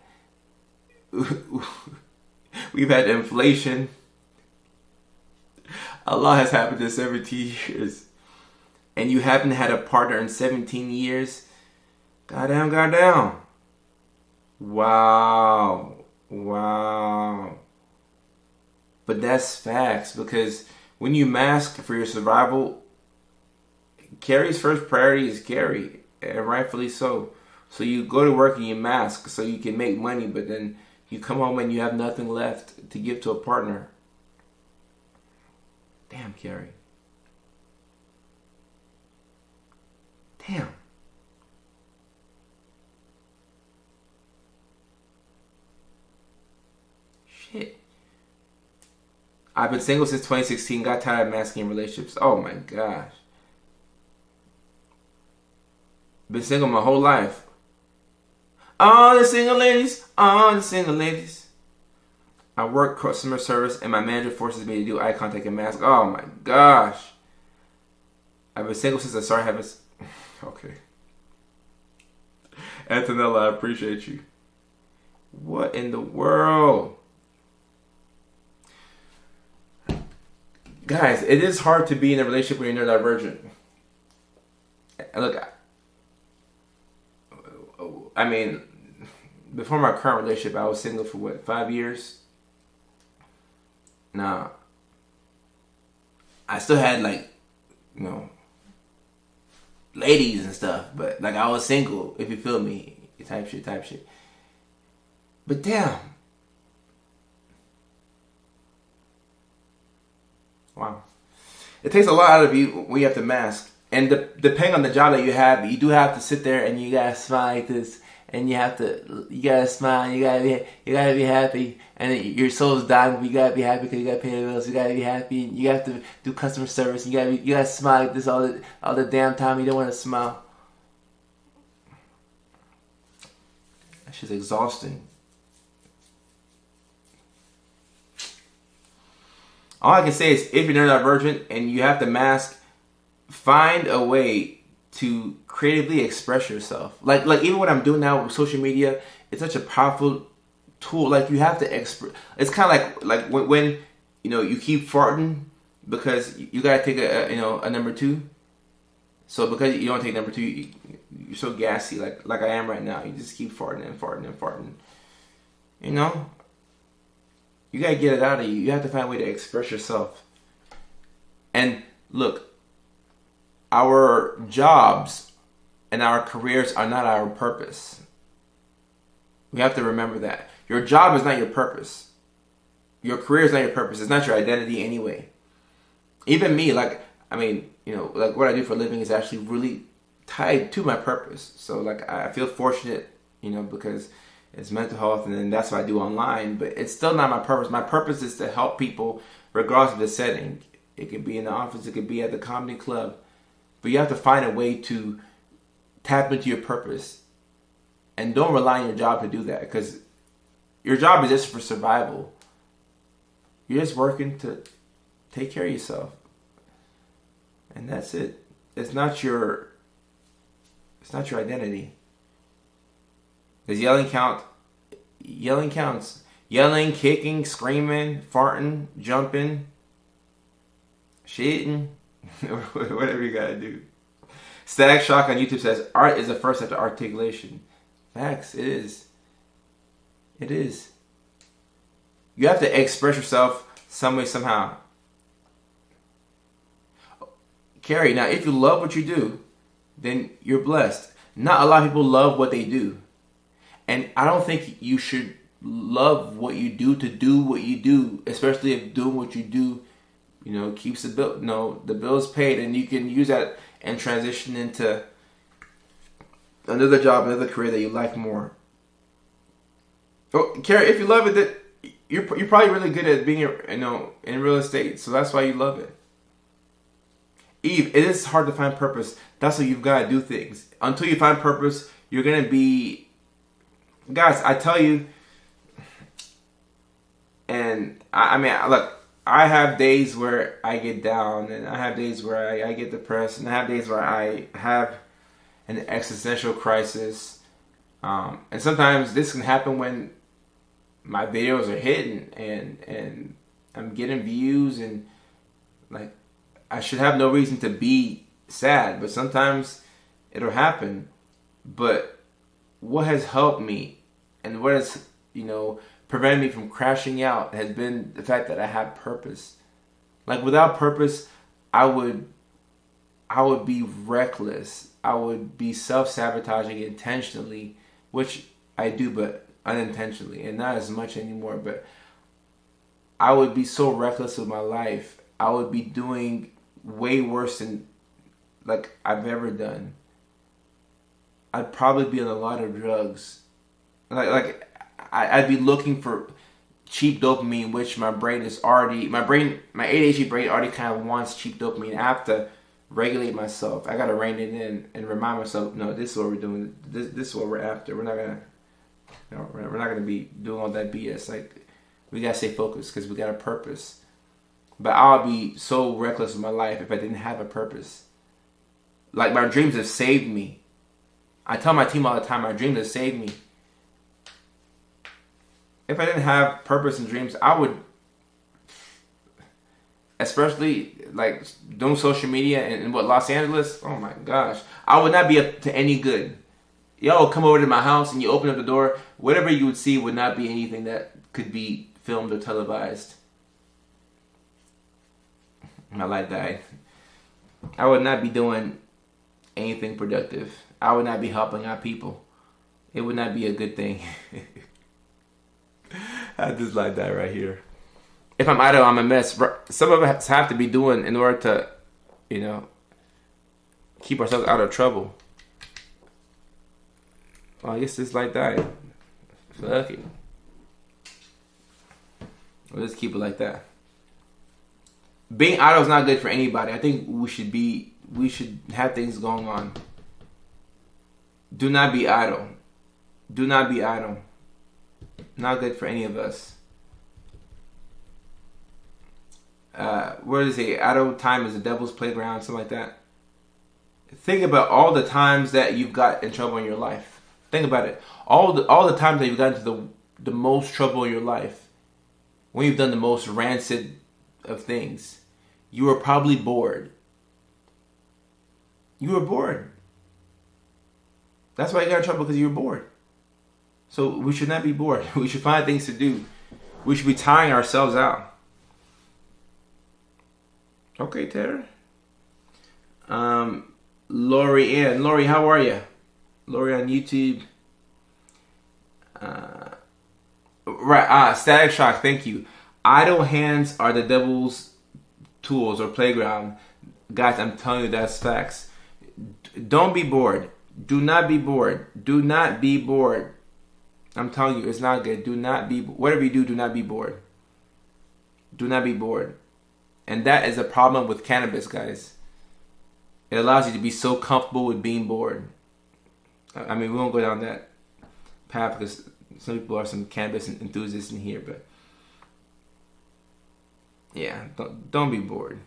We've had inflation. A lot has happened in 17 years. And you haven't had a partner in 17 years? Goddamn. Wow. But that's facts, because when you mask for your survival, Carrie's first priority is Carrie, and rightfully so. So you go to work and you mask so you can make money, but then you come home and you have nothing left to give to a partner. Damn, Carrie. Damn. Shit. I've been single since 2016, got tired of masking relationships. Oh my gosh. Been single my whole life. All the single ladies, all the single ladies. I work customer service and my manager forces me to do eye contact and mask. Oh my gosh. I've been single since I started having... Okay. Antonella, I appreciate you. What in the world? Guys, it is hard to be in a relationship when you're neurodivergent. Look, I mean, before my current relationship, I was single for what, 5 years? Now, I still had like, you know, ladies and stuff, but like I was single, if you feel me, type shit. But damn. Wow. It takes a lot out of you when you have to mask. And depending on the job that you have, you do have to sit there and you gotta smile like this, and you gotta smile, you gotta be happy, and your soul's dying, but you gotta be happy because you gotta pay the bills. You gotta be happy. You have to do customer service. You gotta smile like this all the damn time. You don't want to smile. That shit's exhausting. All I can say is, if you're neurodivergent and you have to mask, find a way to creatively express yourself. Like even what I'm doing now with social media, it's such a powerful tool. Like you have to express. It's kind of like when you know you keep farting because you gotta take a number two. So because you don't take number two, you're so gassy like I am right now. You just keep farting and farting and farting. You know. You gotta get it out of you. You have to find a way to express yourself. And look, our jobs and our careers are not our purpose. We have to remember that. Your job is not your purpose. Your career is not your purpose. It's not your identity anyway. Even me, like what I do for a living is actually really tied to my purpose. So like I feel fortunate, because it's mental health, and then that's what I do online. But it's still not my purpose. My purpose is to help people regardless of the setting. It could be in the office. It could be at the comedy club. But you have to find a way to tap into your purpose. And don't rely on your job to do that. Because your job is just for survival. You're just working to take care of yourself. And that's it. It's not your identity. Does yelling count? Yelling counts. Yelling, kicking, screaming, farting, jumping, shitting, whatever you gotta do. Static Shock on YouTube says, art is the first step to articulation. Facts, it is. It is. You have to express yourself some way, somehow. Carrie, now if you love what you do, then you're blessed. Not a lot of people love what they do. And I don't think you should love what you do what you do, especially if doing what you do, keeps the bill, the bills paid, and you can use that and transition into another job, another career that you like more. Oh, Carrie, if you love it, that you're probably really good at being, in real estate, so that's why you love it. Eve, it is hard to find purpose. That's why you've got to do things. Until you find purpose, you're gonna be. Guys, I tell you, and I mean, look, I have days where I get down, and I have days where I get depressed, and I have days where I have an existential crisis. And sometimes this can happen when my videos are hitting, and I'm getting views, and like I should have no reason to be sad, but sometimes it'll happen. But what has helped me and what has, prevented me from crashing out has been the fact that I have purpose. Like without purpose, I would be reckless. I would be self-sabotaging intentionally, which I do, but unintentionally, and not as much anymore. But I would be so reckless with my life. I would be doing way worse than like I've ever done. I'd probably be on a lot of drugs. I'd be looking for cheap dopamine, which my ADHD brain already kind of wants cheap dopamine. I have to regulate myself. I gotta rein it in and remind myself, no, this is what we're doing. This is what we're after. We're not gonna be doing all that BS. Like, we gotta stay focused because we got a purpose. But I'll be so reckless with my life if I didn't have a purpose. Like, my dreams have saved me. I tell my team all the time, my dreams have saved me. If I didn't have purpose and dreams, I would, especially like doing social media in what, Los Angeles, oh my gosh, I would not be up to any good. Y'all come over to my house and you open up the door, whatever you would see would not be anything that could be filmed or televised. My light died. I would not be doing anything productive. I would not be helping out people. It would not be a good thing. I just like that right here. If I'm idle, I'm a mess. Some of us have to be doing in order to, keep ourselves out of trouble. Well, I guess this light died. Fuck it. We'll just keep it like that. Being idle is not good for anybody. I think we should have things going on. Do not be idle. Do not be idle. Not good for any of us. Where does it say? Idle time is the devil's playground, something like that. Think about all the times that you've got in trouble in your life. Think about it. All the times that you've got into the most trouble in your life, when you've done the most rancid of things, you were probably bored. You were bored. That's why you got in trouble, because you were bored. So we should not be bored. We should find things to do. We should be tiring ourselves out. Okay, Tara. Lori Ann. Lori, how are you? Lori on YouTube. Static Shock, thank you. Idle hands are the devil's tools or playground. Guys, I'm telling you, that's facts. Don't be bored. Do not be bored. Do not be bored. I'm telling you, it's not good. Do not be, whatever you do not be bored. Do not be bored. And that is a problem with cannabis, guys. It allows you to be so comfortable with being bored. I mean, we won't go down that path because some people are some cannabis enthusiasts in here, but yeah, don't be bored.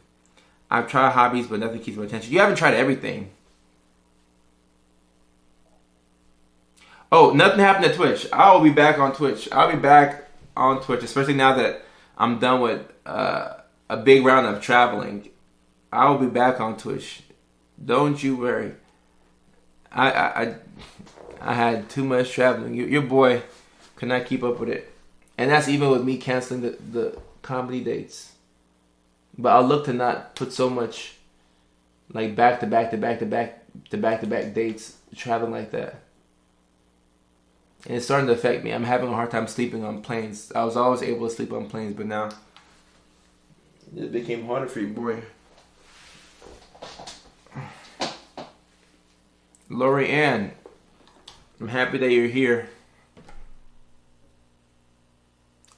I've tried hobbies, but nothing keeps my attention. You haven't tried everything. Oh, nothing happened to Twitch. I'll be back on Twitch. I'll be back on Twitch, especially now that I'm done with a big round of traveling. I'll be back on Twitch. Don't you worry. I had too much traveling. Your boy could not keep up with it. And that's even with me canceling the comedy dates. But I'll look to not put so much like back to back dates traveling like that. And it's starting to affect me. I'm having a hard time sleeping on planes. I was always able to sleep on planes, but now it became harder for you, boy. Lori Ann, I'm happy that you're here.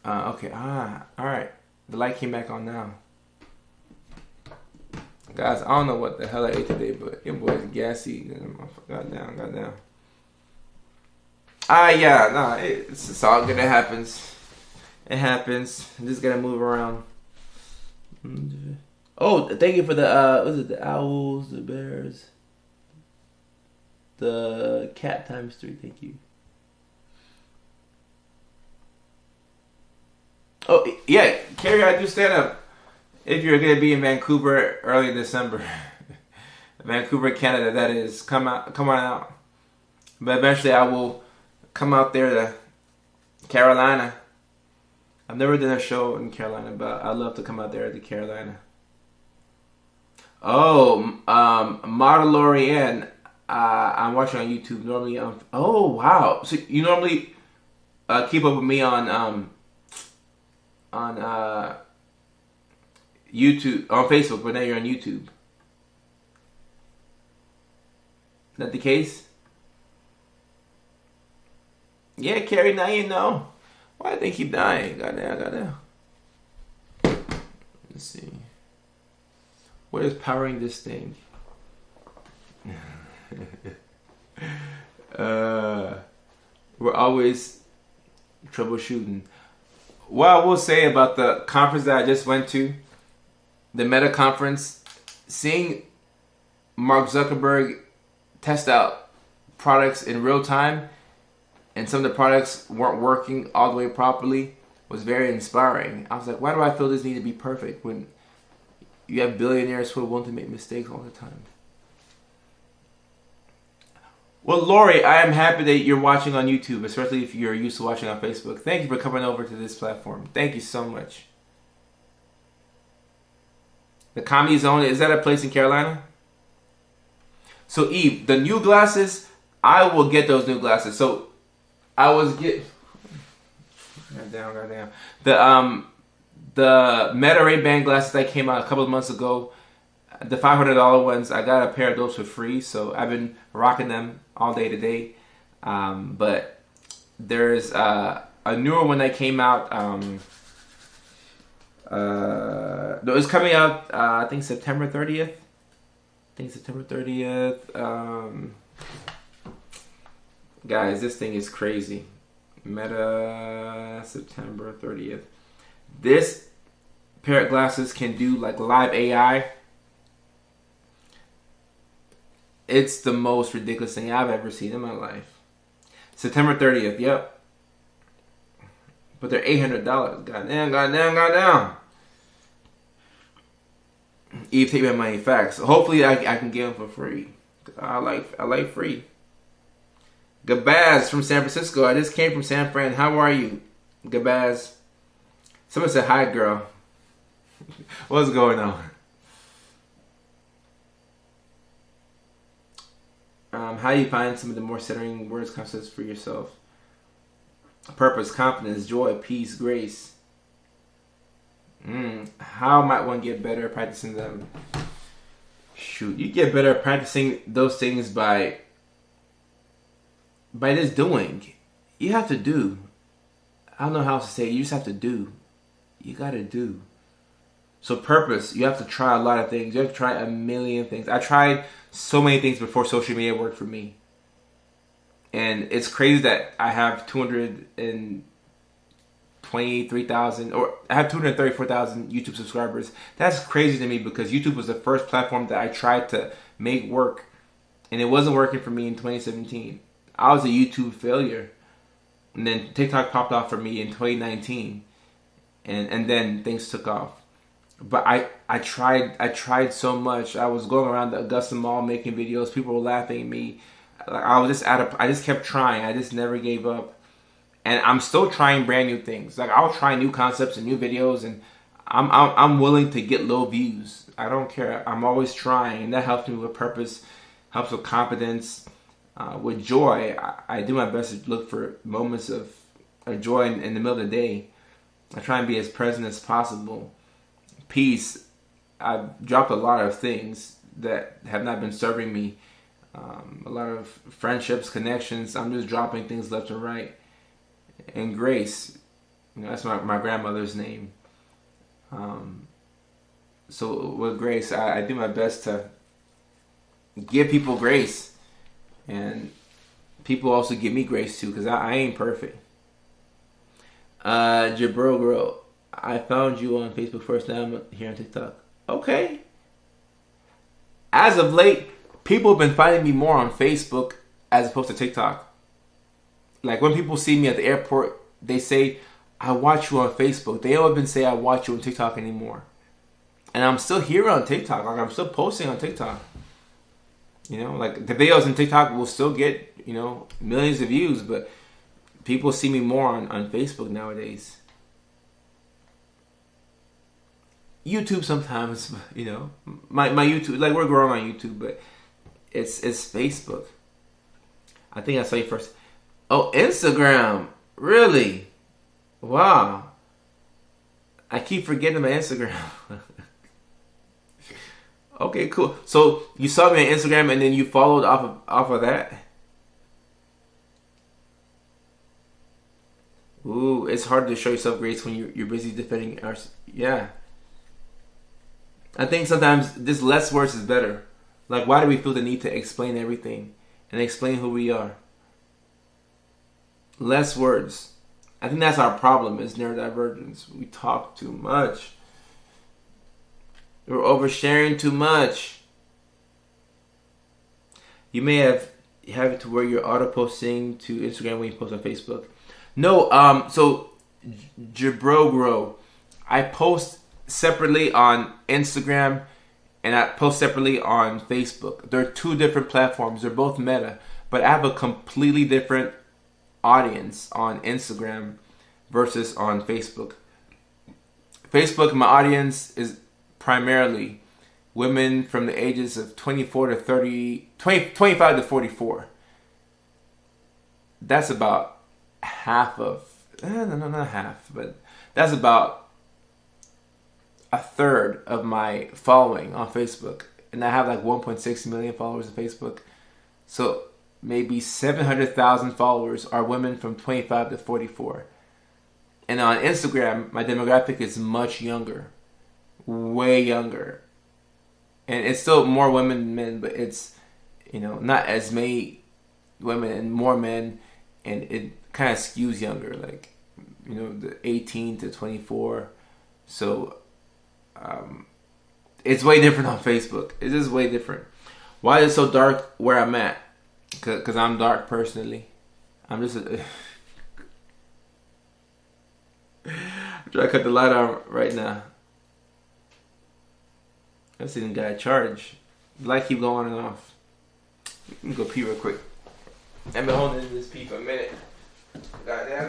Okay. Alright. The light came back on now. Guys, I don't know what the hell I ate today, but your boy's gassy. Got down. It's all good. It happens. It happens. I just gotta move around. Oh, thank you for the owls, the bears, the cat times 3. Thank you. Oh yeah, Carrie, I do stand up. If you're gonna be in Vancouver early December, Vancouver, Canada, that is, come on out. But eventually, I will come out there to Carolina. I've never done a show in Carolina, but I'd love to come out there to Carolina. Oh, Mandalorian. I'm watching on YouTube normally. Oh wow! So you normally keep up with me on YouTube, on Facebook, but now you're on YouTube. Is that the case? Yeah, Carrie. Now you know. Why do they keep dying? Goddamn, goddamn. Let's see. What is powering this thing? We're always troubleshooting. What I will say about the conference that I just went to, the Meta conference, seeing Mark Zuckerberg test out products in real time, and some of the products weren't working all the way properly, was very inspiring. I was like, why do I feel this need to be perfect when you have billionaires who are willing to make mistakes all the time? Well, Lori, I am happy that you're watching on YouTube, especially if you're used to watching on Facebook. Thank you for coming over to this platform. Thank you so much. The Comedy Zone, is that a place in Carolina? So, Eve, the new glasses, I will get those new glasses. So, I was get. Goddamn. The Meta Ray-Ban glasses that came out a couple of months ago, the $500 ones, I got a pair of those for free. So I've been rocking them all day today. But there's a newer one that came out. No, it's coming out. I think September 30th. Guys, this thing is crazy. Meta September 30th. This pair of glasses can do like live AI. It's the most ridiculous thing I've ever seen in my life. September 30th, yep. But they're $800. Goddamn. Eve, take my money, facts. Hopefully I can get them for free. I like free. Gabaz from San Francisco. I just came from San Fran. How are you, Gabaz? Someone said hi, girl. What's going on? How do you find some of the more centering words, concepts for yourself? Purpose, confidence, joy, peace, grace. How might one get better at practicing them? Shoot, you get better at practicing those things by just doing. You have to do. I don't know how else to say it. You just have to do. You gotta do. So purpose, you have to try a lot of things. You have to try a million things. I tried so many things before social media worked for me. And it's crazy that I have 223,000, or I have 234,000 YouTube subscribers. That's crazy to me because YouTube was the first platform that I tried to make work. And it wasn't working for me in 2017. I was a YouTube failure. And then TikTok popped off for me in 2019. And then things took off. But I tried so much. I was going around the Augusta Mall making videos. People were laughing at me. I just kept trying. I just never gave up. And I'm still trying brand new things. Like I'll try new concepts and new videos, and I'm willing to get low views. I don't care. I'm always trying, and that helps me with purpose, helps with confidence, with joy. I do my best to look for moments of joy in the middle of the day. I try and be as present as possible. Peace. I've dropped a lot of things that have not been serving me. A lot of friendships, connections. I'm just dropping things left and right. And grace, that's my grandmother's name. So with grace, I do my best to give people grace, and people also give me grace too, because I ain't perfect. Jabril girl, I found you on Facebook first, now I'm here on TikTok. Okay. As of late, people have been finding me more on Facebook as opposed to TikTok. Like when people see me at the airport, they say, I watch you on Facebook. They don't even say I watch you on TikTok anymore. And I'm still here on TikTok. Like I'm still posting on TikTok. Like the videos on TikTok will still get, millions of views, but people see me more on Facebook nowadays. YouTube sometimes, my YouTube, like we're growing on YouTube, but it's Facebook. I think I saw you first. Oh, Instagram. Really? Wow. I keep forgetting my Instagram. Okay, cool. So you saw me on Instagram and then you followed off of that? Ooh, it's hard to show yourself grace when you're busy defending our... Yeah. I think sometimes this less words is better. Like, why do we feel the need to explain everything and explain who we are? Less words. I think that's our problem is neurodivergence. We talk too much. We're oversharing too much. You may have it to where you're auto posting to Instagram when you post on Facebook. No, so Jabrogro, I post separately on Instagram and I post separately on Facebook. They're two different platforms. They're both Meta, but I have a completely different audience on Instagram versus on Facebook. Facebook, my audience is primarily women from the ages of 24 to 30, 25 to 44. That's about half of, no, not half, but that's about a third of my following on Facebook. And I have like 1.6 million followers on Facebook. So maybe 700,000 followers are women from 25 to 44. And on Instagram, my demographic is much younger. Way younger. And it's still more women than men, but it's, not as many women and more men. And it kind of skews younger, like, the 18 to 24. So, it's way different on Facebook. It's just way different. Why is it so dark where I'm at? Because I'm dark personally. I'm just... I'm trying to cut the light on right now. I've seen the guy charge. The light keep going on and off. Let me go pee real quick. I've been holding this pee for a minute. Goddamn.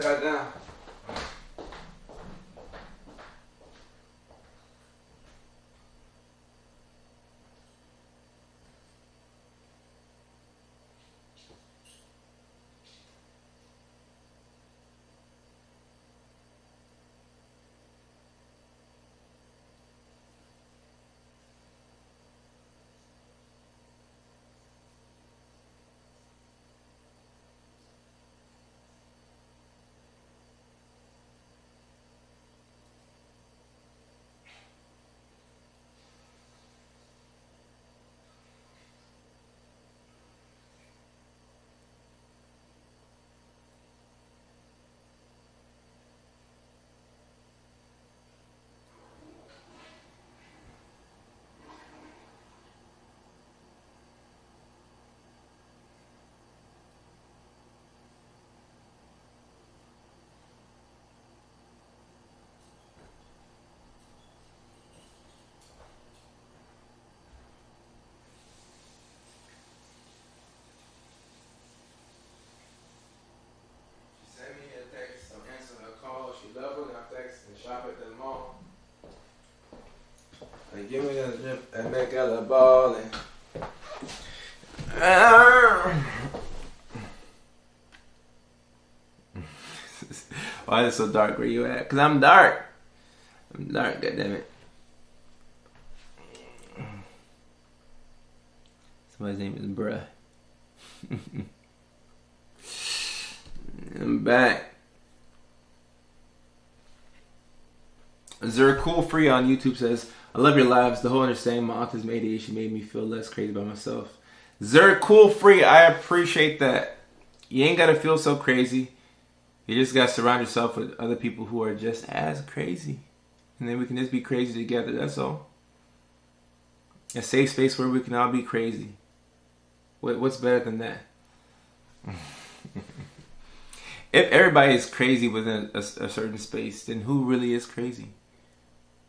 Shop at the mall. And give me that drip and make out a ball and why is it so dark where you at? Cause I'm dark. I'm dark, goddammit. Somebody's name is Bruh. I'm back. Zercool Free on YouTube says, I love your lives. The whole understanding my autism ADHD made me feel less crazy by myself. Zercool Free, I appreciate that. You ain't got to feel so crazy. You just got to surround yourself with other people who are just as crazy. And then we can just be crazy together, that's all. A safe space where we can all be crazy. What's better than that? If everybody is crazy within a certain space, then who really is crazy?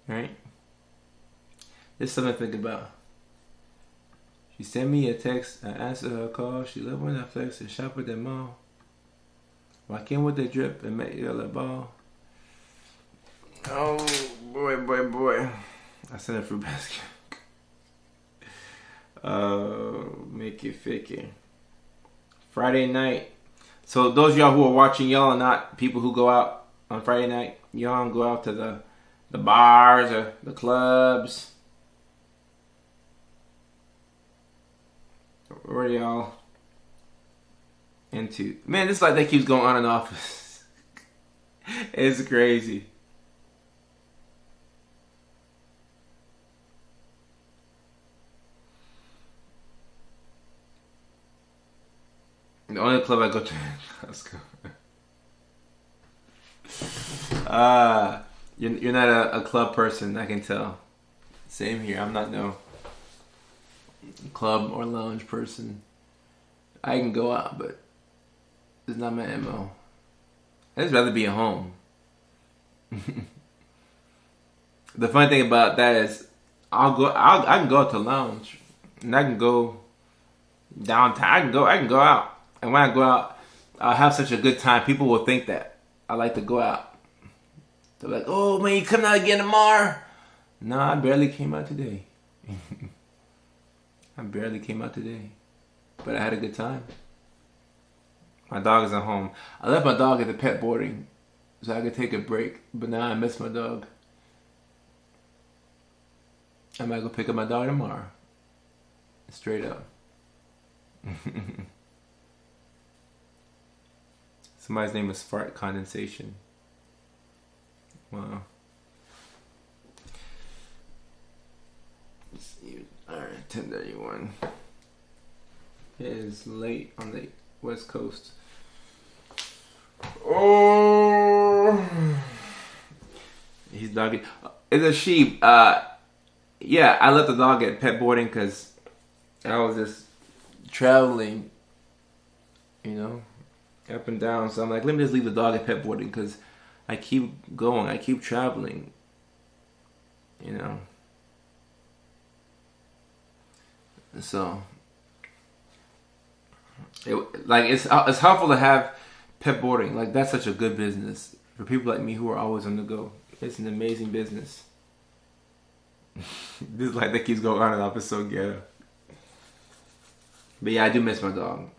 Right? There's something to think about. She sent me a text. I answered her call. She loved when I flex and shop at the mall. Walk in with the drip and make you a ball. Oh, boy. I sent a fruit basket. Make it fake it. Friday night. So those of y'all who are watching, y'all are not people who go out on Friday night. Y'all don't go out to the bars or the clubs. What are y'all into? Man, this like that keeps going on and off. It's crazy. The only club I go to, let's go. You're not a club person, I can tell. Same here. I'm not no club or lounge person. I can go out, but it's not my MO. I'd just rather be at home. The funny thing about that is, I can go out to lounge, and I can go downtown. I can go out. And when I go out, I'll have such a good time. People will think that I like to go out. They're like, "Oh man, you coming out again tomorrow?" No, I barely came out today. I barely came out today, but I had a good time. My dog is at home. I left my dog at the pet boarding so I could take a break, but now I miss my dog. I might go pick up my dog tomorrow. Straight up. Somebody's name is Fart Condensation. Wow. Alright, 10:31. It is late on the West Coast. Oh, he's doggy. It's a sheep. Yeah, I let the dog at pet boarding because I was just traveling, up and down. So I'm like, let me just leave the dog at pet boarding because I keep going. I keep traveling. So it's helpful to have pet boarding. Like, that's such a good business for people like me who are always on the go. It's an amazing business. This is like that keeps going on and off. It's so ghetto. But yeah, I do miss my dog.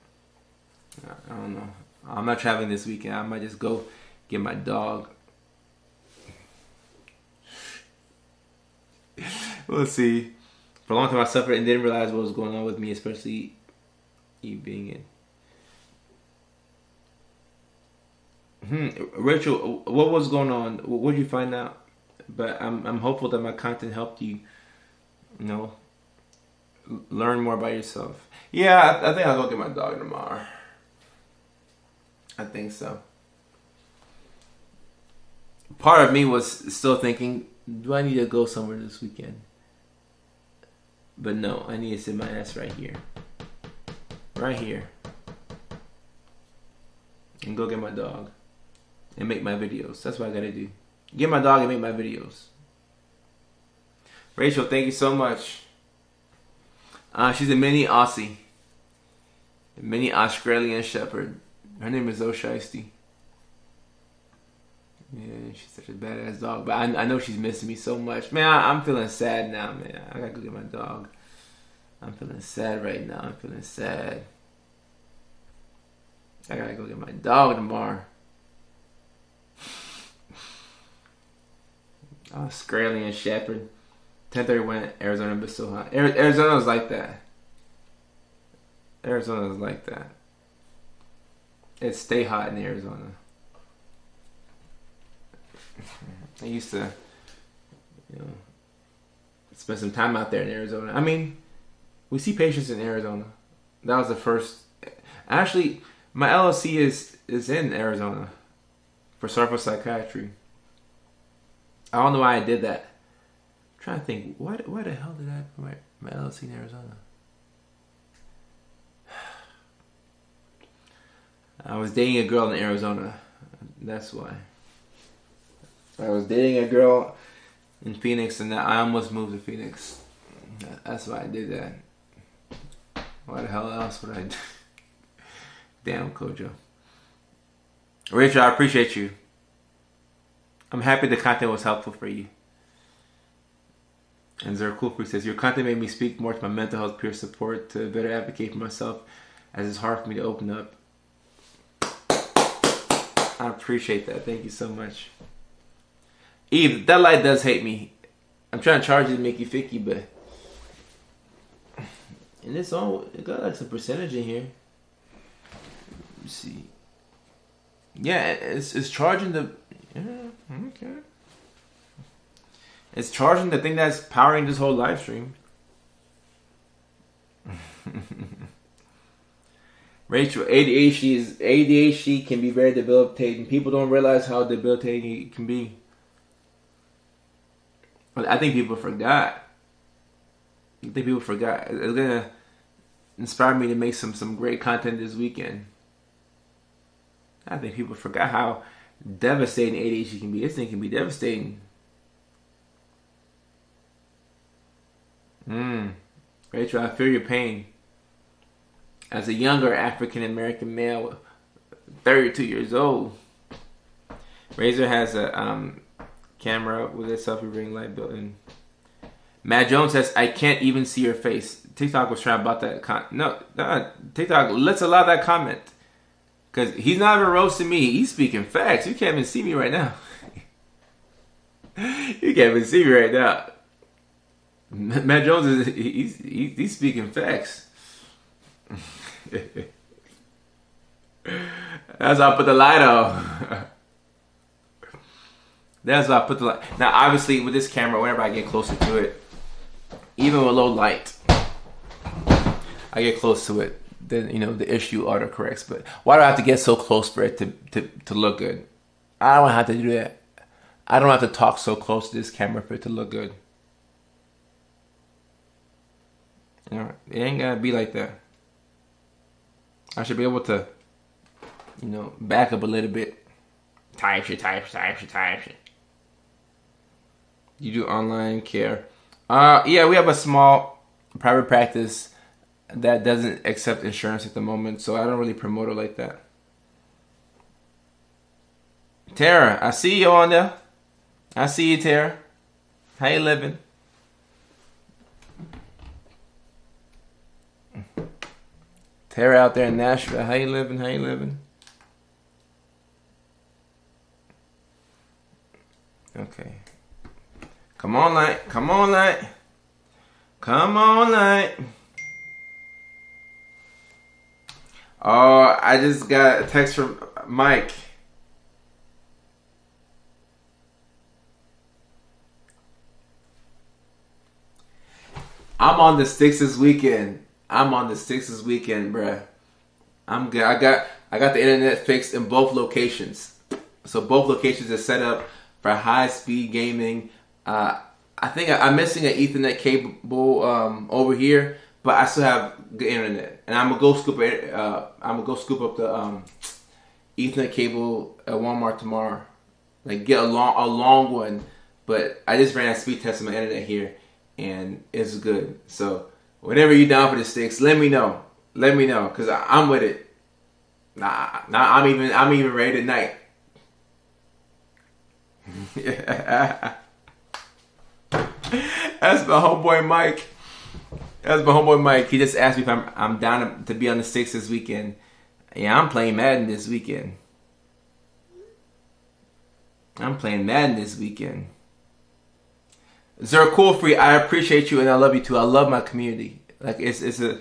I don't know. I'm not traveling this weekend. I might just go get my dog. We'll see. For a long time I suffered and didn't realize what was going on with me, especially you being in. Rachel, what was going on? What did you find out? But I'm hopeful that my content helped you, learn more about yourself. Yeah, I think I'll go get my dog tomorrow. I think so. Part of me was still thinking, do I need to go somewhere this weekend? But no, I need to sit my ass right here. Right here. And go get my dog. And make my videos. That's what I gotta do. Get my dog and make my videos. Rachel, thank you so much. She's a mini Aussie. A mini Australian Shepherd. Her name is O'Shiesty. Yeah, she's such a badass dog. But I know she's missing me so much. Man, I'm feeling sad now, man. I gotta go get my dog. I'm feeling sad right now. I'm feeling sad. I gotta go get my dog tomorrow. Australian Shepherd. 10:31 Arizona, but so hot. Arizona was like that. Arizona is like that. It stay hot in Arizona. I used to, spend some time out there in Arizona. I mean, we see patients in Arizona. That was the first. Actually, my LLC is in Arizona for cerebral psychiatry. I don't know why I did that. I'm trying to think, why the hell did I put my LLC in Arizona? I was dating a girl in Arizona. That's why. I was dating a girl in Phoenix, and I almost moved to Phoenix. That's why I did that. Why the hell else would I do? Damn, Kojo. Rachel, I appreciate you. I'm happy the content was helpful for you. And Zerkulfri says, your content made me speak more to my mental health peer support to better advocate for myself, as it's hard for me to open up. I appreciate that. Thank you so much. Eve, that light does hate me. I'm trying to charge it to make you ficky, but... And it's all... It got like some percentage in here. Let me see. Yeah, it's charging the... Yeah, okay. It's charging the thing that's powering this whole live stream. Rachel, ADHD can be very debilitating. People don't realize how debilitating it can be. But I think people forgot. It's gonna inspire me to make some great content this weekend. I think people forgot how devastating ADHD can be. This thing can be devastating. Rachel, I feel your pain. As a younger African American male, 32 years old, Razer has a camera with a selfie ring light built in. Matt Jones says, I can't even see your face. TikTok was trying about that. No, TikTok, let's allow that comment. Because he's not even roasting me. He's speaking facts. You can't even see me right now. You can't even see me right now. Matt Jones he's speaking facts. That's why I put the light on. That's why I put the light. Now, obviously, with this camera, whenever I get closer to it, even with low light, I get close to it, then the issue autocorrects. But why do I have to get so close for it to look good? I don't have to do that. I don't have to talk so close to this camera for it to look good. It ain't gotta be like that. I should be able to, back up a little bit. Type shit. You do online care? Yeah, we have a small private practice that doesn't accept insurance at the moment, so I don't really promote it like that. Tara, I see you on there. I see you, Tara. How you living? Tara out there in Nashville. How you living? Okay. Come on, light. Oh, I just got a text from Mike. I'm on the sticks this weekend. Bruh. I'm good. I got the internet fixed in both locations. So both locations are set up for high-speed gaming. I think I'm missing an Ethernet cable over here, but I still have good internet. And I'm gonna go scoop up the Ethernet cable at Walmart tomorrow. Like get a long one. But I just ran a speed test on my internet here, and it's good. So whenever you're down for the sticks, let me know, cause I'm with it. I'm even ready tonight. Yeah. That's my homeboy Mike. He just asked me if I'm down to be on the sticks this weekend. Yeah, I'm playing Madden this weekend. Zerkulfree, I appreciate you and I love you too. I love my community. Like it's a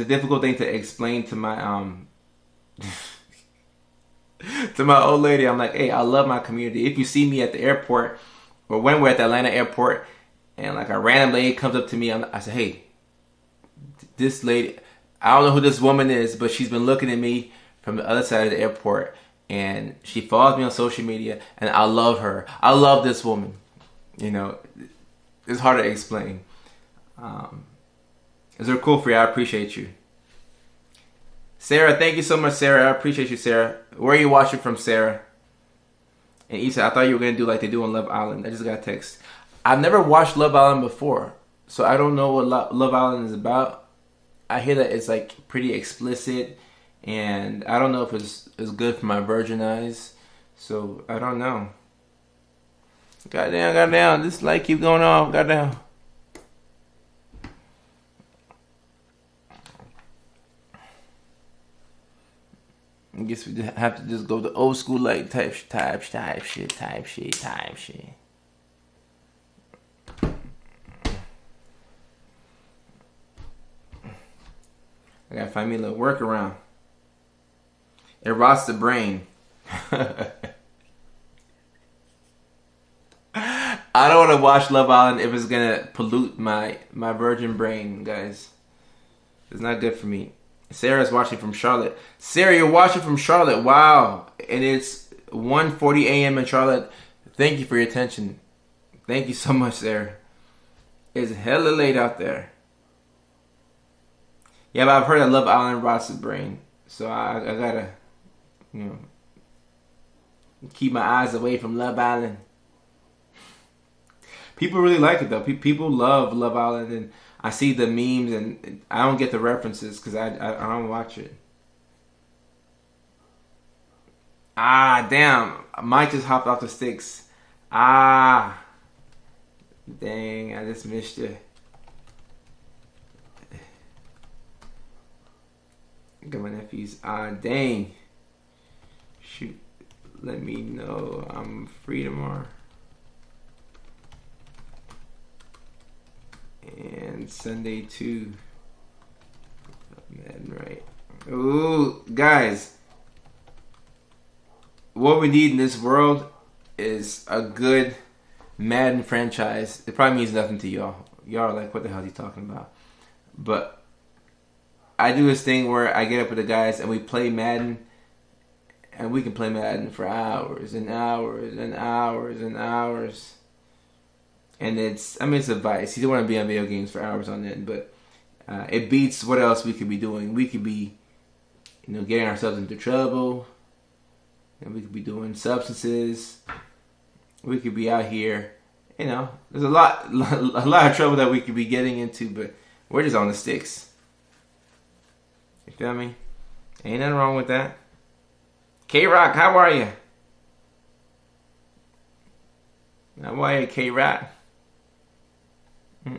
difficult thing to explain to my to my old lady. I'm like, hey, I love my community. If you see me at the airport or when we're at the Atlanta airport and like a random lady comes up to me, I say, hey, this lady, I don't know who this woman is, but she's been looking at me from the other side of the airport and she follows me on social media and I love her. I love this woman. It's hard to explain. Zerkulfree, I appreciate you. Sarah, thank you so much, Sarah. I appreciate you, Sarah. Where are you watching from, Sarah? And Issa, I thought you were going to do like they do on Love Island. I just got a text. I've never watched Love Island before, so I don't know what Love Island is about. I hear that it's like pretty explicit, and I don't know if it's good for my virgin eyes, so I don't know. Goddamn, this light keep going off, goddamn. I guess we have to just go the old school like type shit. I gotta find me a little workaround. It rots the brain. I don't want to watch Love Island if it's gonna pollute my virgin brain, guys. It's not good for me. Sarah's watching from Charlotte. Sarah, you're watching from Charlotte. Wow. And it's 1:40 a.m. in Charlotte. Thank you for your attention. Thank you so much, Sarah. It's hella late out there. Yeah, but I've heard that Love Island rots the brain. So I gotta, keep my eyes away from Love Island. People really like it though. People love Love Island, and I see the memes, and I don't get the references because I don't watch it. Ah, damn! Mike just hopped off the sticks. Ah, dang! I just missed you. Got my nephews. Ah, dang! Shoot! Let me know I'm free tomorrow. And Sunday too. Man, right. Ooh, guys. What we need in this world is a good Madden franchise. It probably means nothing to y'all. Y'all are like, what the hell is he talking about? But I do this thing where I get up with the guys and we play Madden. And we can play Madden for hours and hours and hours and hours. And it's advice. You don't want to be on video games for hours on end, but it beats what else we could be doing. We could be, getting ourselves into trouble, and we could be doing substances. We could be out here, there's a lot of trouble that we could be getting into, but we're just on the sticks. You feel me? Ain't nothing wrong with that. K-Rock, how are you? How are you, K-Rock? I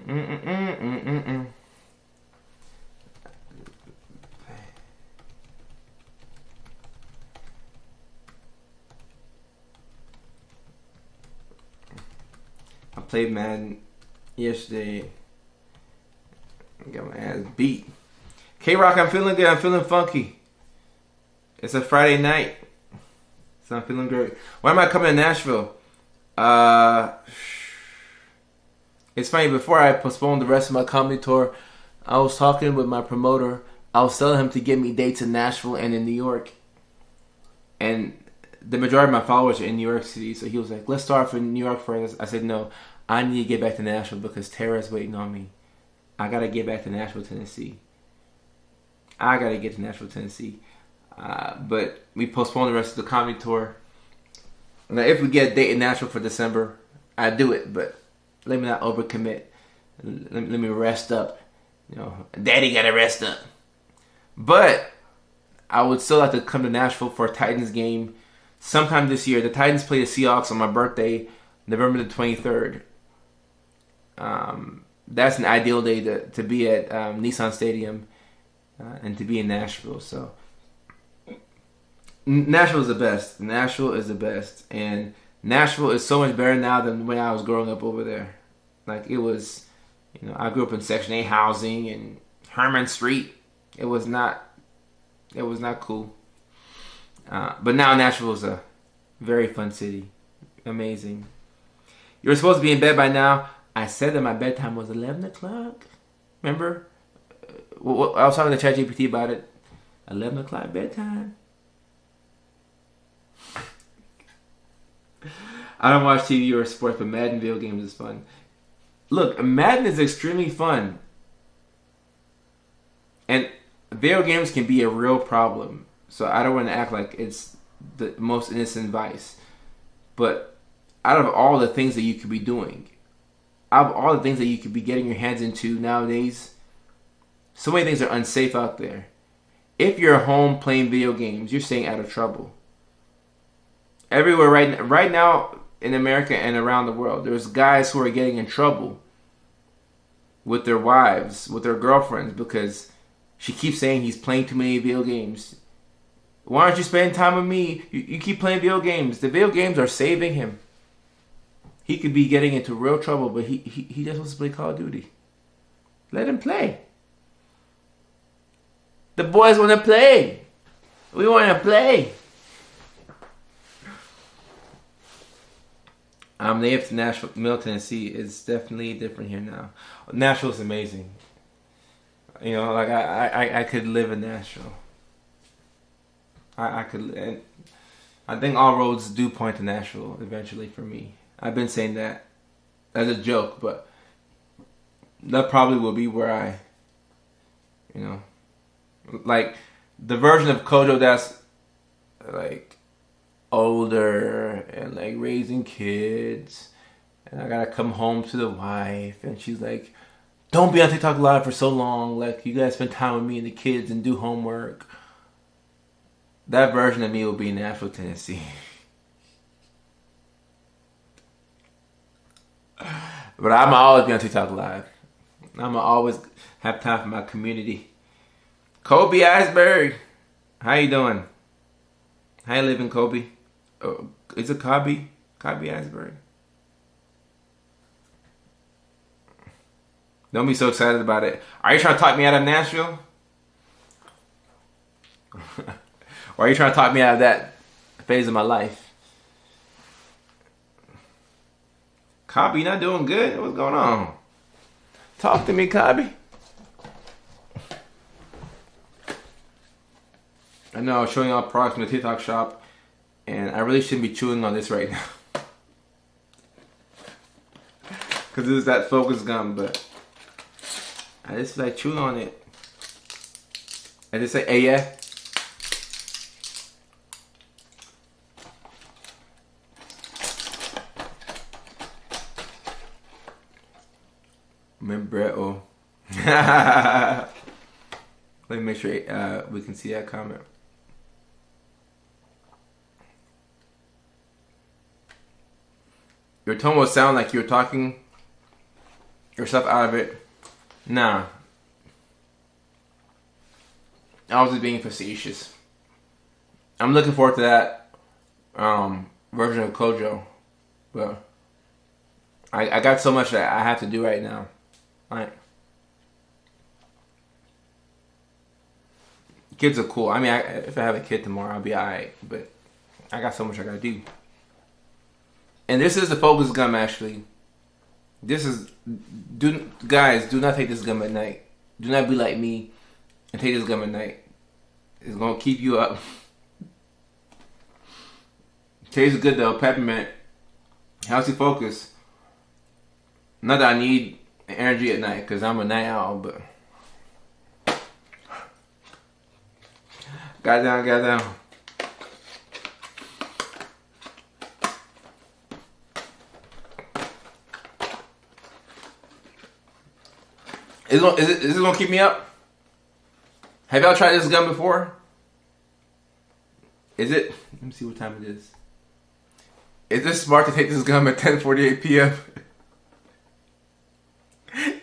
played Madden yesterday. I got my ass beat. K-Rock, I'm feeling good. I'm feeling funky. It's a Friday night, so I'm feeling great. Why am I coming to Nashville? It's funny, before I postponed the rest of my comedy tour, I was talking with my promoter. I was telling him to give me dates in Nashville and in New York. And the majority of my followers are in New York City, so he was like, let's start for New York first. I said, no, I need to get back to Nashville because Tara's waiting on me. I got to get back to Nashville, Tennessee. But we postponed the rest of the comedy tour. Now, if we get a date in Nashville for December, I'd do it, but let me not overcommit. Let me rest up. Daddy gotta rest up. But I would still like to come to Nashville for a Titans game sometime this year. The Titans play the Seahawks on my birthday, November the 23rd. That's an ideal day to be at Nissan Stadium and to be in Nashville. So Nashville is the best. Nashville is the best. And Nashville is so much better now than when I was growing up over there. Like, it was, I grew up in Section 8 housing and Herman Street. It was not cool. But now Nashville is a very fun city. Amazing. You were supposed to be in bed by now. I said that my bedtime was 11 o'clock. Remember? I was talking to ChatGPT about it. 11 o'clock bedtime. I don't watch TV or sports, but Madden video games is fun. Look, Madden is extremely fun. And video games can be a real problem. So I don't want to act like it's the most innocent vice. But out of all the things that you could be doing, out of all the things that you could be getting your hands into nowadays, so many things are unsafe out there. If you're home playing video games, you're staying out of trouble. Everywhere right now in America and around the world, there's guys who are getting in trouble with their wives, with their girlfriends, because she keeps saying he's playing too many video games. Why aren't you spending time with me? You keep playing video games. The video games are saving him. He could be getting into real trouble, but he just wants to play Call of Duty. Let him play. The boys want to play. We want to play. I'm native to Nashville, Middle Tennessee. It's definitely different here now. Nashville's amazing. You know, like I could live in Nashville. I could, and I think all roads do point to Nashville eventually for me. I've been saying that as a joke, but that probably will be where I, you know, like the version of Kojo that's like older and like raising kids, and I gotta come home to the wife, and she's like, don't be on TikTok Live for so long, like you guys spend time with me and the kids and do homework. That version of me will be in Nashville, Tennessee. But I'ma always be on TikTok Live. I'ma always have time for my community. Kobe Iceberg, how you doing? How you living, Kobe? Oh, is it Kobe? Kobe Iceberg? Don't be so excited about it. Are you trying to talk me out of Nashville? Or are you trying to talk me out of that phase of my life? Kobe, you not doing good? What's going on? Talk to me, Kobe. I know I was showing off products from the TikTok shop, and I really shouldn't be chewing on this right now. Because this is that focus gum, but I just like chewing on it. I just say, hey, yeah. Remember, let me make sure we can see that comment. Your tone will sound like you're talking yourself out of it. Nah. I was just being facetious. I'm looking forward to that version of Kojo. But I got so much that I have to do right now. Like, kids are cool. I mean, if I have a kid tomorrow, I'll be alright. But I got so much I gotta do. And this is the focus gum, actually. This is... guys, do not take this gum at night. Do not be like me and take this gum at night. It's gonna keep you up. Tastes good though. Peppermint. Helps you focus. Not that I need energy at night, because I'm a night owl, but... Got down. Is this gonna keep me up? Have y'all tried this gum before? Is it? Let me see what time it is. Is it smart to take this gum at 10:48 p.m.?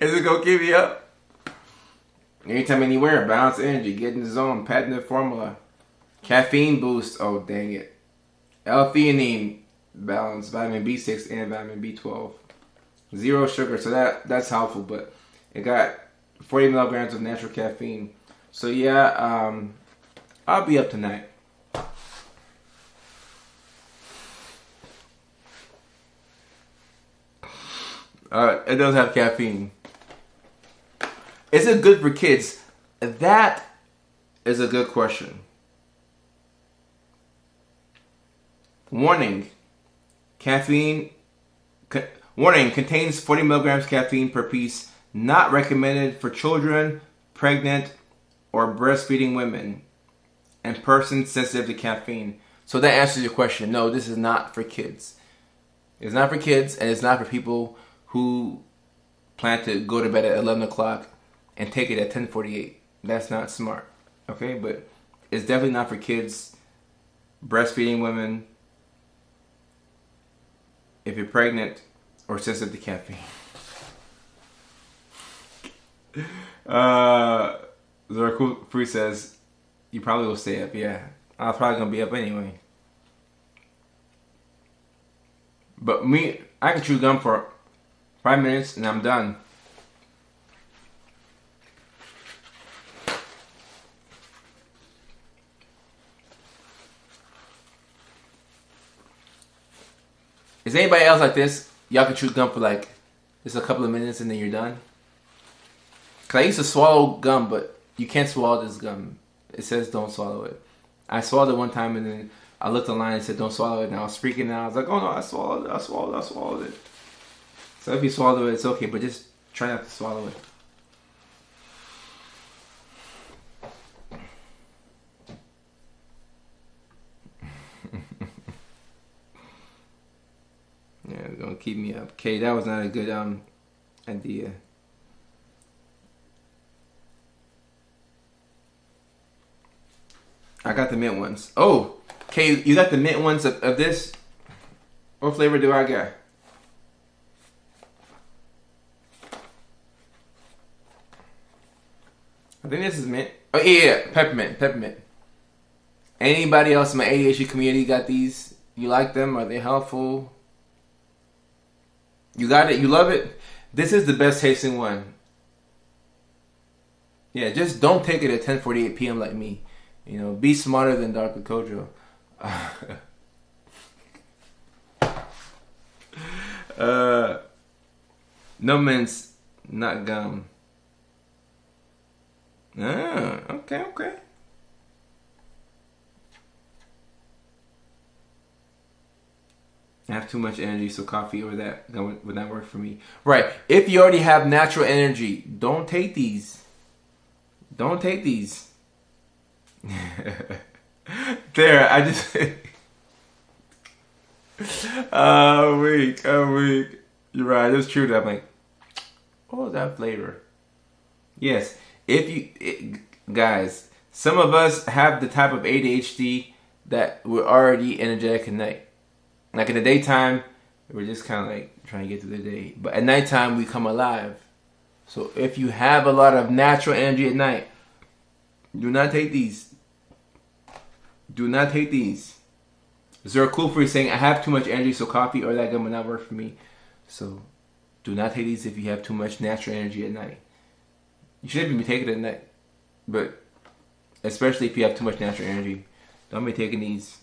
Is it gonna keep me up? Anytime, anywhere. Balance energy. Get in the zone. Patented formula. Caffeine boost. Oh, dang it. L-theanine balance. Vitamin B6 and vitamin B12. Zero sugar. So that's helpful, but it got 40 milligrams of natural caffeine. So yeah, I'll be up tonight. It does have caffeine. Is it good for kids? That is a good question. Warning. Warning, contains 40 milligrams caffeine per piece. Not recommended for children, pregnant, or breastfeeding women, and persons sensitive to caffeine. So that answers your question. No, this is not for kids. It's not for kids, and it's not for people who plan to go to bed at 11 o'clock and take it at 10:48. That's not smart. Okay, but it's definitely not for kids, breastfeeding women, if you're pregnant, or sensitive to caffeine. Zaraku Free says, you probably will stay up. Yeah, I was probably gonna be up anyway. But me, I can chew gum for 5 minutes and I'm done. Is anybody else like this? Y'all can chew gum for like just a couple of minutes and then you're done? Cause I used to swallow gum, but you can't swallow this gum. It says don't swallow it. I swallowed it one time and then I looked online and said don't swallow it, and I was freaking out. I was like, oh no, I swallowed it. So if you swallow it, it's okay, but just try not to swallow it. Yeah, it's gonna keep me up. Okay, that was not a good idea. I got the mint ones. Oh, okay, you got the mint ones of this? What flavor do I got? I think this is mint. Oh yeah, peppermint. Anybody else in my ADHD community got these? You like them? Are they helpful? You got it? You love it? This is the best tasting one. Yeah, just don't take it at 10:48 p.m. like me. You know, be smarter than Dr. Kojo. No mints, not gum. Okay. I have too much energy, so coffee or that would not work for me. Right. If you already have natural energy, don't take these. Don't take these. There, I just... I'm weak. You're right, it's true that I'm like, what was that flavor? Yes, guys, some of us have the type of ADHD that we're already energetic at night. Like in the daytime, we're just kind of like trying to get through the day. But at nighttime, we come alive. So if you have a lot of natural energy at night, do not take these. Do not take these. Zero Cool Free saying, I have too much energy, so coffee or that gum would not work for me. So do not take these if you have too much natural energy at night. You shouldn't be taking it at night. But especially if you have too much natural energy, don't be taking these.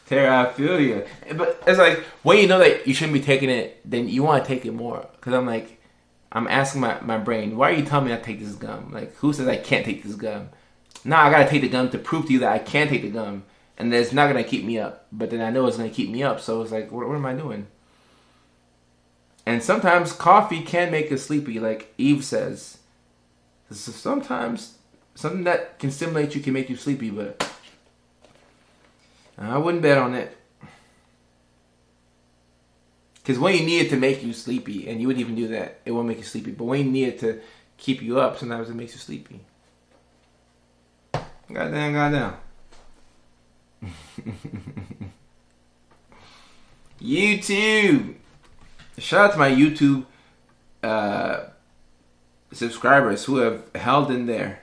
Tara, I feel you. But it's like, when you know that you shouldn't be taking it, then you want to take it more. Because I'm asking my brain, why are you telling me not to take this gum? Like, who says I can't take this gum? Now I gotta take the gum to prove to you that I can take the gum. And that it's not gonna keep me up. But then I know it's gonna keep me up. So it's like, what am I doing? And sometimes coffee can make us sleepy, like Eve says. So sometimes something that can stimulate you can make you sleepy, but I wouldn't bet on it. Because when you need it to make you sleepy, and you wouldn't even do that, it won't make you sleepy. But when you need it to keep you up, sometimes it makes you sleepy. Goddamn. YouTube! Shout out to my YouTube subscribers who have held in there.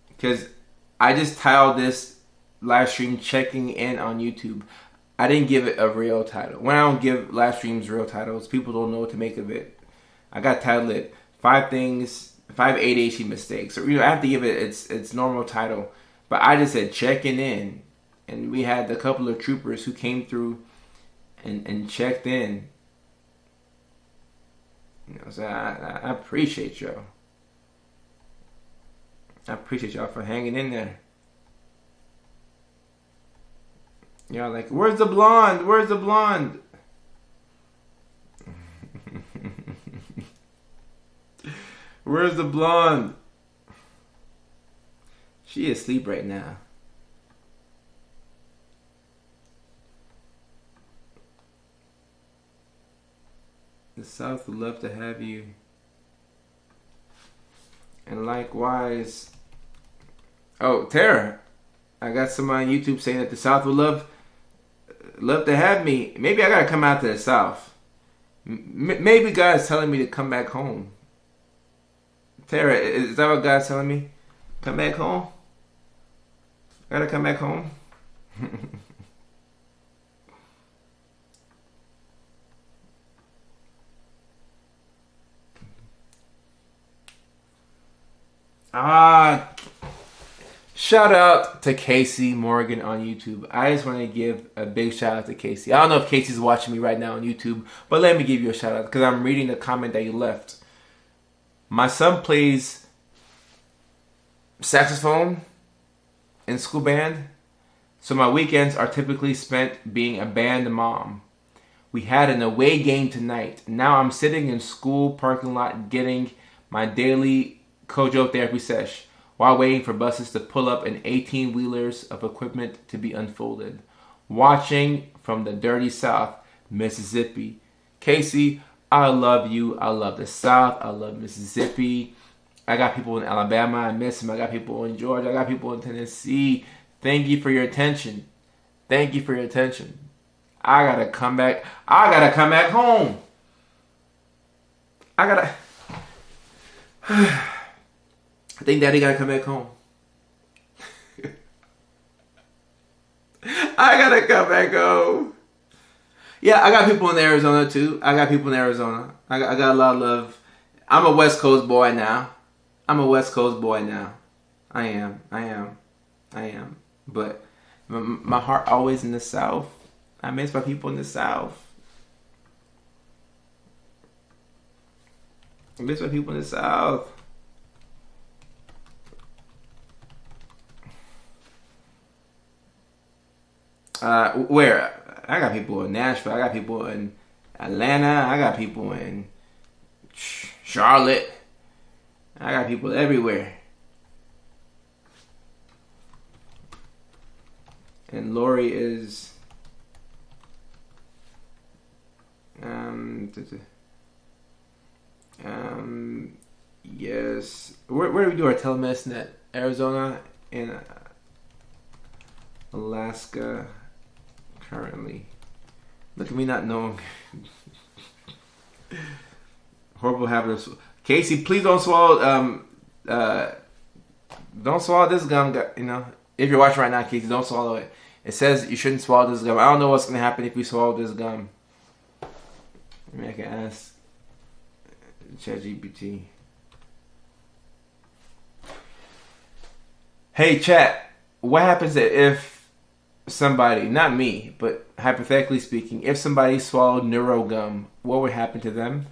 Because I just titled this live stream checking in on YouTube. I didn't give it a real title. When I don't give live streams real titles, people don't know what to make of it. I got titled it 5 ADHD mistakes. Or, I have to give it its normal title. But I just said checking in. And we had a couple of troopers who came through and checked in. So I appreciate y'all. I appreciate y'all for hanging in there. Y'all like, where's the blonde? Where's the blonde? Where's the blonde? She is asleep right now. The South would love to have you. And likewise. Oh, Tara. I got somebody on YouTube saying that the South would love to have me. Maybe I gotta come out to the South. Maybe God's telling me to come back home Tara, is that what God's telling me? Come back home? I gotta come back home? Shout out to Casey Morgan on YouTube. I just want to give a big shout out to Casey. I don't know if Casey's watching me right now on YouTube, but let me give you a shout out because I'm reading the comment that you left. My son plays saxophone in school band, so my weekends are typically spent being a band mom. We had an away game tonight. Now I'm sitting in school parking lot getting my daily Kojo therapy sesh while waiting for buses to pull up and 18-wheelers of equipment to be unfolded. Watching from the dirty South, Mississippi. Casey, I love you. I love the South. I love Mississippi. I got people in Alabama. I miss them. I got people in Georgia. I got people in Tennessee. Thank you for your attention. Thank you for your attention. I gotta come back. I gotta come back home. I think Daddy gotta come back home. I gotta come back home. Yeah, I got people in Arizona too. I got people in Arizona. I got a lot of love. I'm a West Coast boy now. I am. But my heart always in the South. I miss my people in the South. Where? I got people in Nashville. I got people in Atlanta. I got people in Charlotte. I got people everywhere. And Lori is yes. Where do we do our telemedicine at? Arizona and Alaska currently. Look at me not knowing. Horrible habit of Casey, please don't swallow don't swallow this gum, you know. If you're watching right now, Casey, don't swallow it. It says you shouldn't swallow this gum. I don't know what's gonna happen if you swallow this gum. Maybe I can ask ChatGPT. Hey chat, what happens if somebody, not me, but hypothetically speaking, if somebody swallowed neurogum, what would happen to them?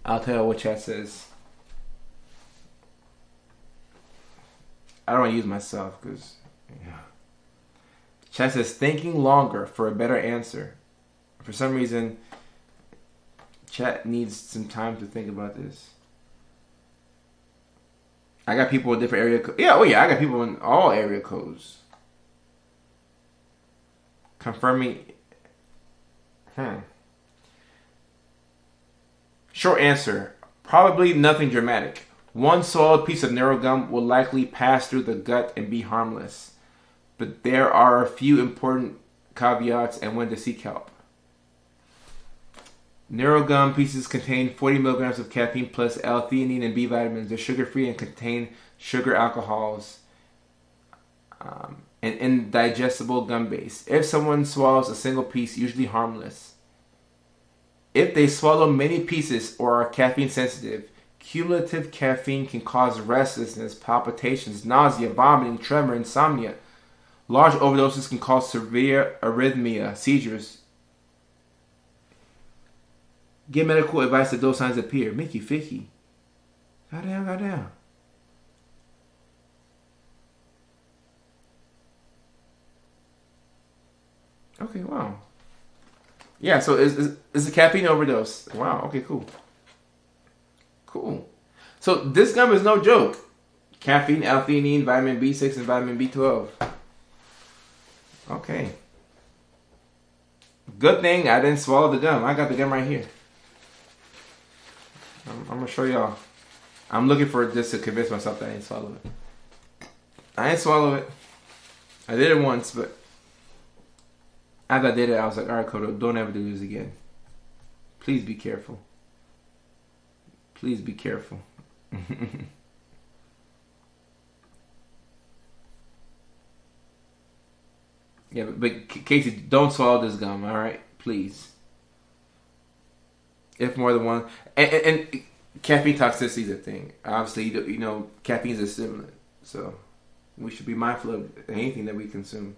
I'll tell you what chat says. I don't want to use myself because, yeah. Chat says thinking longer for a better answer. For some reason, chat needs some time to think about this. I got people in different area codes. I got people in all area codes. Confirming. Short answer. Probably nothing dramatic. One swallowed piece of neurogum will likely pass through the gut and be harmless. But there are a few important caveats and when to seek help. Neurogum pieces contain 40 milligrams of caffeine plus L-theanine and B vitamins. They're sugar-free and contain sugar alcohols and indigestible gum base. If someone swallows a single piece, usually harmless. If they swallow many pieces or are caffeine sensitive, cumulative caffeine can cause restlessness, palpitations, nausea, vomiting, tremor, insomnia. Large overdoses can cause severe arrhythmia, seizures. Get medical advice if those signs appear. Mickey Ficky. Goddamn. Okay, wow. Yeah, so it's a caffeine overdose. Wow, okay, cool. So this gum is no joke. Caffeine, L-theanine, vitamin B6, and vitamin B12. Okay. Good thing I didn't swallow the gum. I got the gum right here. I'm going to show y'all. I'm looking for this to convince myself that I didn't swallow it. I didn't swallow it. I did it once, but after I did it, I was like, alright, Kodo, don't ever do this again. Please be careful. Please be careful. Yeah, but Casey, don't swallow this gum, all right? Please. If more than one, and caffeine toxicity is a thing. Obviously, caffeine is a stimulant, so we should be mindful of anything that we consume.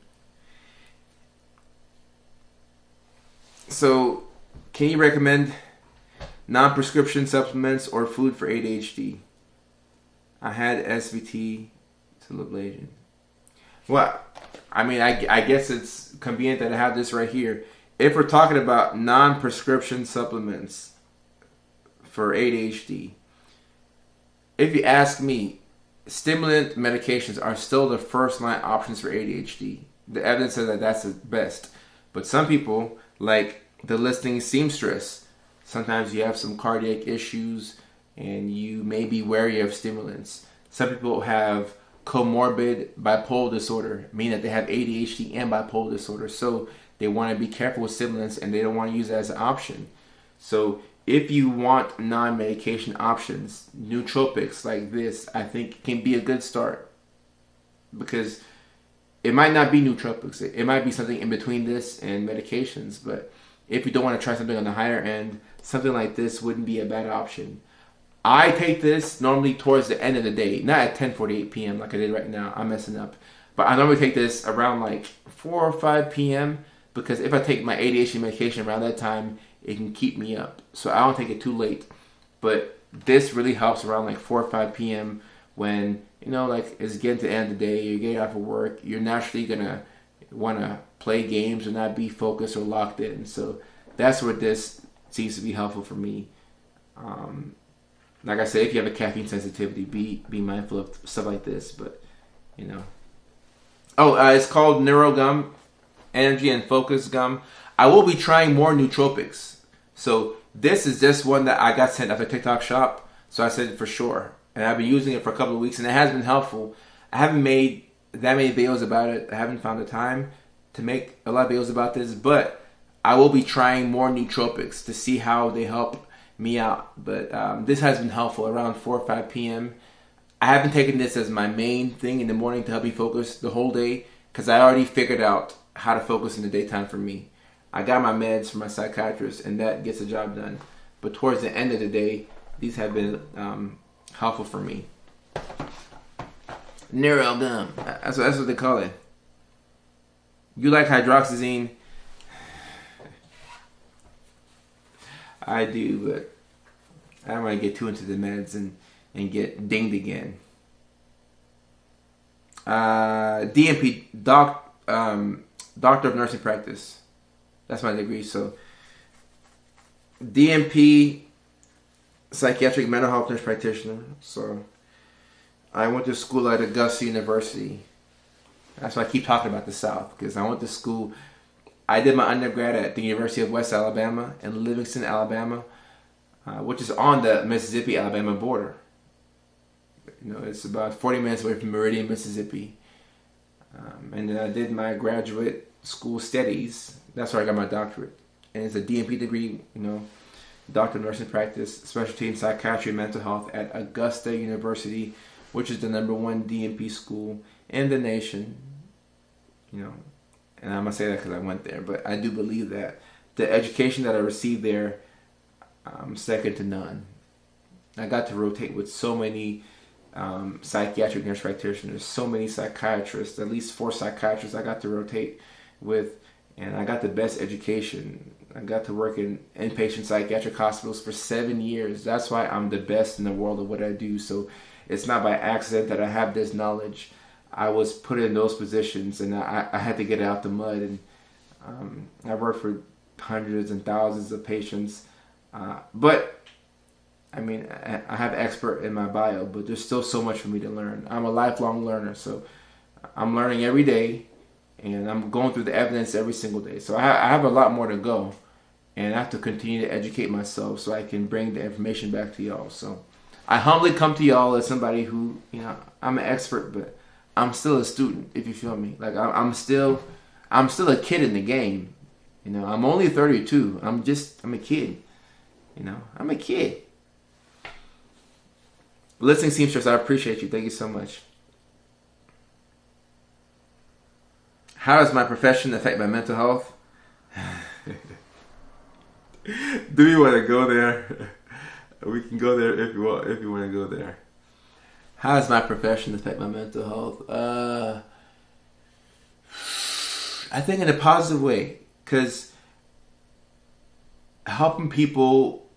So, can you recommend non-prescription supplements or food for ADHD? I had SVT to Lablasian. Well, I mean, I guess it's convenient that I have this right here. If we're talking about non-prescription supplements for ADHD, if you ask me, stimulant medications are still the first line options for ADHD. The evidence says that that's the best. But some people, like the listing seamstress, sometimes you have some cardiac issues and you may be wary of stimulants. Some people have comorbid bipolar disorder, meaning that they have ADHD and bipolar disorder. So they want to be careful with stimulants and they don't want to use it as an option. So if you want non-medication options, nootropics like this, I think can be a good start. Because it might not be nootropics. It might be something in between this and medications. But if you don't want to try something on the higher end, something like this wouldn't be a bad option. I take this normally towards the end of the day, not at 10:48 p.m. like I did right now. I'm messing up. But I normally take this around like 4 or 5 p.m. because if I take my ADHD medication around that time, it can keep me up. So I don't take it too late. But this really helps around like 4 or 5 p.m. when, like it's getting to the end of the day, you're getting off of work, you're naturally going to want to play games or not be focused or locked in. So that's where this seems to be helpful for me. Like I said, if you have a caffeine sensitivity, be mindful of stuff like this. But, it's called Neuro Gum, Energy and Focus Gum. I will be trying more nootropics. So this is just one that I got sent after TikTok shop. So I said it for sure. And I've been using it for a couple of weeks and it has been helpful. I haven't made that many videos about it. I haven't found the time to make a lot of videos about this. But I will be trying more nootropics to see how they help me out. But this has been helpful around 4 or 5 p.m. I haven't taken this as my main thing in the morning to help me focus the whole day because I already figured out how to focus in the daytime for me. I got my meds from my psychiatrist and that gets the job done. But towards the end of the day, these have been helpful for me. Neuro Gum. That's what they call it. You like hydroxyzine? I do, but I don't want to get too into the meds and get dinged again. DNP, Doctor of Nursing Practice. That's my degree. So DNP, Psychiatric Mental Health Nurse Practitioner. So I went to school at Augusta University. That's why I keep talking about the South, because I went to school. I did my undergrad at the University of West Alabama in Livingston, Alabama, which is on the Mississippi-Alabama border. It's about 40 minutes away from Meridian, Mississippi. And then I did my graduate school studies. That's where I got my doctorate. And it's a DNP degree, Doctor of Nursing Practice, specialty in psychiatry and mental health at Augusta University, which is the #1 DNP school in the nation. And I'm going to say that because I went there. But I do believe that the education that I received there, second to none. I got to rotate with so many psychiatric nurse practitioners, so many psychiatrists, at least 4 psychiatrists I got to rotate with. And I got the best education. I got to work in inpatient psychiatric hospitals for 7 years. That's why I'm the best in the world of what I do. So it's not by accident that I have this knowledge. I was put in those positions and I had to get out the mud. And I worked for hundreds and thousands of patients. But, I mean, I have expert in my bio, but there's still so much for me to learn. I'm a lifelong learner, so I'm learning every day. And I'm going through the evidence every single day. So I have a lot more to go. And I have to continue to educate myself so I can bring the information back to y'all. So I humbly come to y'all as somebody who, I'm an expert, but I'm still a student, if you feel me. Like I'm still a kid in the game. I'm only 32. I'm a kid. I'm a kid. Listening seamstress, I appreciate you. Thank you so much. How does my profession affect my mental health? Do you want to go there? We can go there if you want. If you want to go there. How does my profession affect my mental health? I think in a positive way, because helping people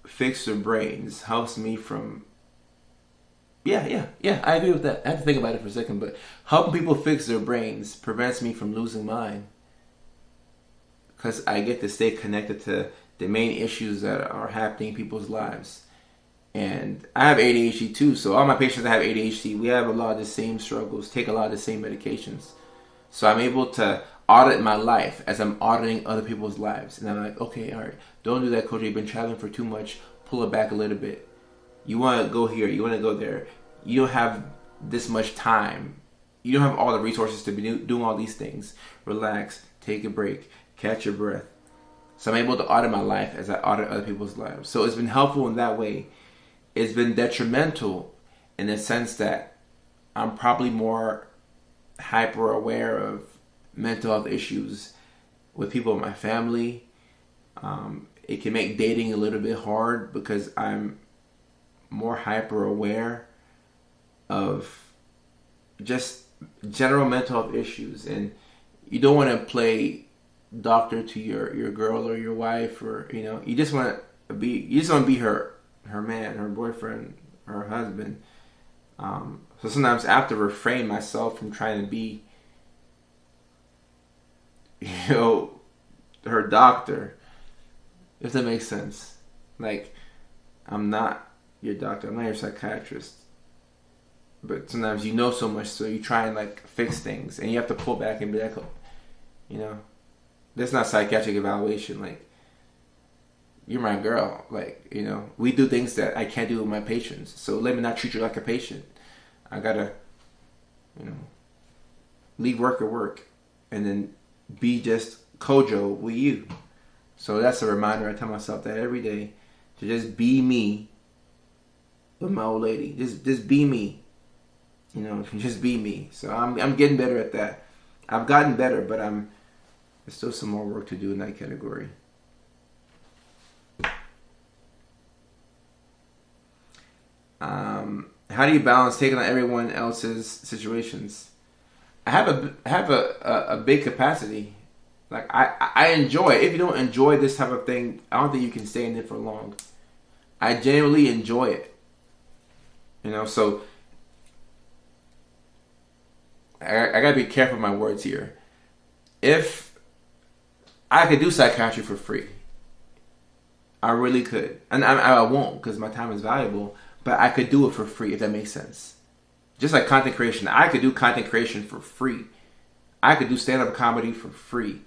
fix their brains helps me from. Yeah. I agree with that. I have to think about it for a second, but helping people fix their brains prevents me from losing mine, because I get to stay connected to the main issues that are happening in people's lives. And I have ADHD too, so all my patients that have ADHD, we have a lot of the same struggles, take a lot of the same medications. So I'm able to audit my life as I'm auditing other people's lives. And I'm like, okay, all right, don't do that, Coach. You've been traveling for too much. Pull it back a little bit. You want to go here, you want to go there. You don't have this much time. You don't have all the resources to be doing all these things. Relax, take a break, catch your breath. So I'm able to audit my life as I audit other people's lives. So it's been helpful in that way. It's been detrimental in the sense that I'm probably more hyper aware of mental health issues with people in my family. It can make dating a little bit hard because I'm more hyper aware of just general mental health issues, and you don't want to play doctor to your girl or your wife, or you just want to be her man, her boyfriend, her husband. So sometimes I have to refrain myself from trying to be her doctor, if that makes sense. Like, I'm not your doctor, I'm not your psychiatrist, but sometimes so much, so you try and like fix things, and you have to pull back and be like, that's not psychiatric evaluation. Like, you're my girl. Like, we do things that I can't do with my patients, so let me not treat you like a patient. I gotta leave work at work and then be just Kojo with you. So that's a reminder. I tell myself that every day, to just be me with my old lady. Just be me. Just be me. So I'm getting better at that. I've gotten better, but there's still some more work to do in that category. How do you balance taking on everyone else's situations? I have a big capacity. Like, I enjoy it. If you don't enjoy this type of thing, I don't think you can stay in it for long. I genuinely enjoy it. So I gotta be careful with my words here. If I could do psychiatry for free, I really could. And I won't, because my time is valuable, but I could do it for free, if that makes sense. Just like content creation. I could do content creation for free. I could do stand-up comedy for free.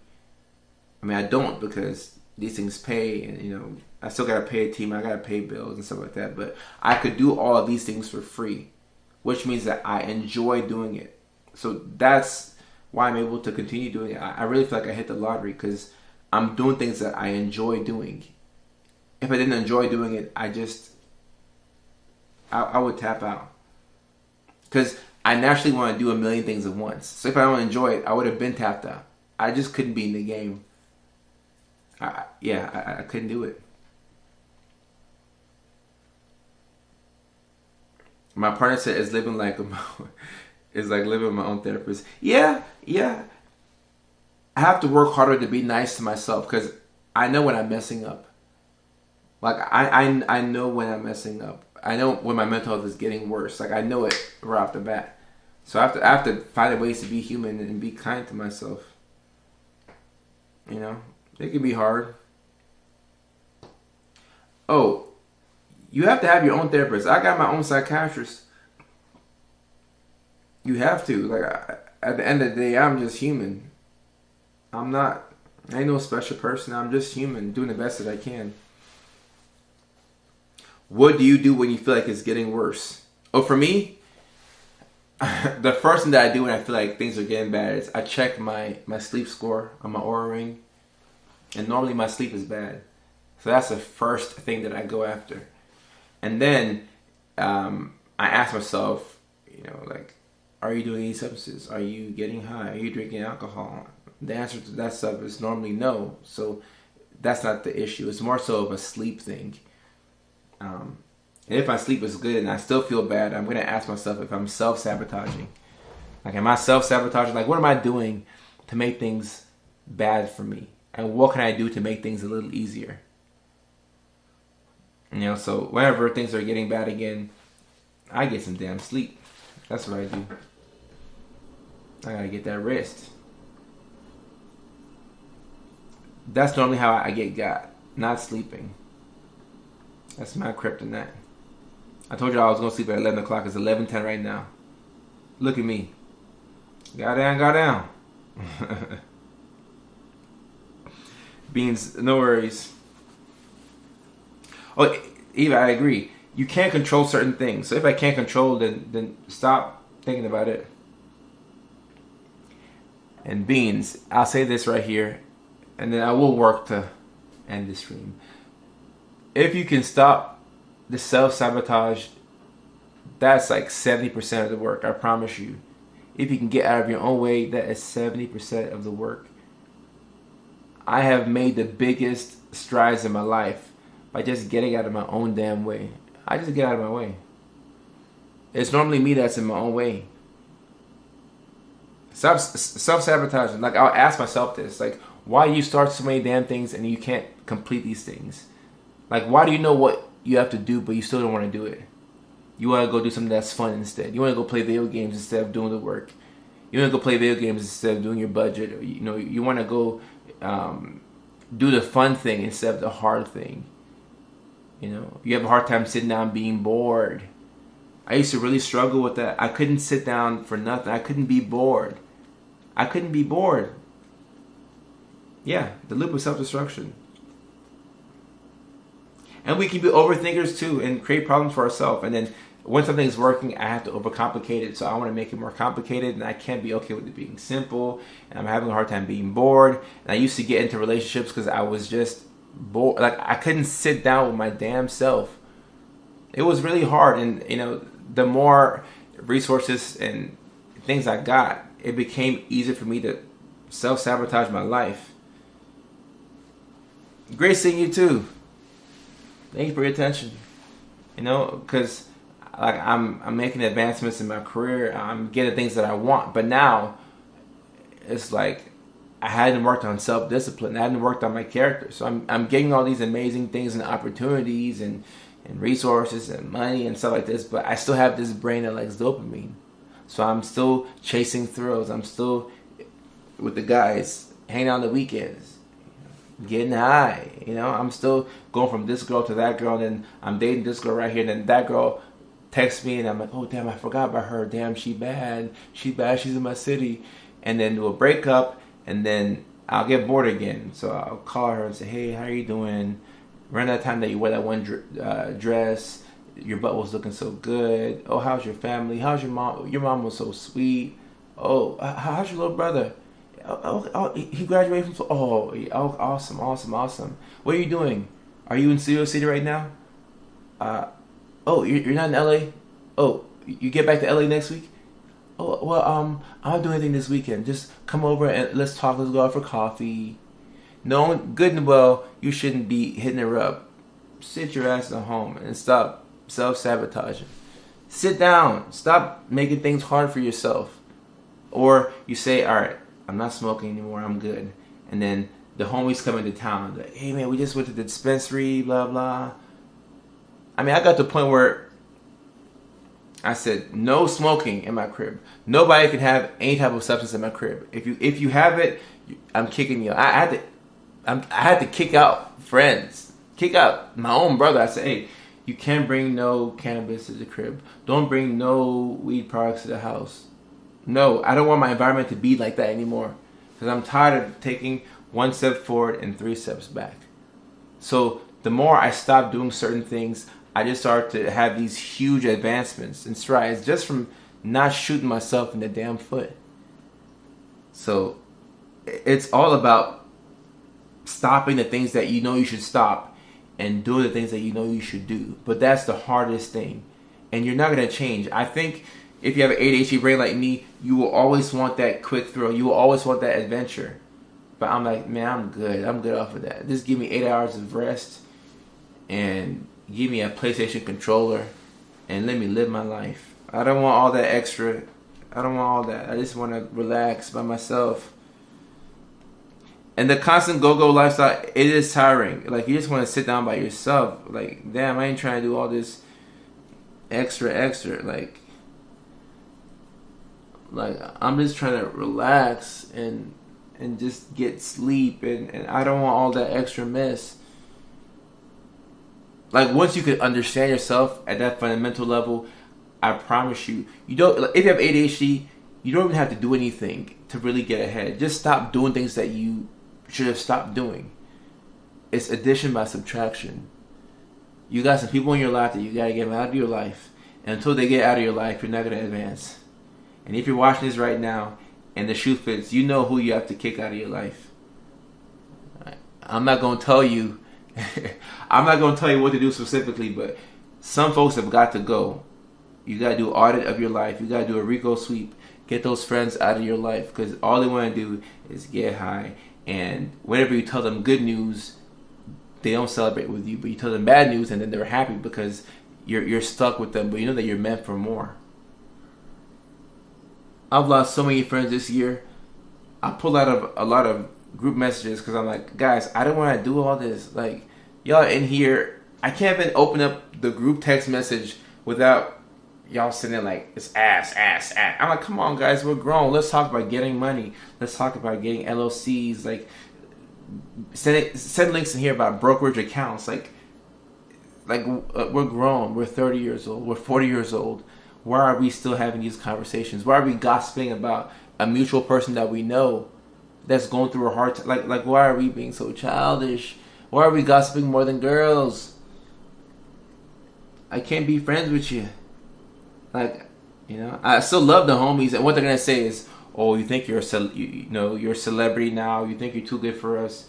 I mean, I don't, because these things pay, and I still gotta pay a team, I gotta pay bills and stuff like that. But I could do all of these things for free, which means that I enjoy doing it. So that's why I'm able to continue doing it. I really feel like I hit the lottery, because I'm doing things that I enjoy doing. If I didn't enjoy doing it, I would tap out. Because I naturally want to do a million things at once. So if I don't enjoy it, I would have been tapped out. I just couldn't be in the game. I couldn't do it. My partner said it's living like living with my own therapist. Yeah. I have to work harder to be nice to myself, because I know when I'm messing up. Like, I know when I'm messing up. I know when my mental health is getting worse. Like, I know it right off the bat. So I have to find ways to be human and be kind to myself. It can be hard. Oh, you have to have your own therapist. I got my own psychiatrist. You have to. Like, at the end of the day, I'm just human. I ain't no special person. I'm just human, doing the best that I can. What do you do when you feel like it's getting worse? Oh, for me, the first thing that I do when I feel like things are getting bad is I check my sleep score on my Oura Ring. And normally my sleep is bad. So that's the first thing that I go after. And then, I ask myself, like, are you doing any substances? Are you getting high? Are you drinking alcohol? The answer to that stuff is normally no. So that's not the issue. It's more so of a sleep thing. And if my sleep is good and I still feel bad, I'm going to ask myself if I'm self-sabotaging. Like, am I self-sabotaging? Like, what am I doing to make things bad for me? And what can I do to make things a little easier? So whenever things are getting bad again, I get some damn sleep. That's what I do. I gotta get that rest. That's normally how I get got. Not sleeping. That's my kryptonite. I told you I was gonna sleep at 11 o'clock. It's 11:10 right now. Look at me. Got down. Beans, no worries. Oh, Eva, I agree. You can't control certain things. So if I can't control, then stop thinking about it. And Beans, I'll say this right here, and then I will work to end the stream. If you can stop the self-sabotage, that's like 70% of the work, I promise you. If you can get out of your own way, that is 70% of the work. I have made the biggest strides in my life by just getting out of my own damn way. I just get out of my way. It's normally me that's in my own way. Stop self-sabotaging. Like, I'll ask myself this. Like, why do you start so many damn things and you can't complete these things? Like, why do you know what you have to do but you still don't want to do it? You want to go do something that's fun instead. You want to go play video games instead of doing the work. You want to go play video games instead of doing your budget. Or, you want to go do the fun thing instead of the hard thing. You have a hard time sitting down being bored. I used to really struggle with that. I couldn't sit down for nothing. I couldn't be bored. Yeah, the loop of self-destruction. And we can be overthinkers too and create problems for ourselves. And then when something's working, I have to overcomplicate it. So I want to make it more complicated, and I can't be okay with it being simple. And I'm having a hard time being bored. And I used to get into relationships because I was just bored. Like, I couldn't sit down with my damn self. It was really hard. And, the more resources and things I got, it became easier for me to self-sabotage my life. Great seeing you too. Thank you for your attention. Because like I'm making advancements in my career. I'm getting things that I want. But now it's like I hadn't worked on self-discipline. I hadn't worked on my character. So I'm getting all these amazing things and opportunities and resources and money and stuff like this. But I still have this brain that likes dopamine. So I'm still chasing thrills. I'm still with the guys, hanging out on the weekends, getting high. I'm still going from this girl to that girl, and then I'm dating this girl right here, and then that girl texts me, and I'm like, oh damn, I forgot about her. Damn, she bad. She's in my city. And then we'll break up, and then I'll get bored again. So I'll call her and say, hey, how are you doing? Around that time that you wear that one dress, your butt was looking so good. Oh, how's your family? How's your mom? Your mom was so sweet. Oh, how's your little brother? Oh, he graduated from. Oh, awesome. What are you doing? Are you in Studio City right now? Oh, you're not in LA. Oh, you get back to LA next week. Oh, well, I'm not doing anything this weekend. Just come over and let's talk. Let's go out for coffee. Knowing good and well, you shouldn't be hitting her up. Sit your ass at home and stop self-sabotaging. Sit down. Stop making things hard for yourself. Or you say, all right, I'm not smoking anymore. I'm good. And then the homies come into town. Like, hey, man, we just went to the dispensary, blah, blah. I mean, I got to the point where I said, no smoking in my crib. Nobody can have any type of substance in my crib. If you have it, I'm kicking you. I had to kick out friends. Kick out my own brother. I said, hey, you can't bring no cannabis to the crib. Don't bring no weed products to the house. No, I don't want my environment to be like that anymore. Because I'm tired of taking one step forward and 3 steps back. So the more I stop doing certain things, I just start to have these huge advancements and strides just from not shooting myself in the damn foot. So it's all about stopping the things that you know you should stop and doing the things that you know you should do. But that's the hardest thing. and you're not gonna change. I think if you have an ADHD brain like me, you will always want that quick thrill. You will always want that adventure. But I'm like, man, I'm good. I'm good off of that. Just give me 8 hours of rest and give me a PlayStation controller and let me live my life. I don't want all that extra. I don't want all that. I just want to relax by myself. And the constant go-go lifestyle, it is tiring. Like, you just want to sit down by yourself. Like, damn, I ain't trying to do all this extra. Like I'm just trying to relax and just get sleep. And I don't want all that extra mess. Like, once you could understand yourself at that fundamental level, I promise you, you don't. Like, if you have ADHD, you don't even have to do anything to really get ahead. Just stop doing things that you should have stopped doing. It's addition by subtraction. You got some people in your life that you got to get them out of your life. And until they get out of your life, you're not going to advance. And if you're watching this right now and the shoe fits, you know who you have to kick out of your life. I'm not going to tell you. I'm not going to tell you what to do specifically, but some folks have got to go. You got to do an audit of your life. You got to do a Rico sweep. Get those friends out of your life, because all they want to do is get high. And whenever you tell them good news, they don't celebrate with you. But you tell them bad news, and then they're happy because you're stuck with them. But you know that you're meant for more. I've lost so many friends this year. I pulled out of a lot of group messages because I'm like, guys, I don't want to do all this. Like, y'all in here, I can't even open up the group text message without y'all sitting there like, it's ass. I'm like, come on, guys, we're grown. Let's talk about getting money. Let's talk about getting LLCs. Like, send links in here about brokerage accounts. Like we're grown. We're 30 years old. We're 40 years old. Why are we still having these conversations? Why are we gossiping about a mutual person that we know that's going through a hard time? Like, why are we being so childish? Why are we gossiping more than girls? I can't be friends with you. Like, you know, I still love the homies, and what they're gonna say is, "Oh, you think you're you're a celebrity now? You think you're too good for us?"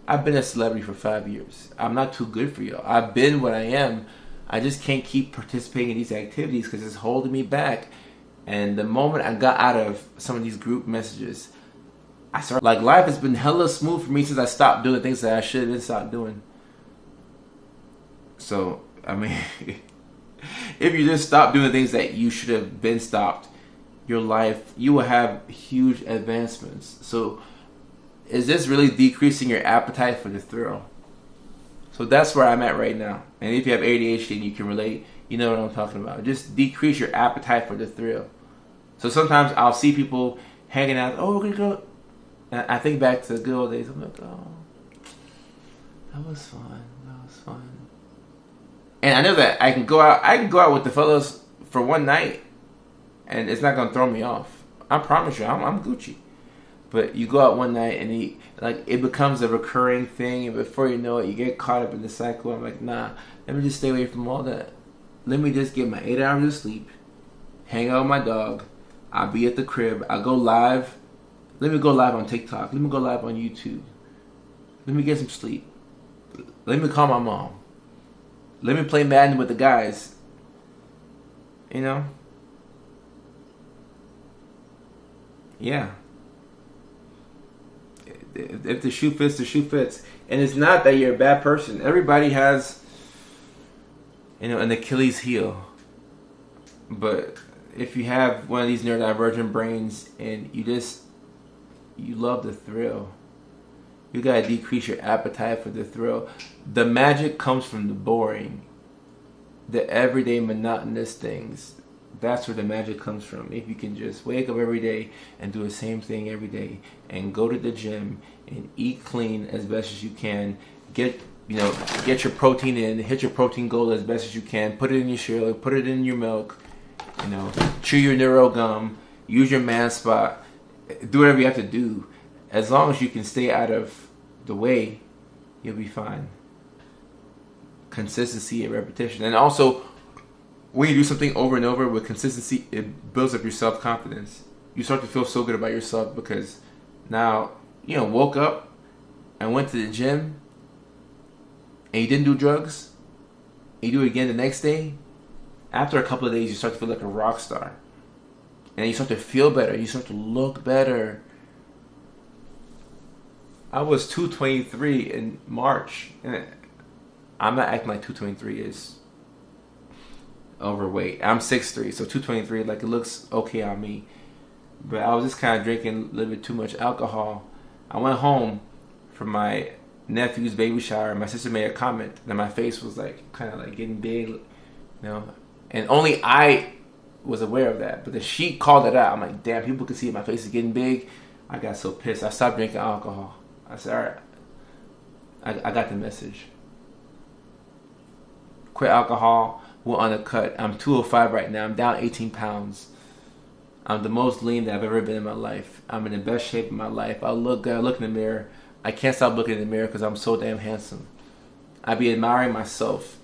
I've been a celebrity for 5 years. I'm not too good for you. I've been what I am. I just can't keep participating in these activities because it's holding me back. And the moment I got out of some of these group messages, I started, like, life has been hella smooth for me since I stopped doing the things that I should have been stopped doing. So, I mean, if you just stop doing the things that you should have been stopped, your life, you will have huge advancements. So, is this really decreasing your appetite for the thrill? So that's where I'm at right now. And if you have ADHD and you can relate, you know what I'm talking about. Just decrease your appetite for the thrill. So sometimes I'll see people hanging out. Oh, we're gonna go. And I think back to the good old days. I'm like, oh, that was fun. And I know that I can go out with the fellas for one night, and it's not gonna throw me off. I promise you, I'm Gucci. But you go out one night and it becomes a recurring thing, and before you know it, you get caught up in the cycle. I'm like, nah, let me just stay away from all that. Let me just get my 8 hours of sleep, hang out with my dog. I'll be at the crib. I'll go live. Let me go live on TikTok. Let me go live on YouTube. Let me get some sleep. Let me call my mom. Let me play Madden with the guys. You know? Yeah. If the shoe fits, the shoe fits. And it's not that you're a bad person. Everybody has, an Achilles heel. But if you have one of these neurodivergent brains and you love the thrill, you gotta decrease your appetite for the thrill. The magic comes from the boring, the everyday monotonous things. That's where the magic comes from. If you can just wake up every day and do the same thing every day, and go to the gym and eat clean as best as you can, get your protein in, hit your protein goal as best as you can, put it in your cereal, put it in your milk, chew your neuro gum, use your man spot, do whatever you have to do. As long as you can stay out of the way, you'll be fine. Consistency and repetition. And also, when you do something over and over with consistency, it builds up your self-confidence. You start to feel so good about yourself because now, woke up and went to the gym and you didn't do drugs, and you do it again the next day. after a couple of days, you start to feel like a rock star. And you start to feel better. You start to look better. I was 223 in March. And I'm not acting like 223 is overweight. I'm 6'3", so 223, like, it looks okay on me. But I was just kind of drinking a little bit too much alcohol. I went home from my nephew's baby shower. My sister made a comment that my face was like kind of like getting big, you know. And only I was aware of that. But then she called it out. I'm like, damn, people can see my face is getting big. I got so pissed. I stopped drinking alcohol. I said, all right, I got the message. Quit alcohol. We'll undercut. I'm 205 right now. I'm down 18 pounds. I'm the most lean that I've ever been in my life. I'm in the best shape of my life. I look good. I look in the mirror. I can't stop looking in the mirror because I'm so damn handsome. I be admiring myself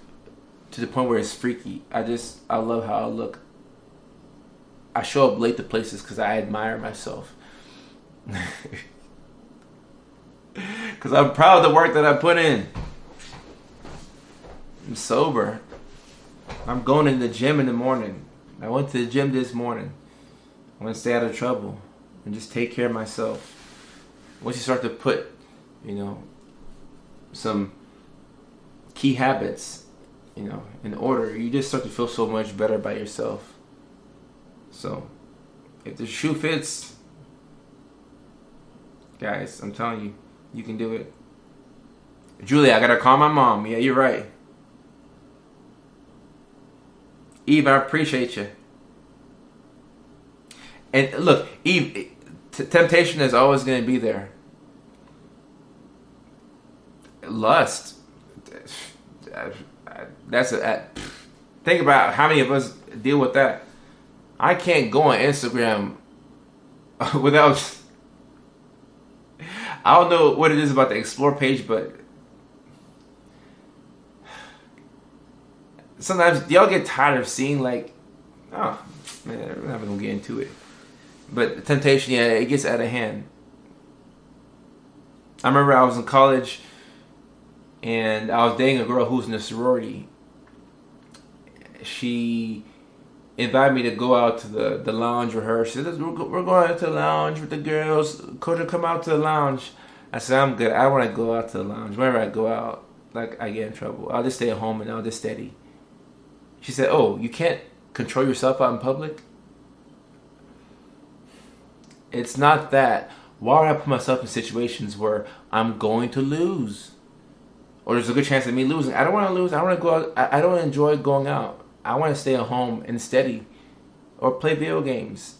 to the point where it's freaky. I love how I look. I show up late to places because I admire myself. Because I'm proud of the work that I put in. I'm sober. I'm going to the gym in the morning. I went to the gym this morning. I want to stay out of trouble and just take care of myself. Once you start to put, you know, some key habits, you know, in order, you just start to feel so much better by yourself. So, if the shoe fits, guys, I'm telling you, you can do it. Julia, I gotta call my mom. Yeah, you're right. Eve, I appreciate you. And look, Eve, temptation is always going to be there. Lust. Think about how many of us deal with that. I can't go on Instagram without... I don't know what it is about the explore page, but sometimes y'all get tired of seeing like, oh man, we're not gonna get into it. But temptation, yeah, it gets out of hand. I remember I was in college and I was dating a girl who was in a sorority. She invited me to go out to the lounge with her. She said, we're going out to the lounge with the girls. Could come out to the lounge? I said, I'm good. I don't want to go out to the lounge. Whenever I go out, like, I get in trouble. I'll just stay at home and I'll just steady. She said, oh, you can't control yourself out in public? It's not that. Why would I put myself in situations where I'm going to lose? Or there's a good chance of me losing. I don't want to lose. I don't want to go out. I don't enjoy going out. I want to stay at home and steady. Or play video games.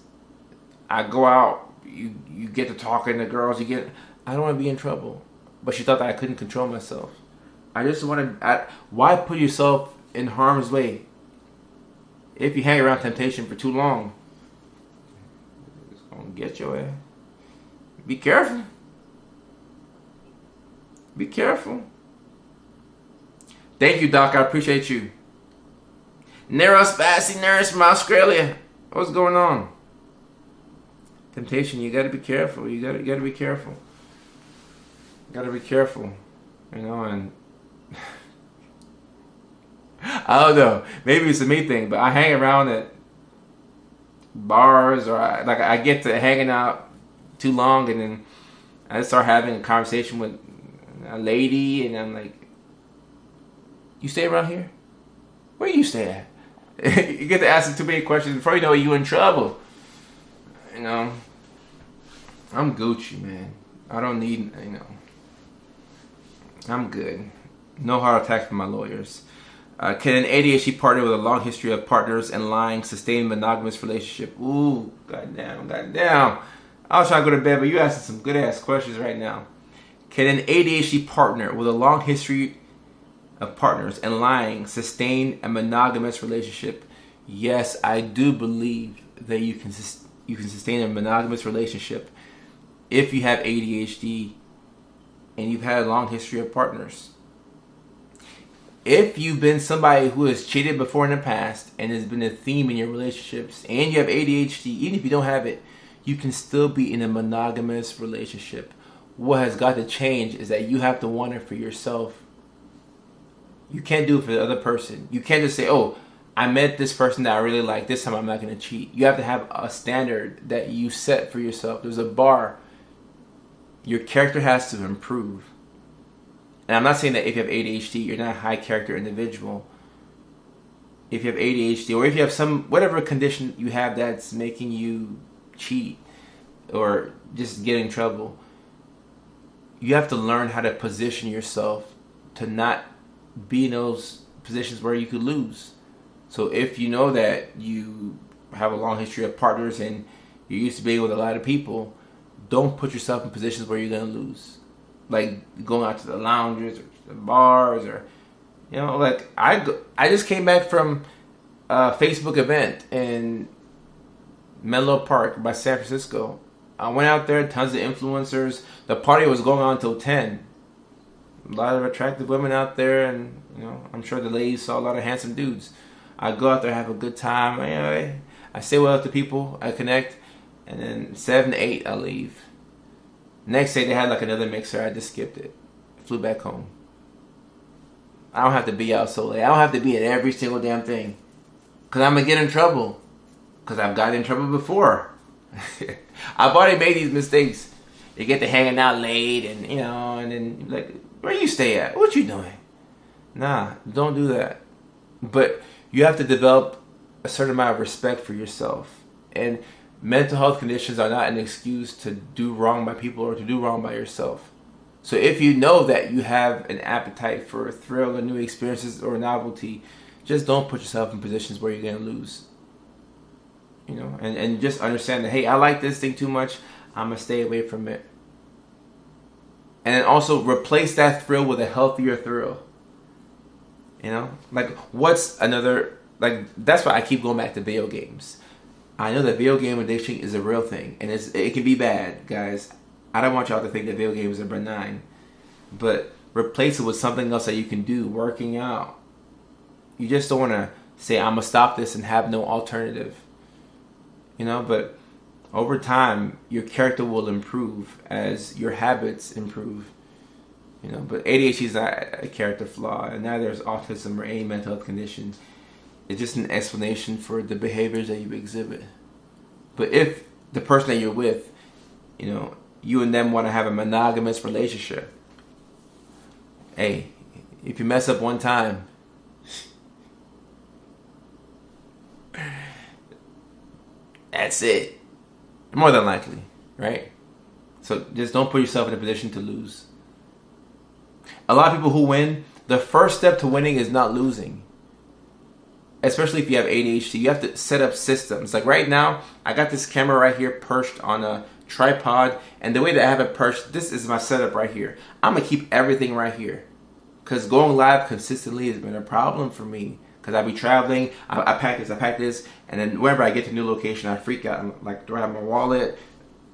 I go out. You get to talking to girls. I don't want to be in trouble. But she thought that I couldn't control myself. I just want to... Why put yourself in harm's way? If you hang around temptation for too long, it's going to get your ass. Be careful. Be careful. Thank you, Doc. I appreciate you. Neurospasty nurse from Australia. What's going on? Temptation, you got to be careful. You got to be careful. You got to be careful. You know, and... I don't know. Maybe it's a me thing, but I hang around at bars or I get to hanging out too long and then I start having a conversation with a lady and I'm like, you stay around here? Where you stay at? You get to ask too many questions before you know you're in trouble. You know, I'm Gucci, man. I don't need, you know, I'm good. No heart attacks from my lawyers. Can an ADHD partner with a long history of partners and lying sustain a monogamous relationship? Ooh, goddamn. I was trying to go to bed, but you asking some good ass questions right now. Can an ADHD partner with a long history of partners and lying sustain a monogamous relationship? Yes, I do believe that you can sustain a monogamous relationship if you have ADHD and you've had a long history of partners. If you've been somebody who has cheated before in the past and has been a theme in your relationships and you have ADHD, even if you don't have it, you can still be in a monogamous relationship. What has got to change is that you have to want it for yourself. You can't do it for the other person. You can't just say, oh, I met this person that I really like. This time I'm not going to cheat. You have to have a standard that you set for yourself. There's a bar. Your character has to improve. And I'm not saying that if you have ADHD, you're not a high character individual. If you have ADHD, or if you have some, whatever condition you have that's making you cheat or just get in trouble, you have to learn how to position yourself to not be in those positions where you could lose. So if you know that you have a long history of partners and you're used to being with a lot of people, don't put yourself in positions where you're going to lose. Like going out to the lounges or the bars, or, you know, like I just came back from a Facebook event in Menlo Park by San Francisco. I went out there, tons of influencers. The party was going on till 10. A lot of attractive women out there, and, you know, I'm sure the ladies saw a lot of handsome dudes. I go out there, have a good time. I say well to people, I connect, and then 7 to 8, I leave. Next day they had like another mixer. I just skipped it. Flew back home. I don't have to be out so late. I don't have to be at every single damn thing, because I'm going to get in trouble. Because I've gotten in trouble before. I've already made these mistakes. You get to hanging out late, and, you know, and then like, where you stay at? What you doing? Nah, don't do that. But you have to develop a certain amount of respect for yourself. And mental health conditions are not an excuse to do wrong by people or to do wrong by yourself. So if you know that you have an appetite for thrill or new experiences or novelty, just don't put yourself in positions where you're going to lose. You know, and just understand that, hey, I like this thing too much, I'm going to stay away from it. And then also replace that thrill with a healthier thrill. You know, like what's another, like, that's why I keep going back to video games. I know that video game addiction is a real thing, and it can be bad, guys. I don't want y'all to think that video games are benign, but replace it with something else that you can do, working out. You just don't want to say, I'm going to stop this and have no alternative. You know, but over time, your character will improve as your habits improve. You know, but ADHD is not a character flaw, and neither is autism or any mental health condition. It's just an explanation for the behaviors that you exhibit. But if the person that you're with, you know, you and them want to have a monogamous relationship, hey, if you mess up one time, that's it. More than likely, right? So just don't put yourself in a position to lose. A lot of people who win, the first step to winning is not losing. Especially if you have ADHD, you have to set up systems. Like right now, I got this camera right here perched on a tripod, and the way that I have it perched, this is my setup right here. I'm going to keep everything right here, because going live consistently has been a problem for me, because I be traveling, I pack this, and then whenever I get to a new location, I freak out. I'm like, do I have my wallet?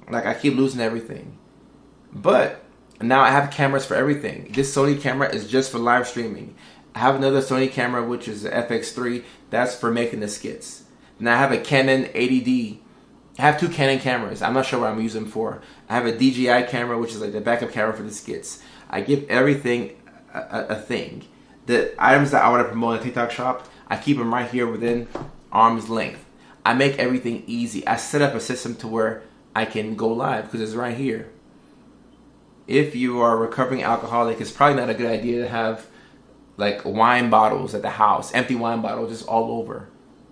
Like, I keep losing everything. But now I have cameras for everything. This Sony camera is just for live streaming. I have another Sony camera, which is the FX3. That's for making the skits. Now I have a Canon 80D. I have two Canon cameras. I'm not sure what I'm using them for. I have a DJI camera, which is like the backup camera for the skits. I give everything a thing. The items that I want to promote in the TikTok shop, I keep them right here within arm's length. I make everything easy. I set up a system to where I can go live because it's right here. If you are a recovering alcoholic, it's probably not a good idea to have like wine bottles at the house, empty wine bottles just all over,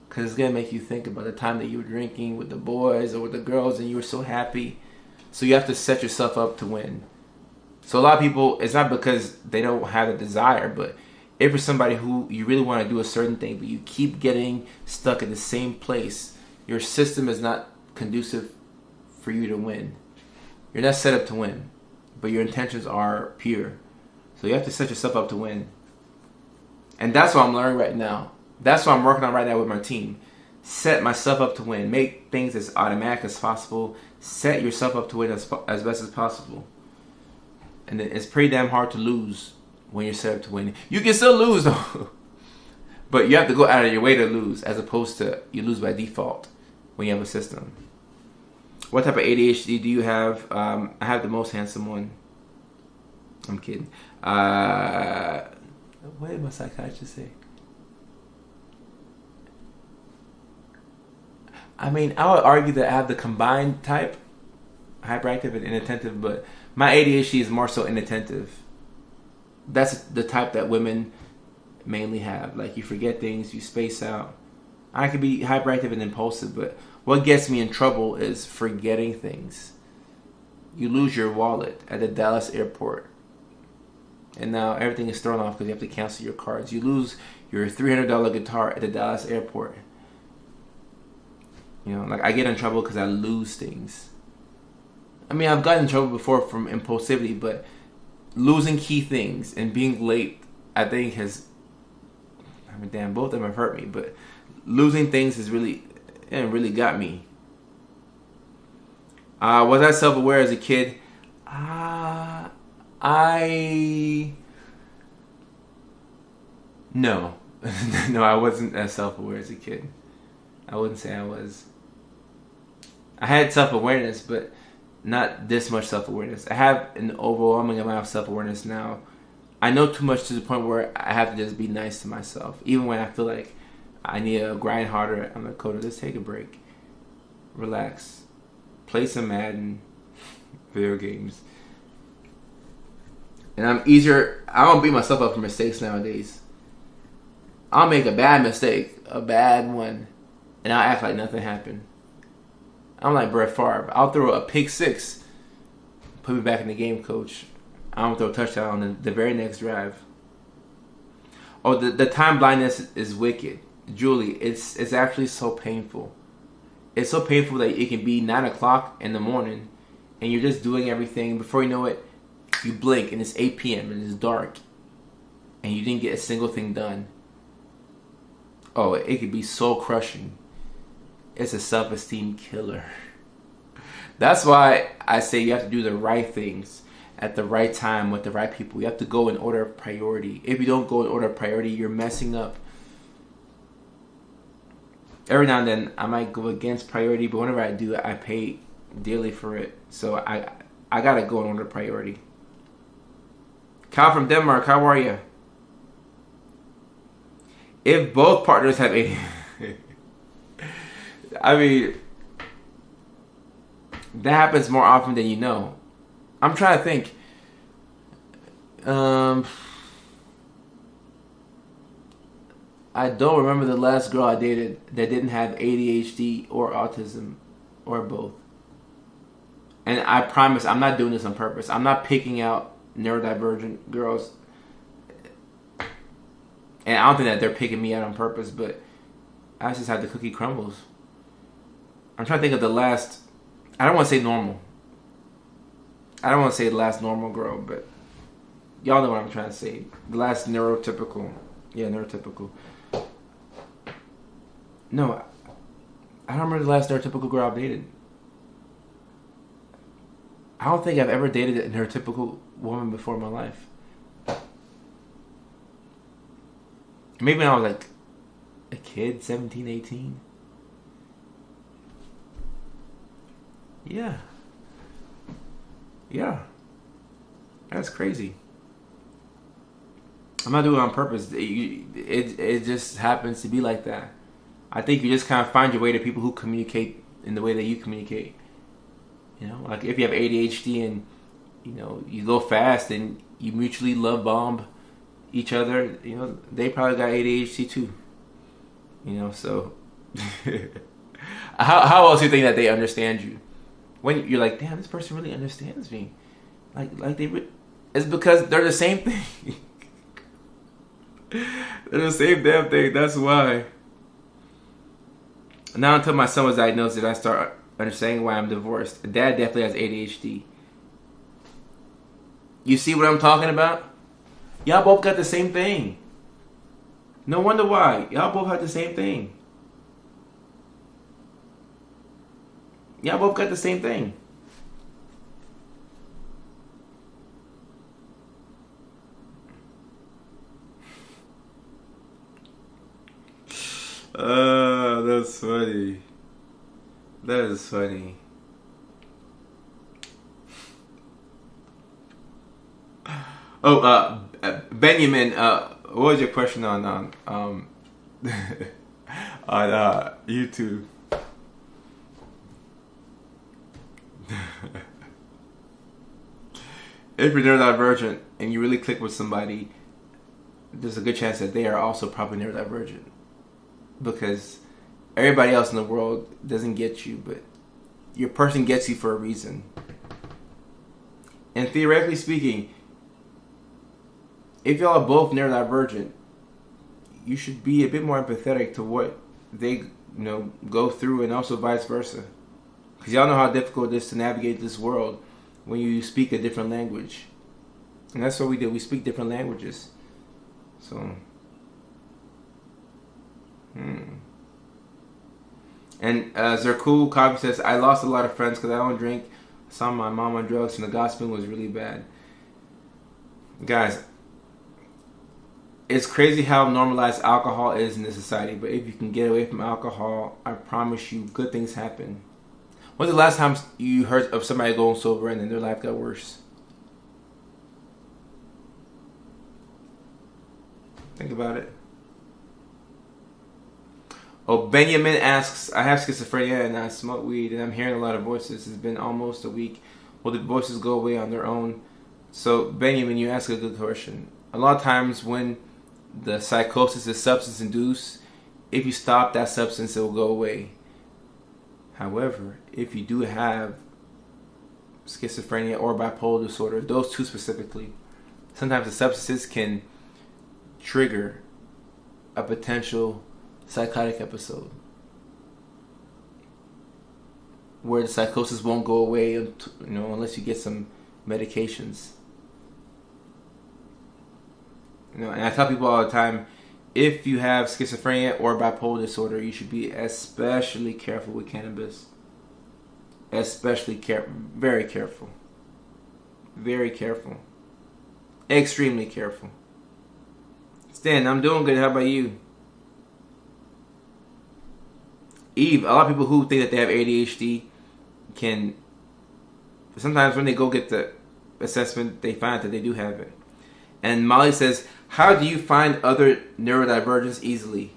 because it's going to make you think about the time that you were drinking with the boys or with the girls and you were so happy. So you have to set yourself up to win. So a lot of people, it's not because they don't have a desire, but if you're somebody who you really want to do a certain thing, but you keep getting stuck in the same place, your system is not conducive for you to win. You're not set up to win, but your intentions are pure. So you have to set yourself up to win. And that's what I'm learning right now. That's what I'm working on right now with my team. Set myself up to win. Make things as automatic as possible. Set yourself up to win as best as possible. And it's pretty damn hard to lose when you're set up to win. You can still lose though. But you have to go out of your way to lose, as opposed to you lose by default when you have a system. What type of ADHD do you have? I have the most handsome one. I'm kidding. What did my psychiatrist say? I mean, I would argue that I have the combined type, hyperactive and inattentive, but my ADHD is more so inattentive. That's the type that women mainly have. Like, you forget things, you space out. I could be hyperactive and impulsive, but what gets me in trouble is forgetting things. You lose your wallet at the Dallas airport, and now everything is thrown off because you have to cancel your cards. You lose your $300 guitar at the Dallas airport. You know, like, I get in trouble because I lose things. I mean, I've gotten in trouble before from impulsivity, but losing key things and being late, I think has, I mean, damn, both of them have hurt me, but losing things has really got me. Was I self-aware as a kid? No. No, I wasn't as self-aware as a kid. I wouldn't say I was. I had self-awareness, but not this much self-awareness. I have an overwhelming amount of self-awareness now. I know too much to the point where I have to just be nice to myself. Even when I feel like I need to grind harder, I'm like, Coda, just take a break. Relax. Play some Madden, video games. And I don't beat myself up for mistakes nowadays. I'll make a bad mistake, a bad one, and I'll act like nothing happened. I'm like Brett Favre. I'll throw a pick six, put me back in the game, coach. I don't throw a touchdown on the very next drive. Oh, the time blindness is wicked. Julie, it's actually so painful. It's so painful that it can be 9 o'clock in the morning and you're just doing everything. Before you know it, you blink and it's 8 p.m. and it's dark and you didn't get a single thing done. Oh, it could be so crushing. It's a self-esteem killer. That's why I say you have to do the right things at the right time with the right people. You have to go in order of priority. If you don't go in order of priority, you're messing up. Every now and then, I might go against priority, but whenever I do, I pay dearly for it. So I gotta go in order of priority. Kyle from Denmark, how are you? If both partners have ADHD, I mean, that happens more often than you know. I'm trying to think. I don't remember the last girl I dated that didn't have ADHD or autism or both. And I promise I'm not doing this on purpose. I'm not picking out neurodivergent girls. And I don't think that they're picking me out on purpose, but I just have the cookie crumbles. I'm trying to think of the last, I don't want to say normal. I don't want to say the last normal girl, but y'all know what I'm trying to say. The last neurotypical. Yeah, neurotypical. No, I don't remember the last neurotypical girl I've dated. I don't think I've ever dated a neurotypical woman before in my life. Maybe when I was like a kid, 17, 18. Yeah. Yeah. That's crazy. I'm not doing it on purpose. It just happens to be like that. I think you just kind of find your way to people who communicate in the way that you communicate. You know, like if you have ADHD and, you know, you go fast and you mutually love bomb each other, you know, they probably got ADHD too. You know, so how else do you think that they understand you? When you're like, damn, this person really understands me. It's because they're the same thing. They're the same damn thing. That's why. Not until my son was diagnosed did I start understanding why I'm divorced. Dad definitely has ADHD. You see what I'm talking about? Y'all both got the same thing. No wonder why. Y'all both have the same thing. Y'all both got the same thing. That's funny. That is funny. Oh, Benjamin, what was your question on on YouTube? if you're neurodivergent and you really click with somebody, there's a good chance that they are also probably neurodivergent. Because everybody else in the world doesn't get you, but your person gets you for a reason. And theoretically speaking, if y'all are both neurodivergent, you should be a bit more empathetic to what they go through, and also vice versa. Because y'all know how difficult it is to navigate this world when you speak a different language. And that's what we do. We speak different languages. So, And Zerkul Coffee says, I lost a lot of friends because I don't drink. I saw my mom on drugs and the gospel was really bad. Guys, it's crazy how normalized alcohol is in this society. But if you can get away from alcohol, I promise you, good things happen. When's the last time you heard of somebody going sober and then their life got worse? Think about it. Oh, Benjamin asks, I have schizophrenia and I smoke weed and I'm hearing a lot of voices. It's been almost a week. Will the voices go away on their own? So, Benjamin, you ask a good question. A lot of times when the psychosis is substance induced, if you stop that substance, it will go away. However, if you do have schizophrenia or bipolar disorder, those two specifically, sometimes the substances can trigger a potential psychotic episode where the psychosis won't go away, unless you get some medications. And I tell people all the time, if you have schizophrenia or bipolar disorder, you should be especially careful with cannabis. Very careful. Very careful. Extremely careful. Stan, I'm doing good. How about you? Eve, a lot of people who think that they have ADHD can, sometimes when they go get the assessment, they find that they do have it. And Molly says, how do you find other neurodivergence easily?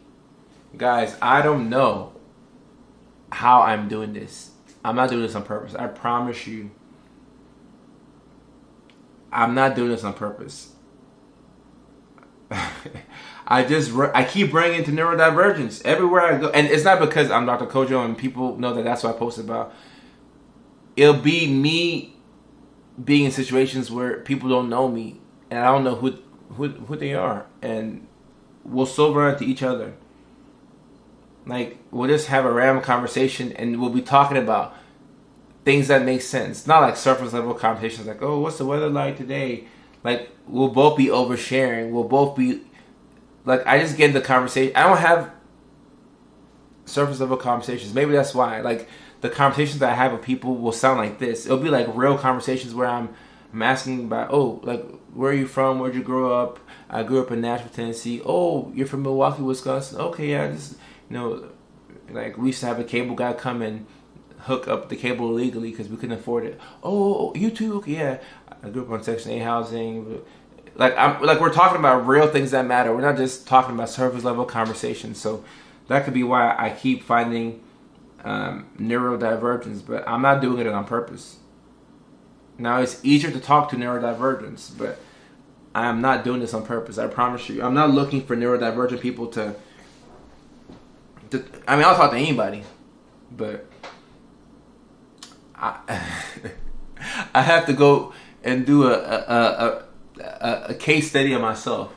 Guys, I don't know how I'm doing this. I'm not doing this on purpose. I promise you. I'm not doing this on purpose. I keep bringing into neurodivergence everywhere I go. And it's not because I'm Dr. Kojo and people know that that's what I post about. It'll be me being in situations where people don't know me. And I don't know who they are. And we'll sober into each other. Like, we'll just have a random conversation and we'll be talking about things that make sense. Not like surface level conversations like, oh, what's the weather like today? Like, we'll both be oversharing. We'll both be... Like, I just get into conversation. I don't have surface level conversations. Maybe that's why. Like, the conversations that I have with people will sound like this. It'll be like real conversations where I'm asking about, oh, like, where are you from? Where'd you grow up? I grew up in Nashville, Tennessee. Oh, you're from Milwaukee, Wisconsin. Okay, yeah, just, like, we used to have a cable guy come and hook up the cable illegally because we couldn't afford it. Oh, you too? Okay, yeah. I grew up on Section 8 housing. Like, we're talking about real things that matter. We're not just talking about surface level conversations. So that could be why I keep finding neurodivergence, but I'm not doing it on purpose. Now, it's easier to talk to neurodivergence, but I am not doing this on purpose. I promise you. I'm not looking for neurodivergent people to I mean, I'll talk to anybody, but I have to go and do a case study of myself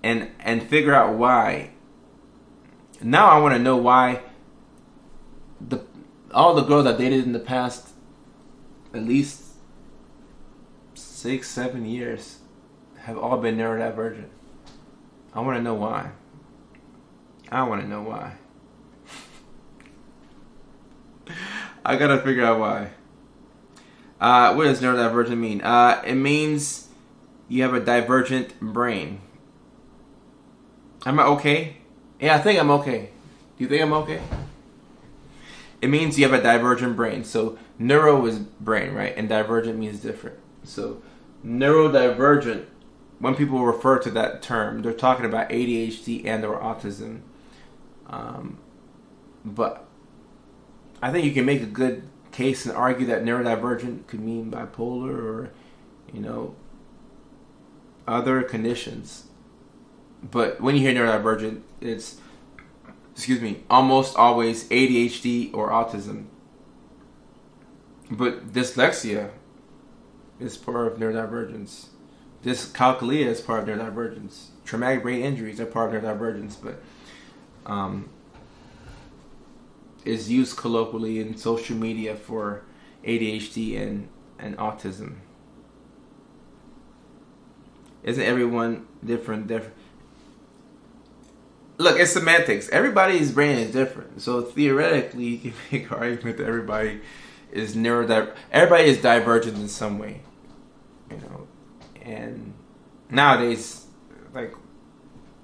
and figure out why. Now I want to know why all the girls I dated in the past at least 6-7 years have all been neurodivergent. I want to know why. I want to know why. I gotta figure out why. What does neurodivergent mean? It means you have a divergent brain. Am I okay? Yeah, I think I'm okay. Do you think I'm okay? It means you have a divergent brain. So neuro is brain, right? And divergent means different. So neurodivergent, when people refer to that term, they're talking about ADHD and or autism. But I think you can make a good case and argue that neurodivergent could mean bipolar or you know, other conditions. But when you hear neurodivergent, it's, almost always ADHD or autism. But dyslexia is part of neurodivergence. Dyscalculia is part of neurodivergence. Traumatic brain injuries are part of neurodivergence, but is used colloquially in social media for ADHD and autism. Isn't everyone different? Look, it's semantics. Everybody's brain is different. So theoretically, you can make an argument that everybody is everybody is divergent in some way. You know, and nowadays, like,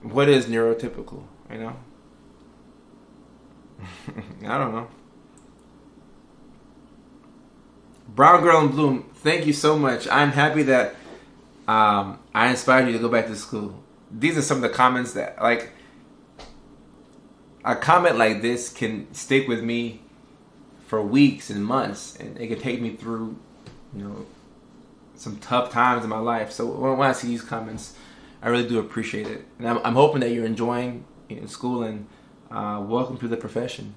what is neurotypical? You know, I don't know. Brown Girl in Bloom, thank you so much. I'm happy that I inspired you to go back to school. These are some of the comments that, like, a comment like this can stick with me for weeks and months, and it can take me through, you know, some tough times in my life. So when I see these comments, I really do appreciate it, and I'm hoping that you're enjoying school, and welcome to the profession.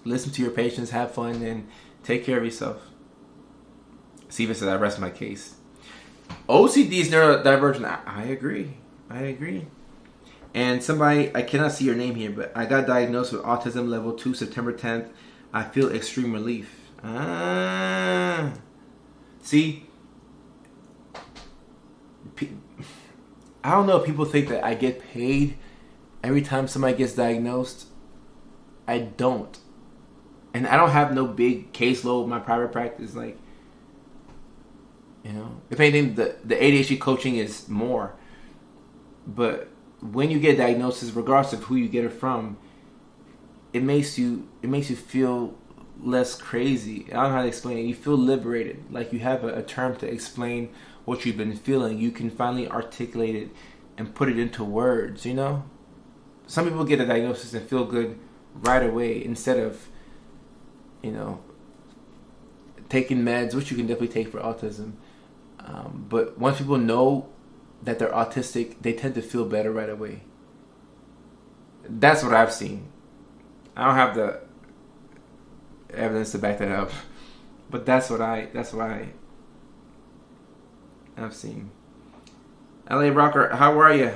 Listen to your patients, have fun, and take care of yourself. Siva says, I rest my case. OCD is neurodivergent. I agree. And somebody, I cannot see your name here, but I got diagnosed with autism level 2 September 10th. I feel extreme relief. See, I don't know if people think that I get paid every time somebody gets diagnosed. I don't. And I don't have no big caseload in my private practice. Like, you know, if anything, the ADHD coaching is more. But when you get diagnosis, regardless of who you get it from, it makes you feel less crazy. I don't know how to explain it. You feel liberated, like you have a term to explain what you've been feeling. You can finally articulate it and put it into words. You know, some people get a diagnosis and feel good right away instead of, you know, taking meds, which you can definitely take for autism. But once people know that they're autistic, they tend to feel better right away. That's what I've seen. I don't have the evidence to back that up, but that's what I've seen. LA Rocker, how are you?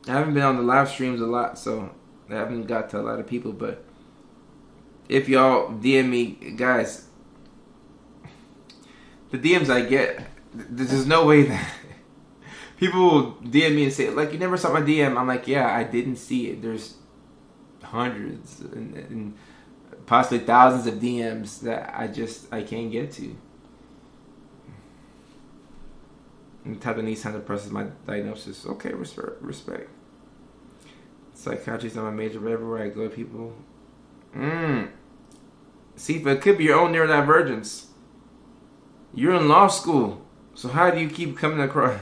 I haven't been on the live streams a lot, so I haven't got to a lot of people, but if y'all DM me, guys, the DMs I get, there's no way that people will DM me and say, like, you never saw my DM. I'm like, yeah, I didn't see it. There's hundreds and possibly thousands of DMs that I can't get to. And Tappin antidepressants is my diagnosis. Okay, respect. Psychiatry is not my major, but everywhere I go, people. See, but it could be your own neurodivergence. You're in law school, so how do you keep coming across?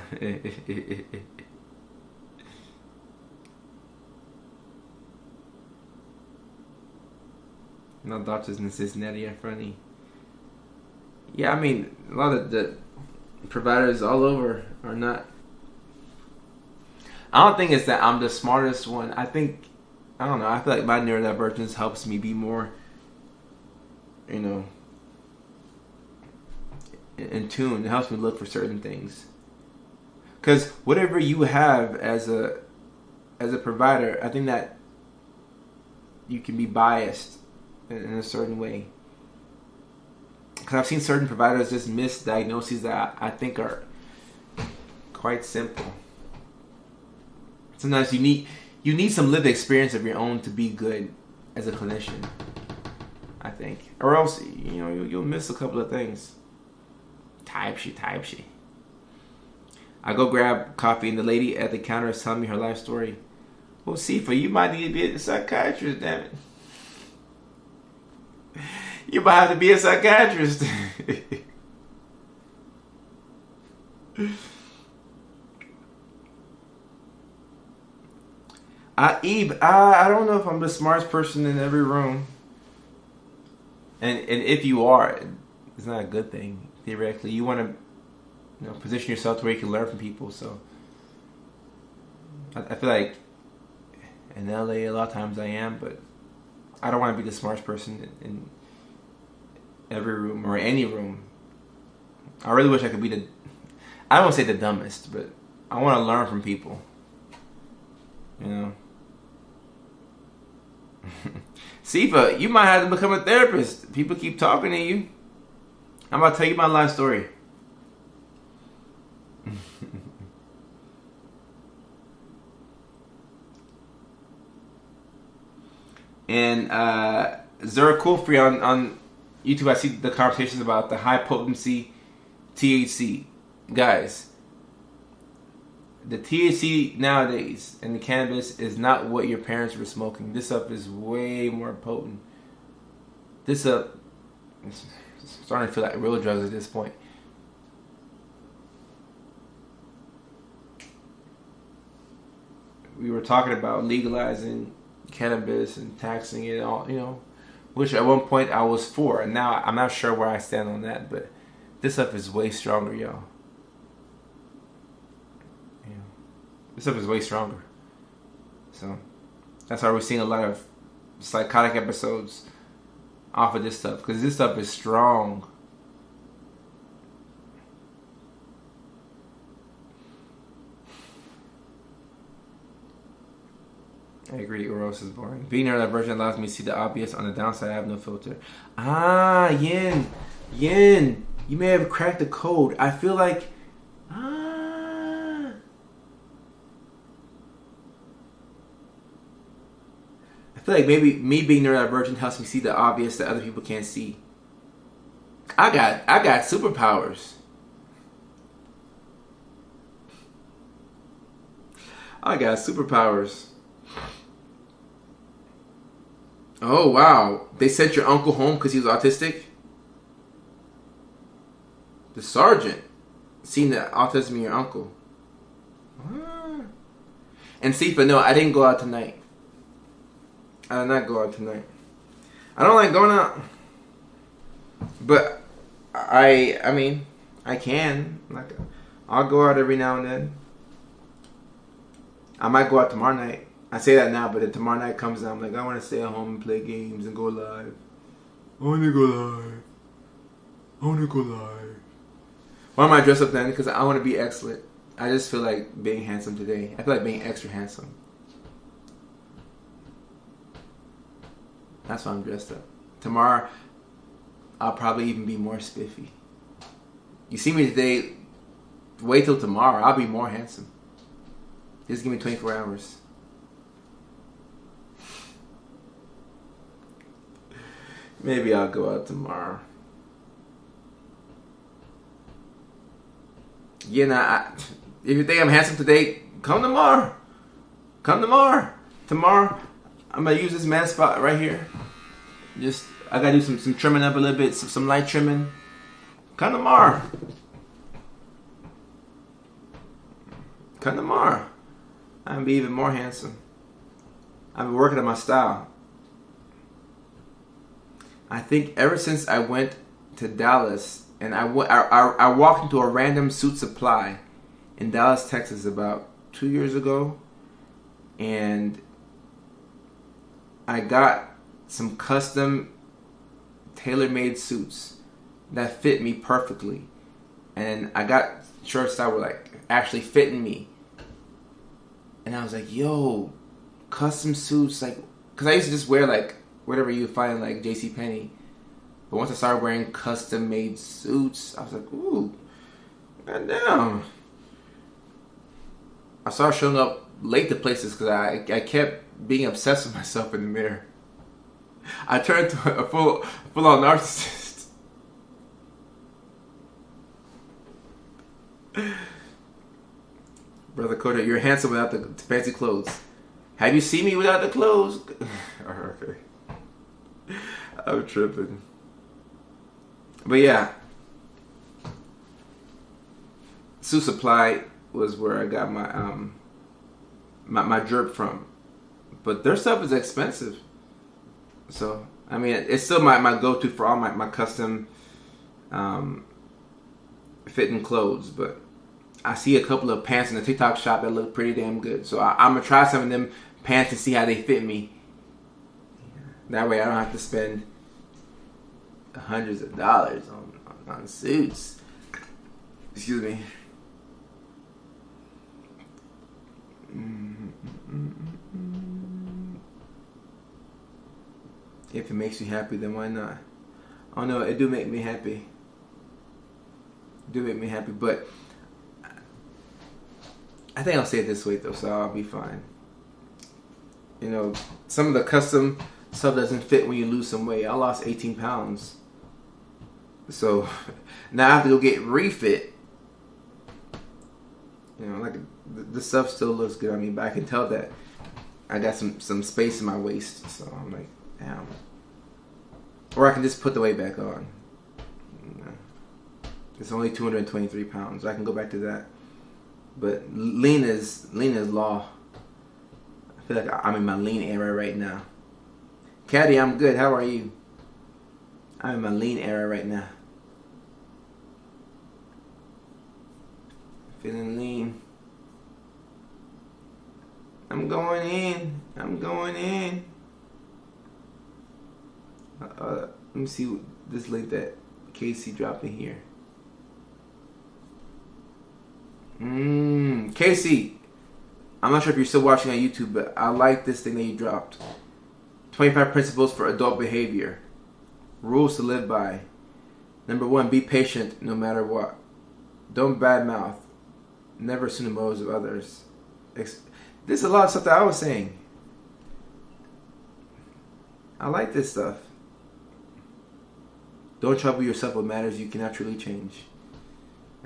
No doctors in Cincinnati are funny. Yeah, I mean, a lot of the providers all over are not. I don't think it's that I'm the smartest one. I don't know. I feel like my neurodivergence helps me be more, you know, in tune. It helps me look for certain things. Because whatever you have as a provider, I think that you can be biased in a certain way. Because I've seen certain providers just miss diagnoses that I think are quite simple. Sometimes you need some lived experience of your own to be good as a clinician, I think. Or else, you know, you'll miss a couple of things. Type shit. I go grab coffee and the lady at the counter is telling me her life story. Well, Sifa, you might need to be a psychiatrist, damn it. You might have to be a psychiatrist. I don't know if I'm the smartest person in every room. And if you are, it's not a good thing. Theoretically, you want to position yourself to where you can learn from people. So I feel like in LA a lot of times I am, but I don't want to be the smartest person in every room or any room. I really wish I could be I don't want to say the dumbest, but I want to learn from people. Sifa, you might have to become a therapist. People keep talking to you. I'm about to tell you my life story. And Zara Kulfrey on YouTube, I see the conversations about the high potency THC. Guys, the THC nowadays in the cannabis is not what your parents were smoking. This stuff is way more potent. This stuff is starting to feel like real drugs at this point. We were talking about legalizing cannabis and taxing it all, which at one point I was for, and now I'm not sure where I stand on that, but this stuff is way stronger, y'all. This stuff is way stronger. So that's why we're seeing a lot of psychotic episodes off of this stuff, because this stuff is strong. I agree, Uros is boring. Being near that version allows me to see the obvious. On the downside, I have no filter. Yin, you may have cracked the code. I feel like, maybe me being neurodivergent helps me see the obvious that other people can't see. I got superpowers. I got superpowers. Oh, wow. They sent your uncle home because he was autistic? The sergeant seen the autism in your uncle. And Sifa, no, I didn't go out tonight. I did not go out tonight. I don't like going out. But I mean, I can. I'll go out every now and then. I might go out tomorrow night. I say that now, but then tomorrow night comes and I'm like, I want to stay at home and play games and go live. I want to go live. Why am I dressed up then? Because I want to be excellent. I just feel like being handsome today. I feel like being extra handsome. That's why I'm dressed up. Tomorrow, I'll probably even be more spiffy. You see me today, wait till tomorrow. I'll be more handsome. Just give me 24 hours. Maybe I'll go out tomorrow. If you think I'm handsome today, come tomorrow. Tomorrow, I'm going to use this man spot right here. I got to do some trimming up a little bit, some light trimming. Come tomorrow. I'm going to be even more handsome. I've been working on my style. I think ever since I went to Dallas, and I walked into a random suit supply in Dallas, Texas about 2 years ago, and I got some custom tailor-made suits that fit me perfectly, and I got shirts that were actually fitting me, and I was like, yo, custom suits, because I used to just wear whatever you find JCPenney. But once I started wearing custom made suits, I was like, ooh, goddamn. I started showing up late to places because I kept being obsessed with myself in the mirror. I turned to a full-on narcissist. Brother Koda, you're handsome without the fancy clothes. Have you seen me without the clothes? Okay. I'm tripping. But yeah. Suit Supply was where I got my my drip from. But their stuff is expensive. So, I mean, it's still my go-to for all my custom fitting clothes, but I see a couple of pants in the TikTok shop that look pretty damn good. So I'm gonna try some of them pants to see how they fit me. That way I don't have to spend hundreds of dollars on suits. Excuse me. If it makes you happy, then why not? Oh no, it do make me happy. It do make me happy, but I think I'll say it this way though, so I'll be fine. You know, some of the custom stuff doesn't fit when you lose some weight. I lost 18 pounds. So now I have to go get refit. You know, like the stuff still looks good on me, but I can tell that I got some space in my waist. So I'm like, damn. Or I can just put the weight back on. You know, it's only 223 pounds. I can go back to that. But lean is law. I feel like I'm in my lean era right now. Caddy, I'm good. How are you? I'm in my lean era right now. Feeling lean. I'm going in. I'm going in. Let me see this link that Casey dropped in here. Casey, I'm not sure if you're still watching on YouTube, but I like this thing that you dropped. 25 principles for adult behavior. Rules to live by. Number 1, be patient no matter what. Don't badmouth. Never assume the motives of others. There's a lot of stuff that I was saying. I like this stuff. Don't trouble yourself with matters you cannot truly change.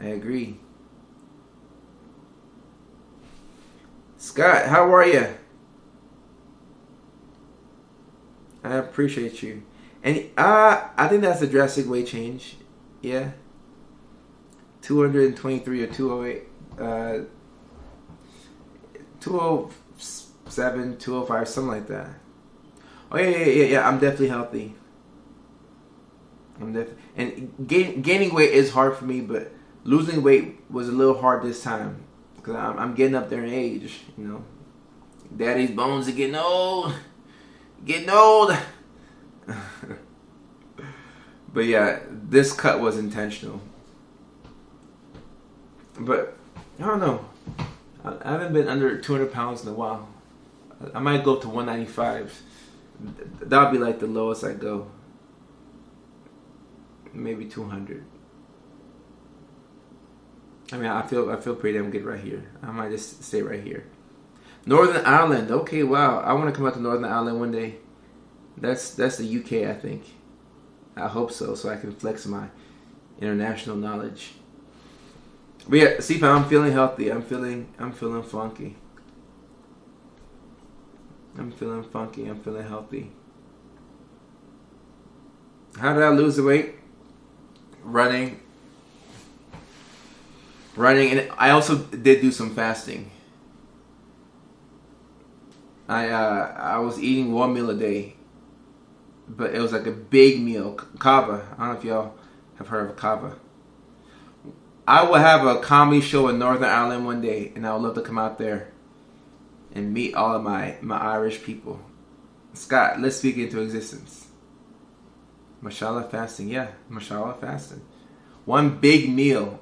I agree. Scott, how are you? I appreciate you. And I think that's a drastic weight change. Yeah. 223 or 208. 207, 205, something like that. Oh yeah. I'm definitely healthy. And gaining weight is hard for me, but losing weight was a little hard this time because I'm getting up there in age. You know, daddy's bones are getting old. Getting old. But yeah, this cut was intentional. But I don't know. I haven't been under 200 pounds in a while. I might go up to 195. That would be like the lowest I go. Maybe 200. I mean, I feel pretty damn good right here. I might just stay right here. Northern Ireland. Okay, wow. I want to come out to Northern Ireland one day. That's the UK, I think. I hope so I can flex my international knowledge. But yeah, see, I'm feeling healthy. I'm feeling funky. I'm feeling funky. I'm feeling healthy. How did I lose the weight? Running, and I also did do some fasting. I was eating one meal a day, but it was like a big meal. Kava. I don't know if y'all have heard of kava. I will have a comedy show in Northern Ireland one day, and I would love to come out there and meet all of my Irish people. Scott, let's speak into existence. Mashallah fasting, yeah, mashallah fasting. One big meal,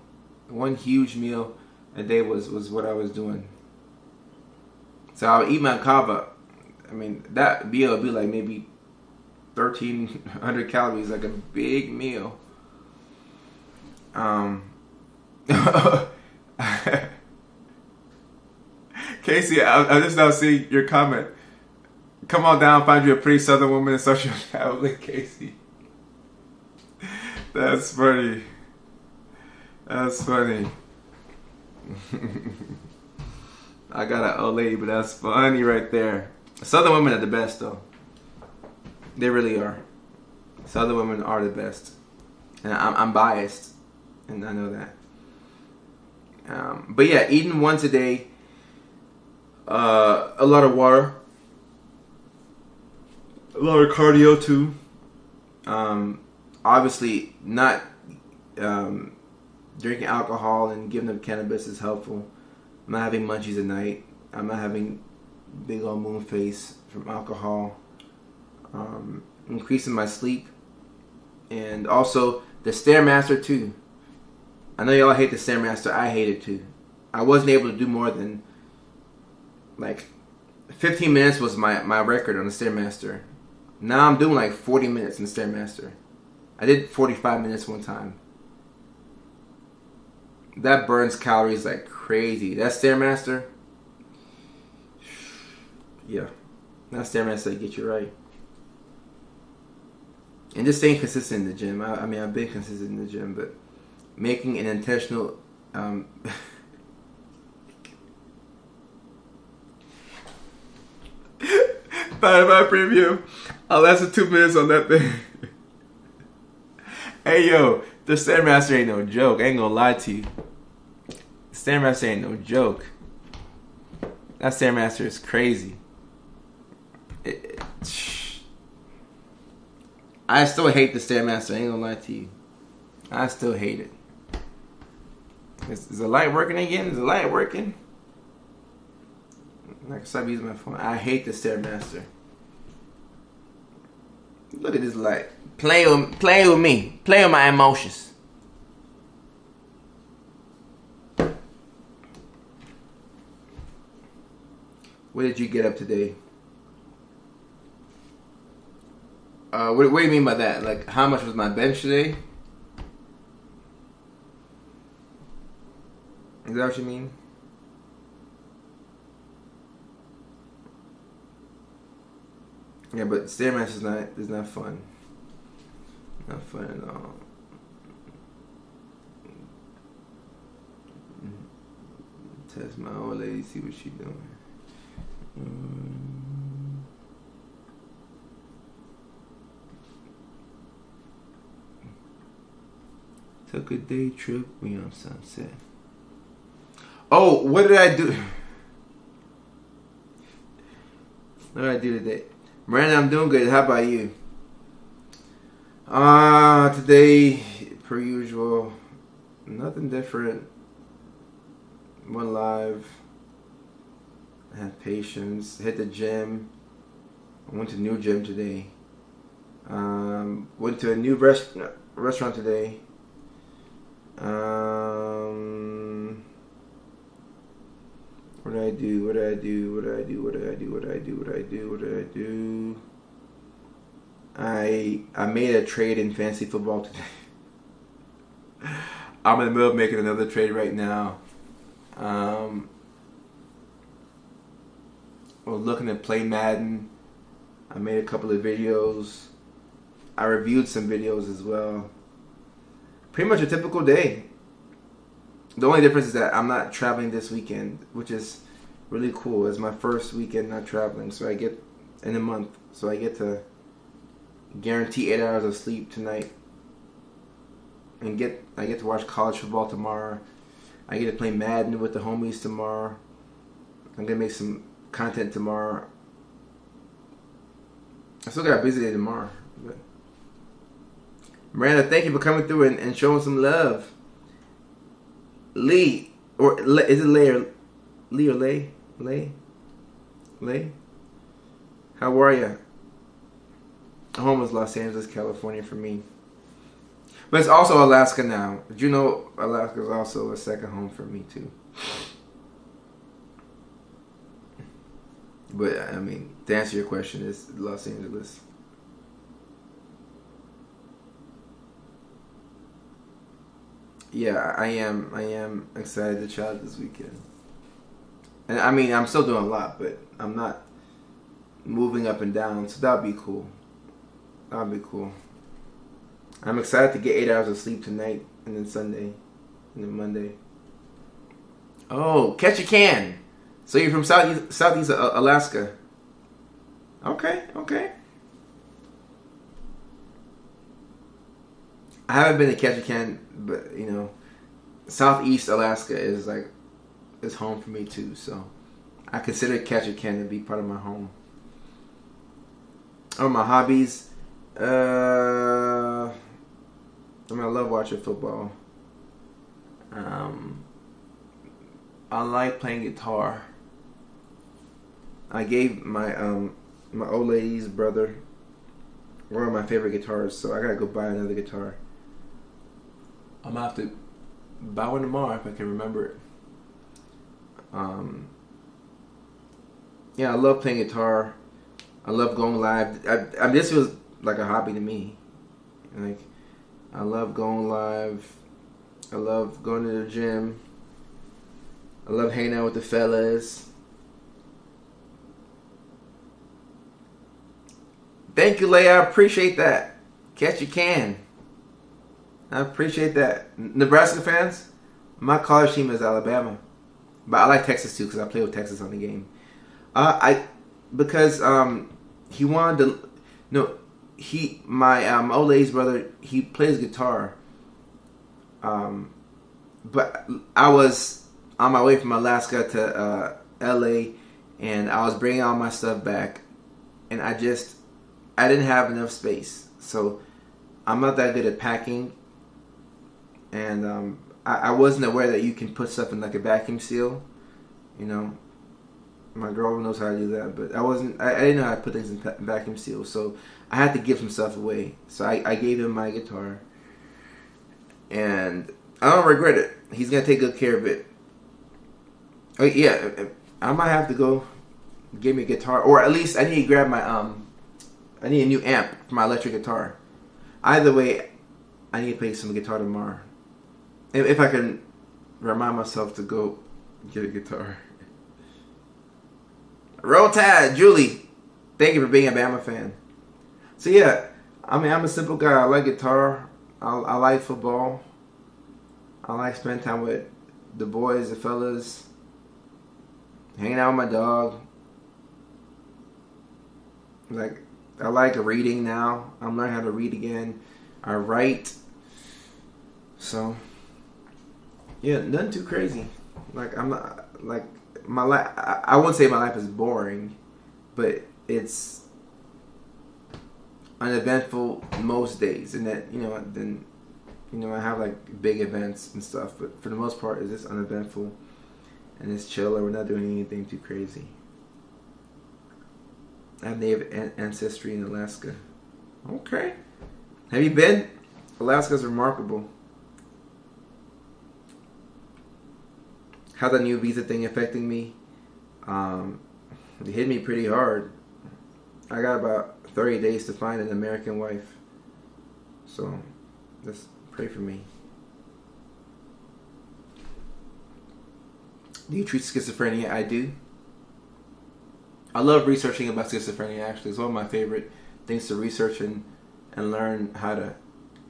one huge meal a day was what I was doing. So I would eat my kava. I mean, that meal would be like maybe 1,300 calories, like a big meal. Casey, I just now see your comment. Come on down, find you a pretty southern woman in social traveling, Casey. That's funny. That's funny. I got an old lady, but that's funny right there. Southern women are the best, though. They really are. Southern women are the best. And I'm biased, and I know that. But yeah, eating once a day, a lot of water, a lot of cardio too. Obviously not drinking alcohol and giving them cannabis is helpful. I'm not having munchies at night. I'm not having big old moon face from alcohol. Increasing my sleep. And also the Stairmaster too. I know y'all hate the Stairmaster. I hate it too. I wasn't able to do more than like 15 minutes was my record on the Stairmaster. Now I'm doing like 40 minutes in the Stairmaster. I did 45 minutes one time. That burns calories like crazy. That Stairmaster, yeah, that Stairmaster get you right. And just staying consistent in the gym. I mean, I've been consistent in the gym, but making an intentional Bye preview. I lasted 2 minutes on that thing. Hey yo, the Stairmaster ain't no joke. I ain't gonna lie to you. Stairmaster ain't no joke. That Stairmaster is crazy. I still hate the Stairmaster. I ain't gonna lie to you. I still hate it. Is the light working again? Is the light working? I can stop using my phone. I hate the Stairmaster. Look at this light. Play with me. Play with my emotions. What did you get up today? What do you mean by that? Like, how much was my bench today? Is that what you mean? Yeah, but Stairmaster is not fun. Not fun at all. Test my old lady, see what she doing. Took a day trip, we on Sunset. Oh, what did I do? What did I do today? Miranda, I'm doing good. How about you? Today, per usual, nothing different. Went live. I had patience. Hit the gym. I went to a new gym today. Went to a new restaurant today. What did I do? What did I do? What did I do? What did I do? What did I do? What did I do? What did I do? I made a trade in fantasy football today. I'm in the middle of making another trade right now. We're looking to play Madden. I made a couple of videos. I reviewed some videos as well. Pretty much a typical day. The only difference is that I'm not traveling this weekend, which is really cool. It's my first weekend not traveling, so I get in a month. So I get to guarantee 8 hours of sleep tonight, and I get to watch college football tomorrow. I get to play Madden with the homies tomorrow. I'm gonna make some content tomorrow. I still got a busy day tomorrow. But Miranda, thank you for coming through and showing some love. Lee, or is it Lay or Lee or Lay? Lay? How are ya? Home is Los Angeles, California for me. But it's also Alaska now. Did you know Alaska is also a second home for me too? But I mean, to answer your question, it's Los Angeles. Yeah, I am excited to try this weekend. And I mean, I'm still doing a lot, but I'm not moving up and down, so that'll be cool. That'll be cool. I'm excited to get 8 hours of sleep tonight, and then Sunday, and then Monday. Oh, catch a can. So you're from Southeast Alaska. Okay. I haven't been to Ketchikan, but you know, Southeast Alaska is home for me too. So I consider Ketchikan to be part of my home. Oh, my hobbies. I'm gonna love watching football. I like playing guitar. I gave my old lady's brother one of my favorite guitars, so I gotta go buy another guitar. I'm gonna have to buy one tomorrow if I can remember it. Yeah, I love playing guitar. I love going live. This was like a hobby to me. Like, I love going live. I love going to the gym. I love hanging out with the fellas. Thank you, Leia. I appreciate that. Catch you can. I appreciate that. Nebraska fans, my college team is Alabama, but I like Texas too because I play with Texas on the game. Because he wanted to. No, my old lady's brother. He plays guitar. But I was on my way from Alaska to LA, and I was bringing all my stuff back, and I didn't have enough space. So I'm not that good at packing, and I wasn't aware that you can put stuff in like a vacuum seal. You know, my girl knows how to do that, but I didn't know how to put things in vacuum seals. So I had to give some stuff away. So I gave him my guitar, and I don't regret it. He's gonna take good care of it. Oh yeah, I might have to go get me a guitar, or at least I need to grab my I need a new amp for my electric guitar. Either way, I need to play some guitar tomorrow. If I can remind myself to go get a guitar. Roll Tide, Julie. Thank you for being a Bama fan. So yeah, I mean, I'm a simple guy. I like guitar. I like football. I like spending time with the boys, the fellas. Hanging out with my dog. Like, I like reading now. I'm learning how to read again. I write. So, yeah, nothing too crazy. Like, I'm not, like, my life, I wouldn't say my life is boring, but it's uneventful most days. And that, then, I have like big events and stuff, but for the most part, it's just uneventful. And it's chill, or we're not doing anything too crazy. I have Native ancestry in Alaska. Okay. Have you been? Alaska's remarkable. How the new visa thing affecting me? It hit me pretty hard. I got about 30 days to find an American wife. So, just pray for me. Do you treat schizophrenia? I do. I love researching about schizophrenia, actually. It's one of my favorite things to research and learn how to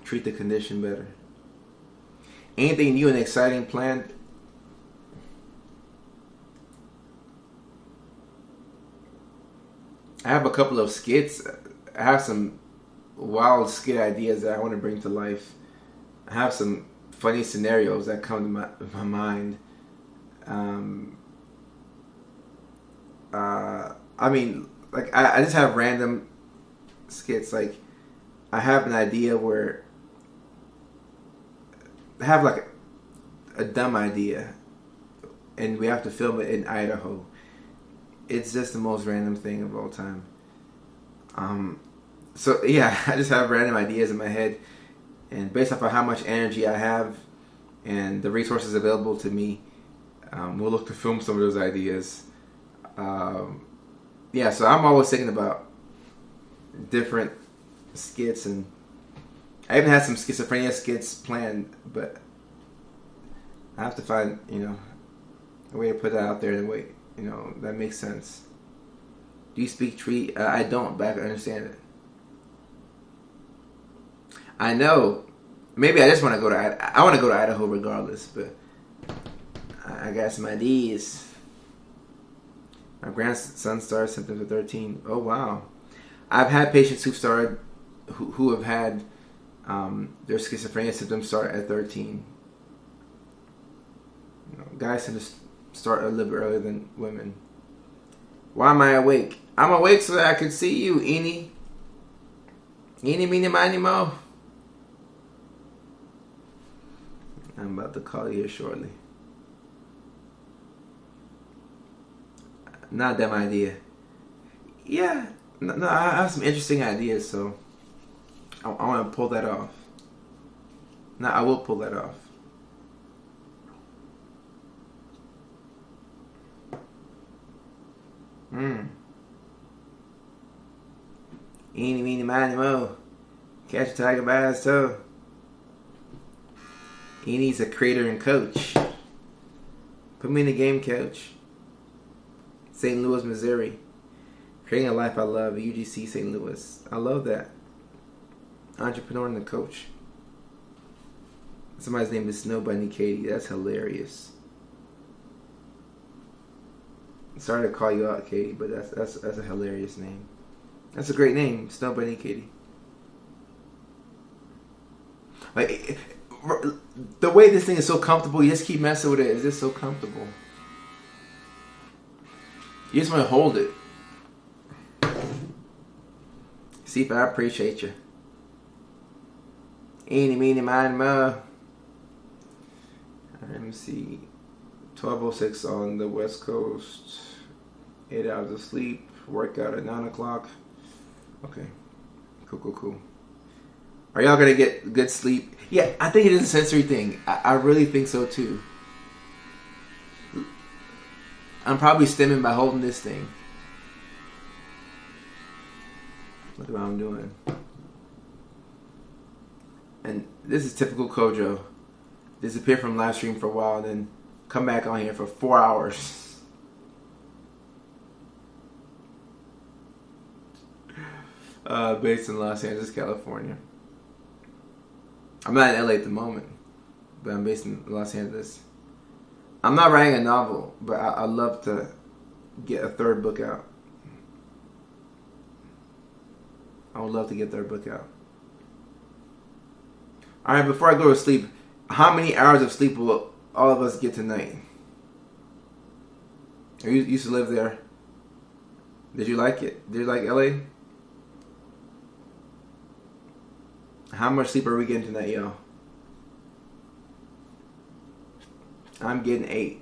treat the condition better. Anything new and exciting planned? I have a couple of skits. I have some wild skit ideas that I want to bring to life. I have some funny scenarios that come to my mind. I mean, like, I just have random skits. Like, I have an idea where I have like a dumb idea, and we have to film it in Idaho. It's just the most random thing of all time. So yeah, I just have random ideas in my head, and based off of how much energy I have and the resources available to me, we'll look to film some of those ideas. Yeah, so I'm always thinking about different skits, and I even had some schizophrenia skits planned, but I have to find, a way to put that out there in a way, that makes sense. Do you speak Tree? I don't, but I can understand it. I know. Maybe I just want to go to I want to go to Idaho regardless, but I got some ideas. My grandson started symptoms at 13. Oh wow! I've had patients who've started, who have had their schizophrenia symptoms start at 13. Guys tend to start a little bit earlier than women. Why am I awake? I'm awake so that I can see you, Eenie. Eenie, meenie, miny, mo. I'm about to call you here shortly. Not a dumb idea. Yeah, no, I have some interesting ideas, so I want to pull that off. No, I will pull that off. Eeny, meeny, miny, mo. Catch a tiger by his toe. Eeny's a creator and coach. Put me in the game, coach. St. Louis, Missouri. Creating a life I love. UGC St. Louis. I love that. Entrepreneur and the coach. Somebody's name is Snow Bunny Katie. That's hilarious. Sorry to call you out, Katie, but that's a hilarious name. That's a great name, Snow Bunny Katie. Like, the way this thing is so comfortable, you just keep messing with it. It's just so comfortable. You just want to hold it. See if I appreciate you. Eeny, meeny, miny, mo. Let me see. 12:06 on the West Coast. 8 hours of sleep. Workout at 9 o'clock. Okay. Cool. Are y'all gonna get good sleep? Yeah, I think it is a sensory thing. I really think so too. I'm probably stimming by holding this thing. Look at what I'm doing. And this is typical Kojo. Disappear from live stream for a while, and then come back on here for 4 hours. Based in Los Angeles, California. I'm not in LA at the moment, but I'm based in Los Angeles. I'm not writing a novel, but I'd love to get a third book out. I would love to get a third book out. Alright, before I go to sleep, how many hours of sleep will all of us get tonight? You used to live there. Did you like it? Did you like LA? How much sleep are we getting tonight, y'all? I'm getting 8.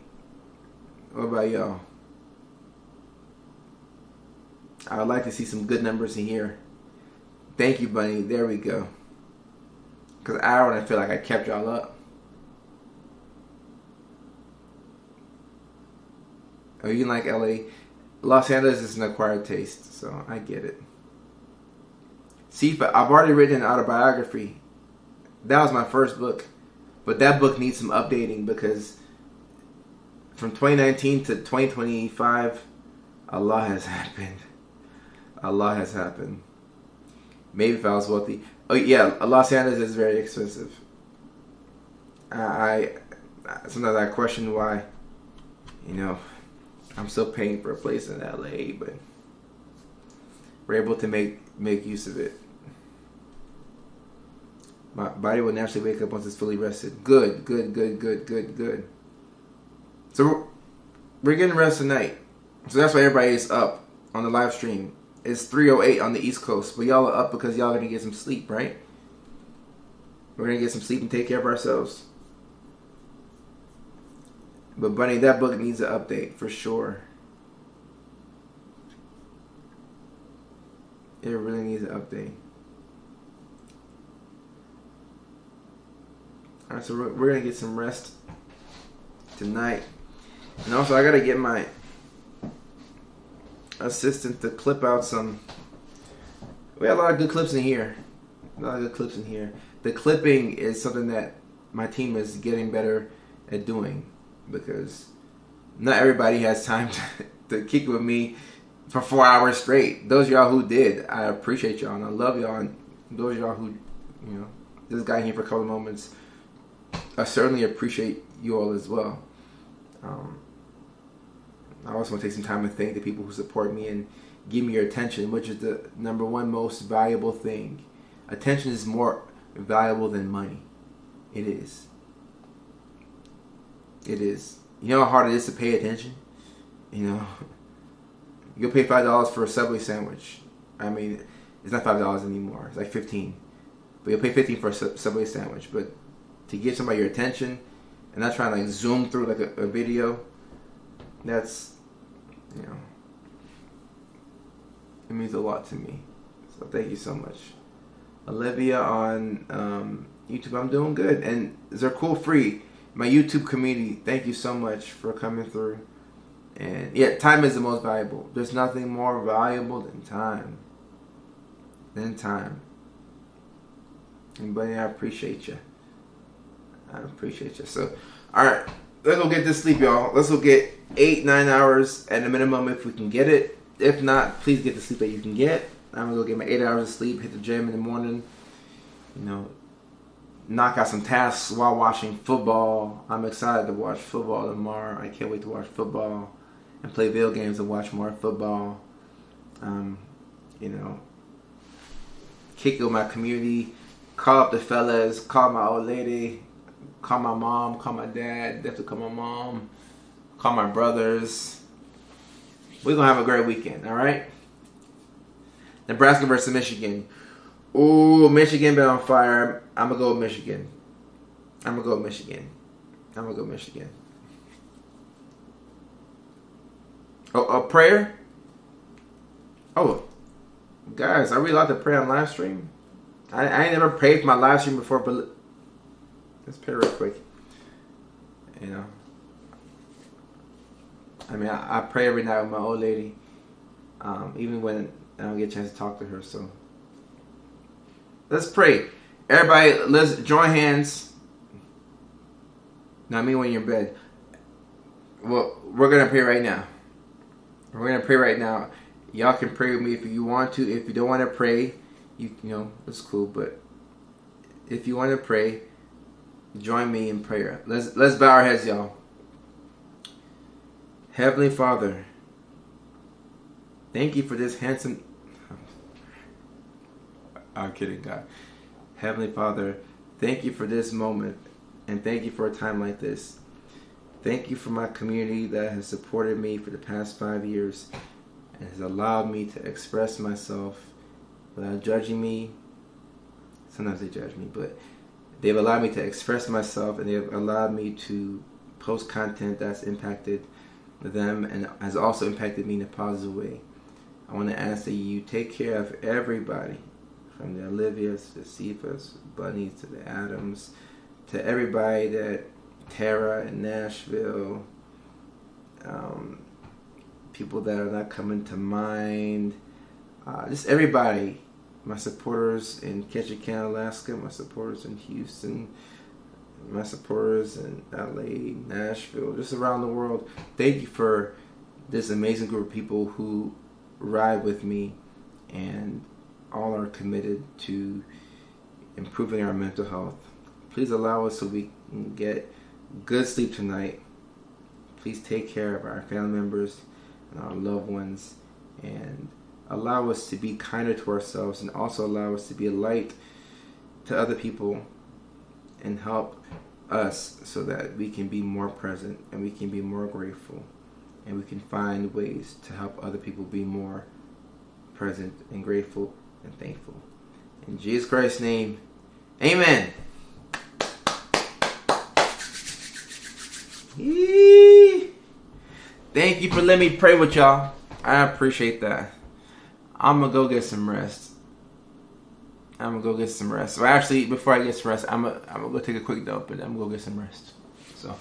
What about y'all? I would like to see some good numbers in here. Thank you, Bunny. There we go. Because I don't feel like I kept y'all up. Oh, you like LA? Los Angeles is an acquired taste, so I get it. See, but I've already written an autobiography. That was my first book. But that book needs some updating because from 2019 to 2025, a lot has happened. A lot has happened. Maybe if I was wealthy. Oh yeah, Los Angeles is very expensive. I sometimes I question why, I'm still paying for a place in LA, but we're able to make use of it. My body will naturally wake up once it's fully rested. Good. So we're getting rest tonight. So that's why everybody is up on the live stream. It's 3:08 on the East Coast, but y'all are up because y'all are gonna get some sleep, right? We're gonna get some sleep and take care of ourselves. But Bunny, that book needs an update for sure. It really needs an update. Alright, so we're gonna get some rest tonight. And also I gotta get my assistant to clip out some. We have a lot of good clips in here. The clipping is something that my team is getting better at doing because not everybody has time to kick with me for 4 hours straight. Those of y'all who did, I appreciate y'all and I love y'all. And those of y'all who, this guy here for a couple of moments, I certainly appreciate you all as well. I also want to take some time to thank the people who support me and give me your attention, which is the number one most valuable thing. Attention is more valuable than money. It is. It is. You know how hard it is to pay attention? You'll pay $5 for a Subway sandwich. I mean, it's not $5 anymore. It's like $15. But you'll pay $15 for a Subway sandwich. But to give somebody your attention and not trying to like zoom through like a video, that's, you know, it means a lot to me. So thank you so much. Olivia on YouTube, I'm doing good. And Zercool Free, my YouTube community, thank you so much for coming through. And yeah, time is the most valuable. There's nothing more valuable than time. And buddy, I appreciate you. So, alright, let's go get this sleep, y'all. Let's go get 8-9 hours at a minimum if we can get it. If not, please get the sleep that you can get. I'm gonna go get my 8 hours of sleep, hit the gym in the morning, you know, knock out some tasks while watching football. I'm excited to watch football tomorrow. I can't wait to watch football and play video games and watch more football. You know, kick it with my community, call up the fellas, call my old lady, call my mom, call my dad, definitely call my mom, call my brothers. We're gonna have a great weekend, alright? Nebraska versus Michigan. Ooh, Michigan been on fire. I'm gonna go with Michigan. Oh, a prayer? Oh, guys, are we allowed to pray on live stream? I ain't never prayed for my live stream before, but let's pray real quick. You know, I mean, I pray every night with my old lady, even when I don't get a chance to talk to her. So let's pray. Everybody, let's join hands. Not me when you're in bed. Well, we're gonna pray right now. Y'all can pray with me if you want to. If you don't want to pray, you know, it's cool. But if you want to pray, join me in prayer. Let's bow our heads, y'all. Heavenly Father, thank you for this handsome... I'm kidding, God. Heavenly Father, thank you for this moment, and thank you for a time like this. Thank you for my community that has supported me for the past 5 years and has allowed me to express myself without judging me. Sometimes they judge me, but they've allowed me to express myself, and they've allowed me to post content that's impacted them and has also impacted me in a positive way. I want to ask that you take care of everybody, from the Olivias to the Cephas, Bunnies to the Adams, to everybody that Tara in Nashville, people that are not coming to mind, just everybody, my supporters in Ketchikan, Alaska, my supporters in Houston, my supporters in LA, Nashville, just around the world. Thank you for this amazing group of people who ride with me and all are committed to improving our mental health. Please allow us so we can get good sleep tonight. Please take care of our family members and our loved ones, and allow us to be kinder to ourselves, and also allow us to be a light to other people and help us so that we can be more present and we can be more grateful, and we can find ways to help other people be more present and grateful and thankful. In Jesus Christ's name, amen. Thank you for letting me pray with y'all. I appreciate that. I'm gonna go get some rest. So actually, before I get some rest, I'm gonna go take a quick dump, and I'm gonna go get some rest. So